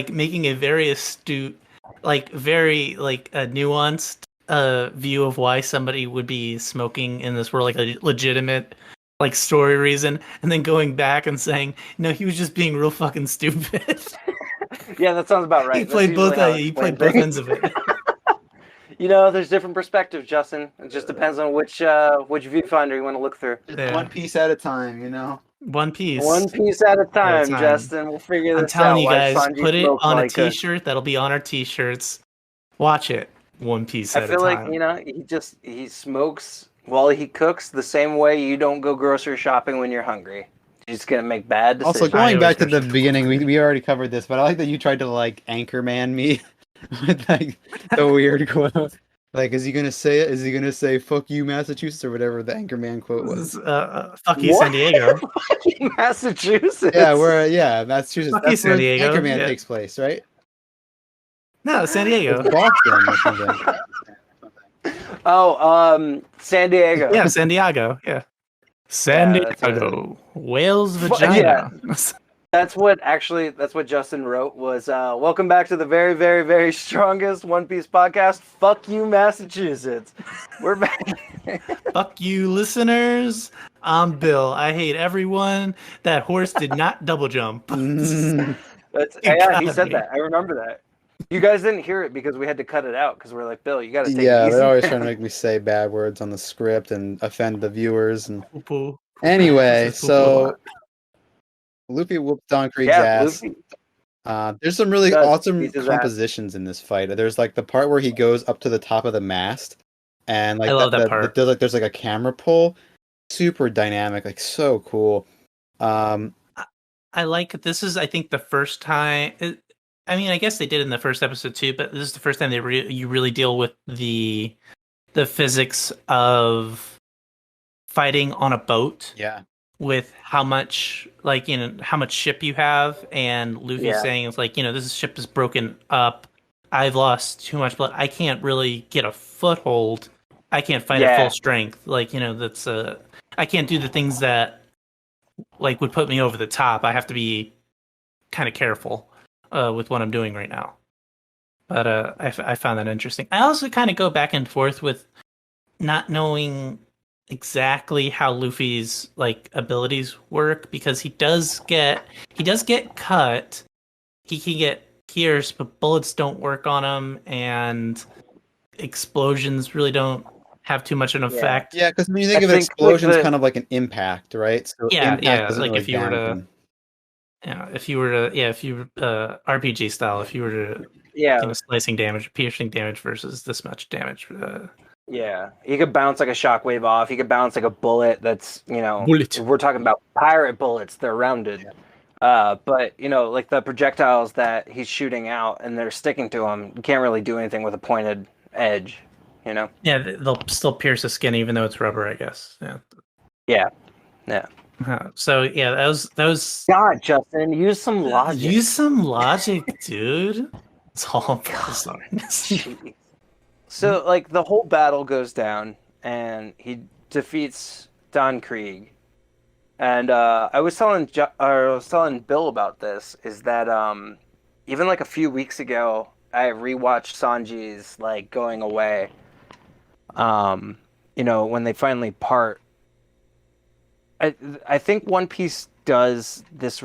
making a very astute, very a nuanced view of why somebody would be smoking in this world, like a legitimate story reason, and then going back and saying, no, he was just being real fucking stupid. Yeah, that sounds about right. He played both. He played both ends of it. There's different perspectives, Justin. It just depends on which viewfinder you want to look through. Yeah. One piece at a time, One piece. One piece at a time, Justin. We'll figure I'm this out. telling you Why guys, Sanji put it smoked on a like t-shirt. That'll be on our t-shirts. Watch it. One piece at I a feel time. like he smokes while he cooks the same way you don't go grocery shopping when you're hungry. You're just gonna make bad decisions. Also, going back to the beginning, we already covered this, but I like that you tried to Anchorman me with the weird quote. Is he gonna say it? Is he gonna say "fuck you, Massachusetts" or whatever the Anchorman quote was? Fuck you, San Diego. Massachusetts. Yeah, Massachusetts. Fuck you, That's San where Diego. Anchorman Yeah. takes place, right? No, San Diego. It's Boston or something. Oh, San Diego. Yeah, San Diego. Yeah. San Yeah, that's Diego. Whale's vagina. That's what Justin wrote was, welcome back to the very, very, very strongest One Piece podcast. Fuck you, Massachusetts. We're back. Fuck you, listeners. I'm Bill. I hate everyone. That horse did not double jump. He said that. I remember that. You guys didn't hear it because we had to cut it out because we're like, Bill, you got to take it easy. They're always trying to make me say bad words on the script and offend the viewers. And Poo-poo. anyway, so Luffy whooped Don Krieg's ass. Luffy. There's some really awesome compositions in this fight. There's the part where he goes up to the top of the mast, and I love that part. There's a camera pull, super dynamic, so cool. I like this is I think the first time. I mean, I guess they did in the first episode too, but this is the first time you really deal with the physics of fighting on a boat. Yeah. With how much how much ship you have, and Luffy saying it's this ship is broken up. I've lost too much blood. I can't really get a foothold. I can't fight at full strength. That's I can't do the things that would put me over the top. I have to be kind of careful with what I'm doing right now. But I found that interesting. I also kind of go back and forth with not knowing exactly how Luffy's abilities work, because he does get cut. He can get pierced, but bullets don't work on him, and explosions really don't have too much of an effect. Yeah, because when you think of explosions, kind of like an impact, right? So impact really if you were to RPG style, if you were to slicing damage, piercing damage versus this much damage. He could bounce like a shockwave off. He could bounce like a bullet that's, bullet. We're talking about pirate bullets. They're rounded. But, the projectiles that he's shooting out and they're sticking to him, you can't really do anything with a pointed edge, Yeah, they'll still pierce the skin even though it's rubber, I guess. Yeah. So that was. God, Justin, use some logic. Use some logic, dude. It's all sorry. So, the whole battle goes down, and he defeats Don Krieg. And I was telling Bill about this, is that even a few weeks ago, I rewatched Sanji's going away. When they finally part, I think One Piece does this.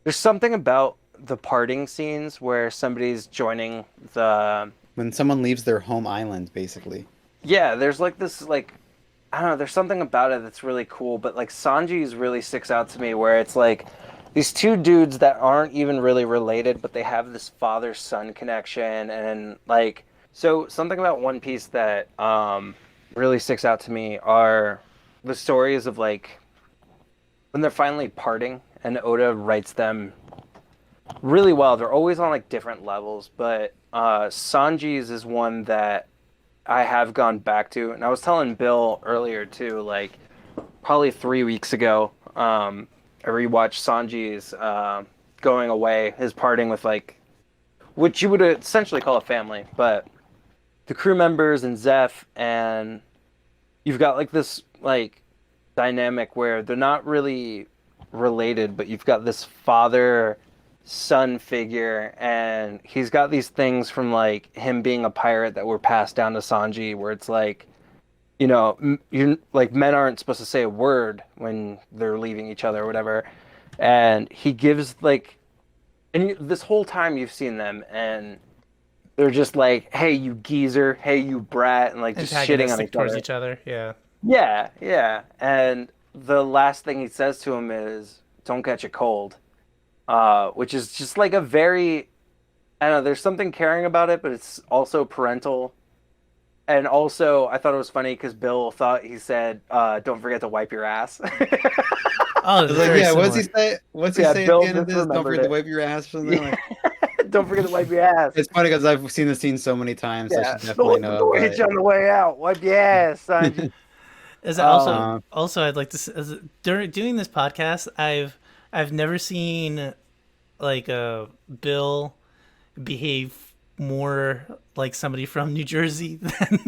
There's something about the parting scenes where somebody's joining the. When someone leaves their home island, basically. Yeah, there's like this like I don't know. There's something about it that's really cool, but like Sanji's really sticks out to me, where it's like these two dudes that aren't even really related, but they have this father-son connection, and like so something about One Piece that really sticks out to me are the stories of like when they're finally parting, and Oda writes them really well. They're always on like different levels, but Sanji's is one that I have gone back to, and I was telling Bill earlier too, like probably 3 weeks ago. I rewatched Sanji's going away, his parting with like, which you would essentially call a family, but the crew members and Zeph, and you've got like this like dynamic where they're not really related, but you've got this father son figure, and he's got these things from like him being a pirate that were passed down to Sanji, where it's like, you know, you're like men aren't supposed to say a word when they're leaving each other or whatever, and he gives like, and this whole time you've seen them, and they're just like, "Hey, you geezer! Hey, you brat!" and like just shitting on Antagonistic each towards other. each other. Yeah. Yeah, yeah. And the last thing he says to him is, "Don't catch a cold," which is just like a very, I don't know. There's something caring about it, but it's also parental. And also, I thought it was funny because Bill thought he said, "Don't forget to wipe your ass." Oh, I it's was like, very yeah, what's he similar. say? What's he Yeah, say at Bill the end of just this? Don't remembered forget to it. wipe your ass or something like. Don't forget to wipe your ass. It's funny because I've seen the scene so many times, so I Yeah, should definitely know. don't hit you on the way out. Wipe your ass, Sanji. Is that Um, also I'd like to during doing this podcast, I've never seen like Bill behave more like somebody from New Jersey than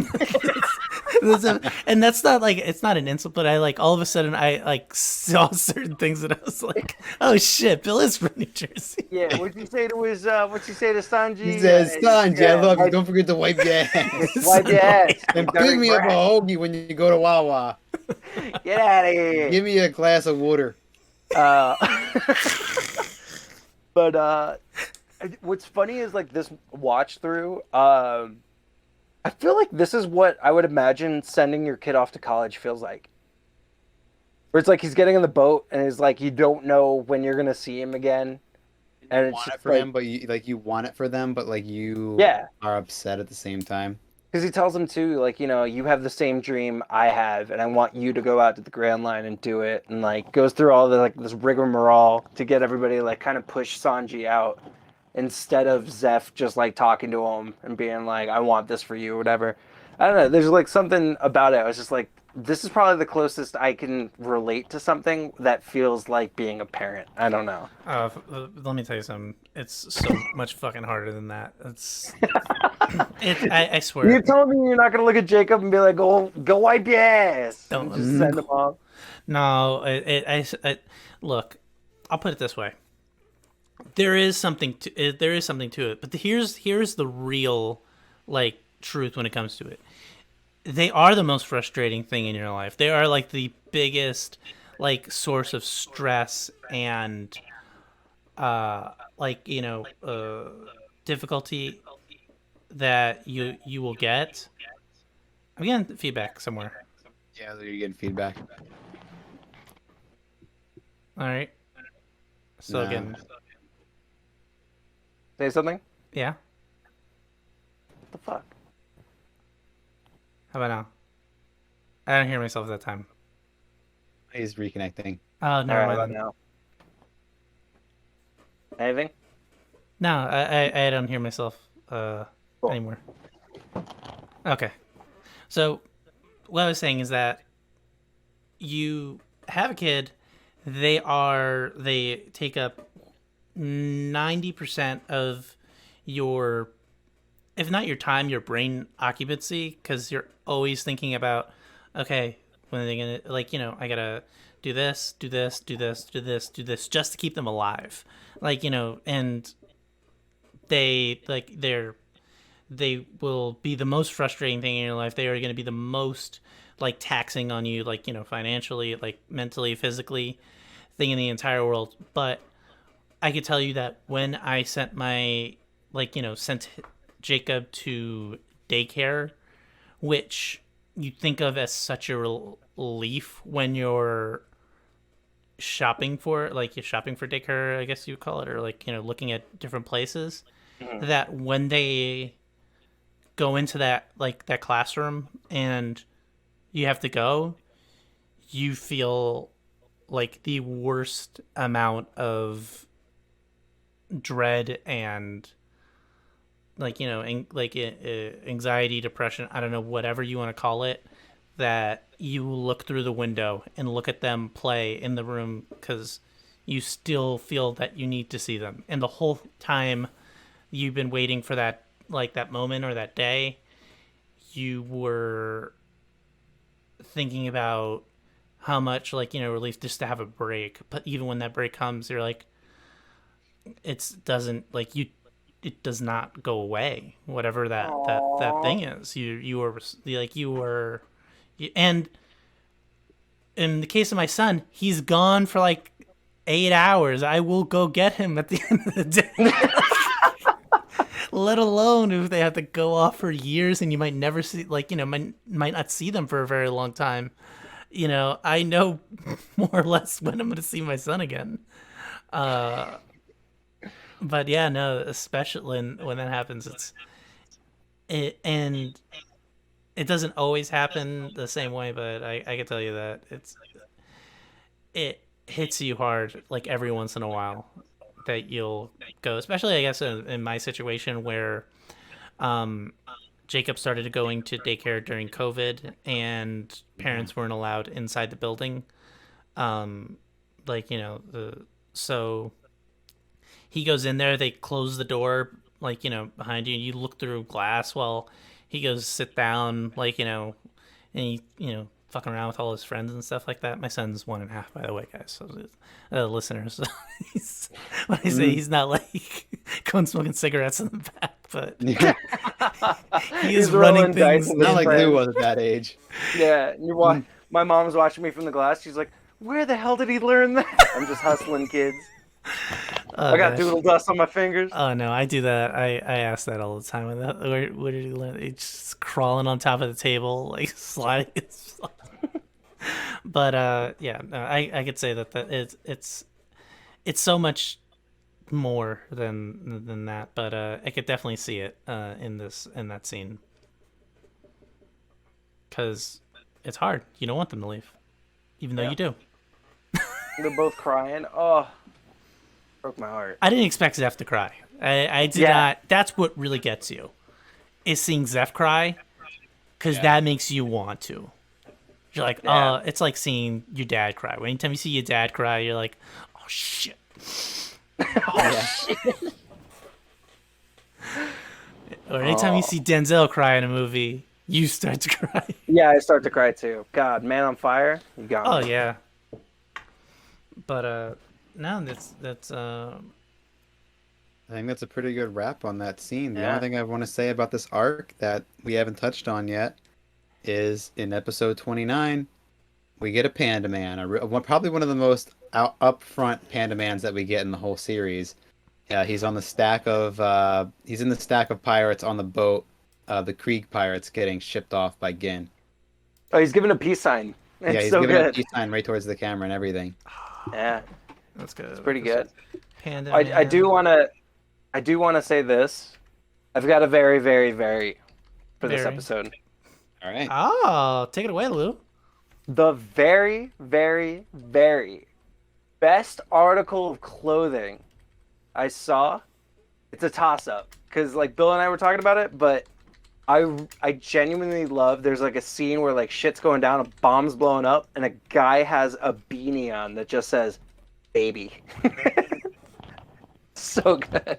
and that's not like it's not an insult, but I like all of a sudden I like saw certain things that I was like, oh shit, Bill is from New Jersey. yeah, what'd you say to his? What'd you say to Sanji? He says, "Sanji, I love you. Wipe, Don't forget to wipe your ass wipe your Son, ass. and You pick dirty me up a brat. hoagie when you go to Wawa. Get out of here. Give me a glass of water." Uh, but what's funny is like this watch through. I feel like this is what I would imagine sending your kid off to college feels like. Where it's like he's getting in the boat and it's like you don't know when you're gonna see him again, and You it's want it just for like him, but you want it for them, but like you yeah, are upset at the same time. because he tells him too, like, you know, you have the same dream I have, and I want you to go out to the Grand Line and do it, and like goes through all the like this rigmarole to get everybody like kind of push Sanji out instead of Zeph just like talking to him and being like, I want this for you or whatever. I don't know. There's like something about it. I was just like, this is probably the closest I can relate to something that feels like being a parent. I don't know. let me tell you something. It's so much fucking harder than that. I You swear. told me you're not gonna look at Jacob and be like, go wipe your ass, and Don't just send him off. no. Look. I'll put it this way. There is something to it, but here's the real like truth when it comes to it. They are the most frustrating thing in your life. They are like the biggest like source of stress and like difficulty that you will get. I'm getting feedback somewhere. Yeah, you're getting feedback. All right. So No. again, Say something. yeah. What the fuck? How about now? I don't hear myself that time. He's reconnecting. Oh, All never right, mind. about then. now. Anything? No, I don't hear myself anymore. Okay. So what I was saying is that you have a kid, they take up 90% of your, if not your time, your brain occupancy, because you're always thinking about, okay, when are they gonna, like, I gotta do this, do this, do this, do this, do this, just to keep them alive. Like, and they, like, they will be the most frustrating thing in your life. They are going to be the most like taxing on you, like, financially, like mentally, physically, thing in the entire world. But I could tell you that when I sent my, like, sent Jacob to daycare, which you think of as such a relief when you're shopping for, like, you're shopping for daycare, I guess you call it, or like, looking at different places, Mhm. that when they go into that classroom and you have to go, you feel like the worst amount of dread and, like, anxiety, depression, I don't know, whatever you want to call it, that you look through the window and look at them play in the room because you still feel that you need to see them. And the whole time you've been waiting for that, like, that moment or that day, you were thinking about how much, like, relief just to have a break. But even when that break comes, you're like, it doesn't, like, it does not go away, whatever that Aw. thing is. You were, and in the case of my son, he's gone for like 8 hours. I will go get him at the end of the day. Let alone if they have to go off for years and you might never see, like, might not see them for a very long time. I know more or less when I'm going to see my son again. But yeah, no, especially when that happens, and it doesn't always happen the same way, but I can tell you that it hits you hard, like, every once in a while, that you'll go, especially, I guess, in my situation where um Jacob started going to daycare during COVID and Mhm. parents weren't allowed inside the building. Like, so he goes in there, they close the door, like, behind you, and you look through glass while he goes sit down, like, and he, fucking around with all his friends and stuff like that. My son's 1.5, by the way, guys. So, listeners, so when I say Mm. he's not like going smoking cigarettes in the back, but Yeah. he is He's running rolling dice things with his Not in. like Lou friends. was at that age. Yeah, Mm. my mom's watching me from the glass. She's like, "Where the hell did he learn that?" I'm just hustling kids. Oh I got gosh. doodle dust on my fingers. Oh no, I do that. I ask that all the time. Where did he learn? He's just crawling on top of the table, like sliding. But yeah, no, I could say that it's so much more than that. But I could definitely see it in that scene because it's hard. You don't want them to leave, even though Yeah, you do. they're both crying. Oh, broke my heart. I didn't expect Zeph to cry. I did Yeah, not. That's what really gets you, is seeing Zeph cry, because Yeah. that makes you want to. You're like, yeah. it's like seeing your dad cry. Anytime you see your dad cry, you're like, oh shit. Oh Yeah. shit. Or anytime you Oh, see Denzel cry in a movie, you start to cry. yeah. I start to cry too. God, Man on Fire, you got Oh me. yeah. But no, that's I think that's a pretty good wrap on that scene. The only Yeah. thing I want to say about this arc that we haven't touched on yet is in episode 29, we get a Panda Man, probably one of the most upfront Panda Mans that we get in the whole series. He's in the stack of pirates on the boat, the Krieg pirates getting shipped off by Gin. Oh, he's giving a peace sign. Yeah, It's he's so giving a good. peace sign right towards the camera and everything. Yeah, that's it's good. pretty good. Panda I do Man. wanna say this. I've got a very, very, very for this Very. episode. All right. Oh, take it away, Lou. The very, very, very best article of clothing I saw. It's a toss up because like Bill and I were talking about it, but I genuinely love. There's like a scene where like shit's going down, a bomb's blowing up, and a guy has a beanie on that just says "baby." So good.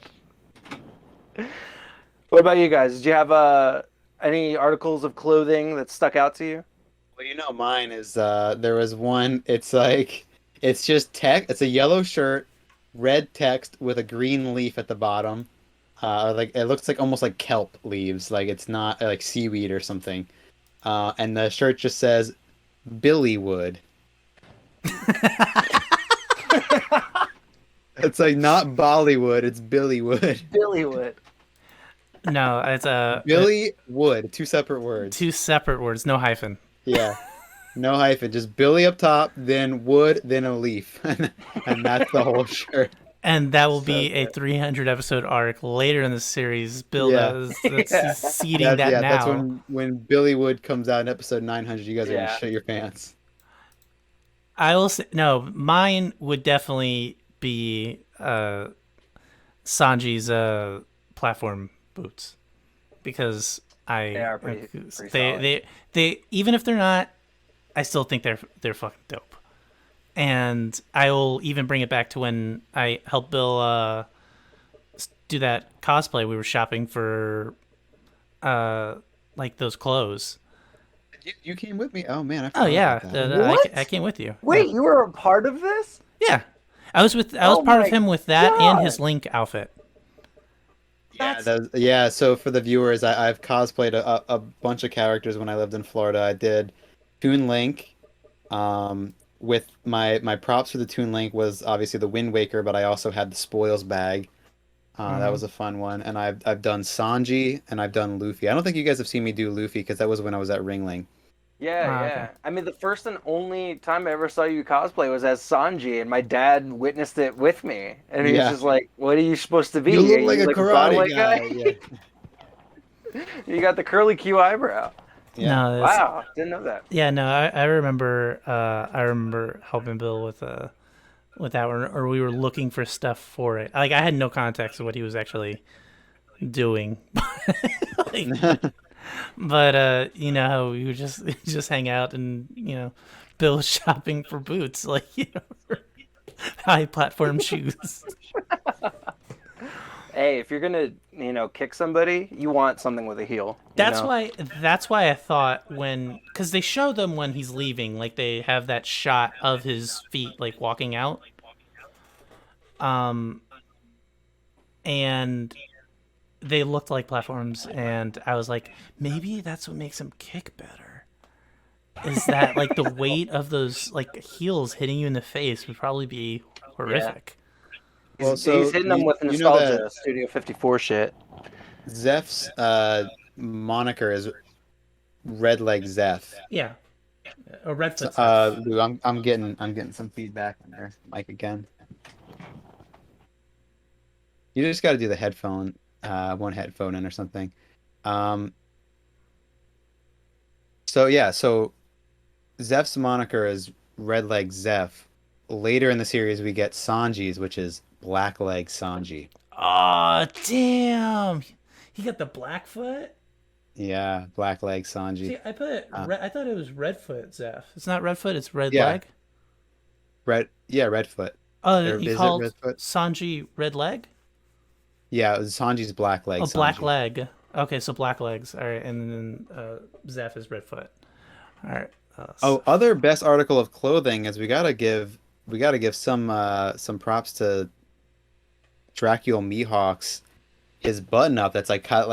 What about you guys? Did you have any articles of clothing that stuck out to you? Well, mine is there was one. It's like it's just text. It's a yellow shirt, red text with a green leaf at the bottom. like it looks like almost like kelp leaves, like it's not like seaweed or something. And the shirt just says Billywood. It's like not Bollywood, it's Billywood. Billywood. No, it's Billy Wood, two separate words. two separate words, no hyphen. Yeah, no hyphen, just Billy up top, then Wood, then a leaf, and that's the whole shirt. And that will So be a good. 300 episode arc later in the series. Bill Yeah. that's Yeah. he's seeding that now. That's when Billy Wood comes out in episode 900. You guys are gonna Yeah. shit your pants. I will say no. Mine would definitely be Sanji's platform boots because They are pretty solid. they even if they're not, I still think they're fucking dope. And I will even bring it back to when I helped Bill do that cosplay. We were shopping for like those clothes. You came with me. Oh man, I Oh forgot yeah, about that. What? I came with you. Wait, you were a part of this? Yeah, I was Oh part of my him with that and God. his Link outfit. Yeah, so for the viewers, I've cosplayed a bunch of characters when I lived in Florida. I did Toon Link. With my props for the Toon Link was obviously the Wind Waker, but I also had the spoils bag. That was a fun one. And I've done Sanji and I've done Luffy. I don't think you guys have seen me do Luffy because that was when I was at Ringling. Yeah, Ah, yeah. okay. I mean, the first and only time I ever saw you cosplay was as Sanji, and my dad witnessed it with me, and he was Yeah. just like, "What are you supposed to be? You look Are like you a Broadway karate guy. Yeah. You got the curly Q eyebrow." Yeah. No, that's, Wow, didn't know that. yeah, no, I remember helping Bill with that one, or we were looking for stuff for it. Like I had no context of what he was actually doing. Like, but you know how we would just hang out and Bill was shopping for boots, like for high platform shoes. Hey, if you're gonna, kick somebody, you want something with a heel. That's why I thought because they show them when he's leaving, like they have that shot of his feet like walking out. And they looked like platforms, and I was like, maybe that's what makes him kick better. Is that like the weight of those like heels hitting you in the face would probably be horrific. Well, He's so hitting them with you know nostalgia, that Studio 54 shit. Zeph's moniker is Red Leg Zeph. Yeah, a Redfoot. Lou, I'm getting some feedback on there, Mike again. You just got to do the headphone, one headphone in or something. So Zeph's moniker is Red Leg Zeph. Later in the series, we get Sanji's, which is Black Leg Sanji. Oh damn! He got the Blackfoot. Yeah, Black Leg Sanji. See, I thought it was Redfoot Zeph. It's not Redfoot. It's Red Yeah. Leg. Redfoot. Oh, Or you is it called Redfoot? Sanji Red Leg? Yeah, it was Sanji's Black Leg Oh, Sanji. Black Leg. Okay, so Black Legs. All right, and then Zeph is Redfoot. All right. Oh, other best article of clothing is we gotta give some props to Dracula Mihawk's his button up that's like cut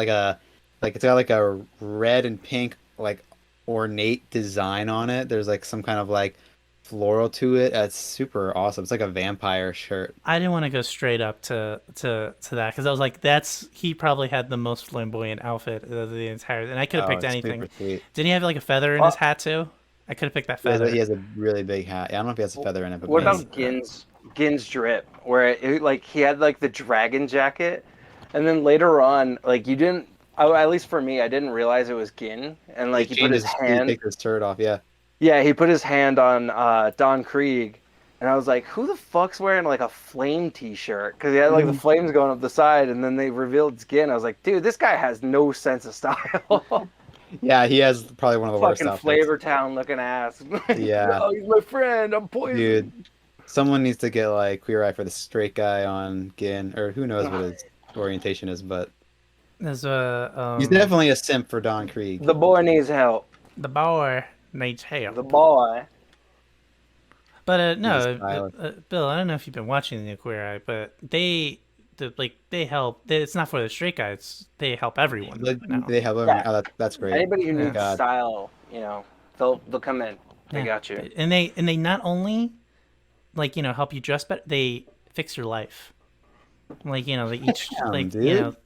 it's got like a red and pink like ornate design on it. There's like some kind of like floral to it. It's super awesome. It's like a vampire shirt. I didn't want to go straight up to that because I was like, he probably had the most flamboyant outfit of the entire. And I could have picked It's anything. super sweet. Didn't he have like a feather in his hat too? I could have picked that feather. He has a really big hat. I don't know if he has a feather in it, but What maybe. about Gin's drip, where he had like the dragon jacket, and then later on, like you didn't. At least for me, I didn't realize it was Gin, and like he put his He hand. takes his shirt off. Yeah. Yeah, he put his hand on Don Krieg, and I was like, "Who the fuck's wearing like a flame T-shirt?" Because he had like the flames going up the side, and then they revealed Gin. I was like, "Dude, this guy has no sense of style." Yeah, he has probably one of the worst Fucking outfits. Flavor Town looking ass. Yeah. Oh, he's my friend. I'm poison. Dude, someone needs to get like Queer Eye for the straight guy on Gin, or who knows what his orientation is, but There's he's definitely a simp for Don Krieg. The boy needs help. the boy needs help. The boy. But no, He's stylish. Bill, I don't know if you've been watching the Queer Eye, but they they help. It's not for the straight guys. They help everyone. Now. They have Yeah. oh, that's great. Anybody who needs God. style, they'll come in. They Yeah. got you. And they not only help you dress better. They fix your life. They each Damn, dude.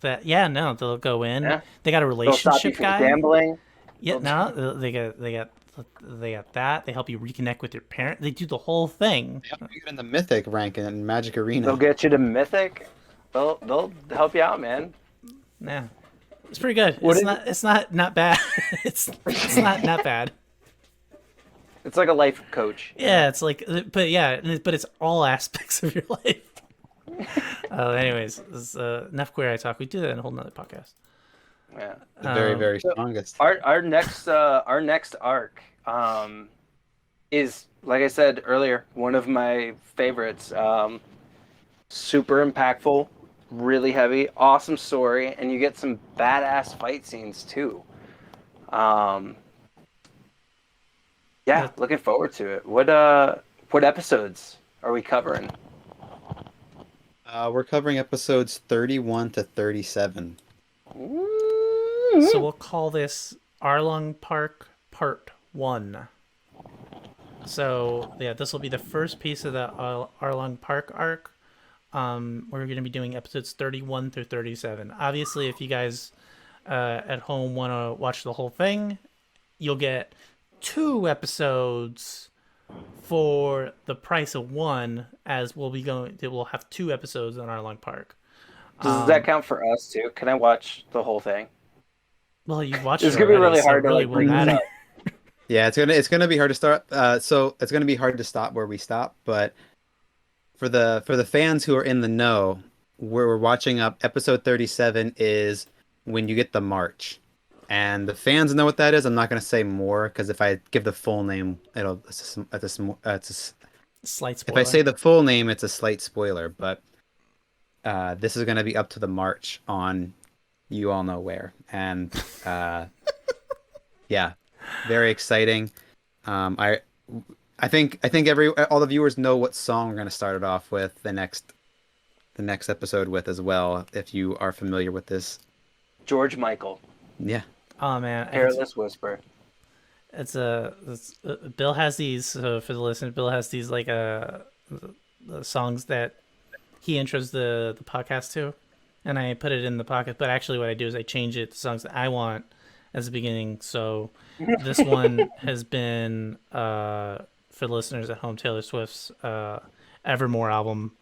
no, they'll go in. Yeah. They got a They'll stop you relationship from guy. gambling. Yeah, no, they got that. They help you reconnect with your parent. They do the whole thing. They help you get in the Mythic rank in Magic Arena. They'll get you to Mythic. They'll help you out, man. Yeah, it's pretty good. It's not bad. it's not bad. It's like a life coach. Yeah, it's like, but it's all aspects of your life. Anyways, this is, enough queer eye talk. We do that in a whole nother podcast. Yeah. The very, very strongest. Our next arc is, like I said earlier, one of my favorites. Super impactful, really heavy, awesome story, and you get some badass fight scenes too. Looking forward to it. What episodes are we covering? We're covering episodes 31 to 37. So we'll call this Arlong Park Part 1. So, yeah, this will be the first piece of the Arlong Park arc. We're going to be doing episodes 31 through 37. Obviously, if you guys at home want to watch the whole thing, you'll get 2 episodes for the price of 1, as we'll have 2 episodes on Arlong Park. Does that count for us too? Can I watch the whole thing? Well, you've watched It's it gonna be already, really so hard it to really like won't bring this matter. up. Yeah, it's gonna be hard to start. So it's gonna be hard to stop where we stop. But for the fans who are in the know, we're watching up episode 37 is when you get the march, and the fans know what that is. I'm not gonna say more because if I give the full name, it's Slight if spoiler. I say the full name, it's a slight spoiler. But this is gonna be up to the march on you all know where, and yeah, very exciting. I think all the viewers know what song we're gonna start it off with the next episode with as well. If you are familiar with this, George Michael, yeah. Oh man, Careless Whisper. it's Bill has these. So for the listeners, Bill has these like the songs that he intros the podcast to, and I put it in the pocket. But actually, what I do is I change it to songs that I want as the beginning. So this one has been for the listeners at home, Taylor Swift's Evermore album.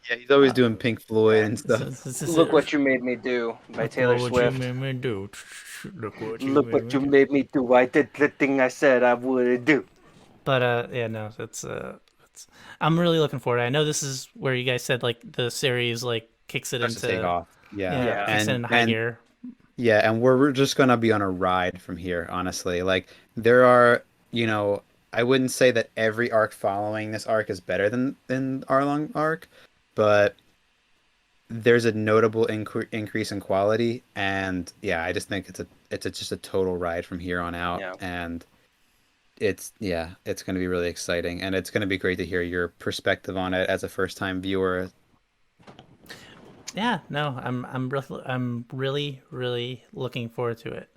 Yeah, he's always doing Pink Floyd and stuff. Look What You Made Me Do by Taylor Look Swift. What you made me do. Look what you made me do. I did the thing I said I would do. But yeah, no, it's I'm really looking forward. I know this is where you guys said like the series like kicks it Starts to into take off. Yeah, kicks it in high gear. Yeah, and we're just gonna be on a ride from here, honestly. Like there are, I wouldn't say that every arc following this arc is better than Arlong arc, but there's a notable increase in quality, and yeah, I just think it's just a total ride from here on out, Yeah. and it's going to be really exciting, and it's going to be great to hear your perspective on it as a first time viewer. Yeah, no, I'm really looking forward to it.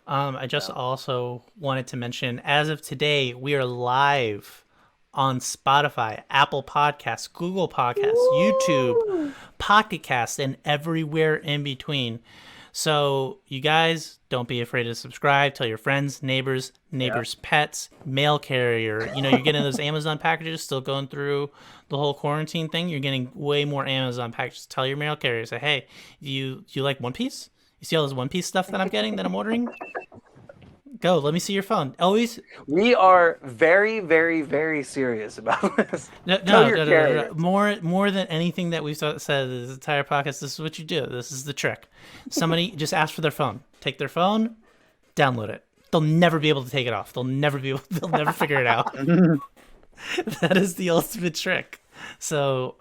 I just also wanted to mention, as of today, we are live on Spotify, Apple Podcasts, Google Podcasts, YouTube, Pocket Cast, and everywhere in between. So you guys, don't be afraid to subscribe. Tell your friends, neighbors, pets, mail carrier. You're getting those Amazon packages, still going through the whole quarantine thing. You're getting way more Amazon packages. Tell your mail carrier, say, hey, you like One Piece? You see all this One Piece stuff that I'm getting, that I'm ordering? Go, let me see your phone. Always. We are very, very, very serious about this. No. More than anything that we've said this entire podcast, this is what you do. This is the trick. Somebody just ask for their phone. Take their phone, download it. They'll never be able to take it off. They'll never figure it out. That is the ultimate trick. So,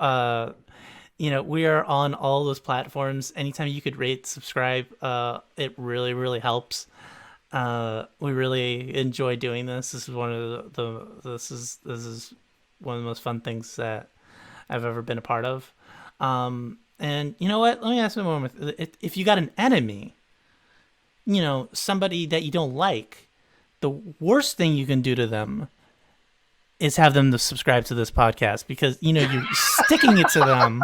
we are on all those platforms. Anytime you could rate, subscribe, it really, really helps. We really enjoy doing this. This is one of this is one of the most fun things that I've ever been a part of. And you know what? Let me ask you one more. If you got an enemy, somebody that you don't like, the worst thing you can do to them is have them to subscribe to this podcast because you're sticking it to them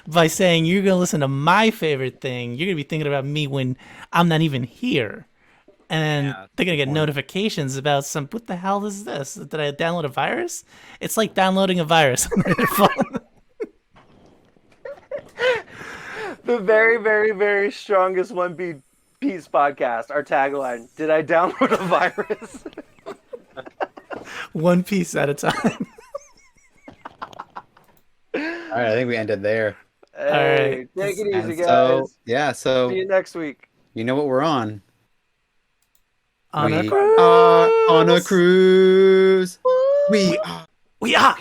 by saying you're gonna listen to my favorite thing. You're gonna be thinking about me when I'm not even here, and Yeah, they're gonna good get point. notifications about some. What the hell is this? Did I download a virus? It's like downloading a virus on your phone. The very, very, very strongest Piece podcast. Our tagline: Did I download a virus? One piece at a time. All right, I think we ended there. Hey, right. take it And easy, so, guys. yeah, See so you next week. you know what we're on. On a We are on a cruise. cruise. We are. We are.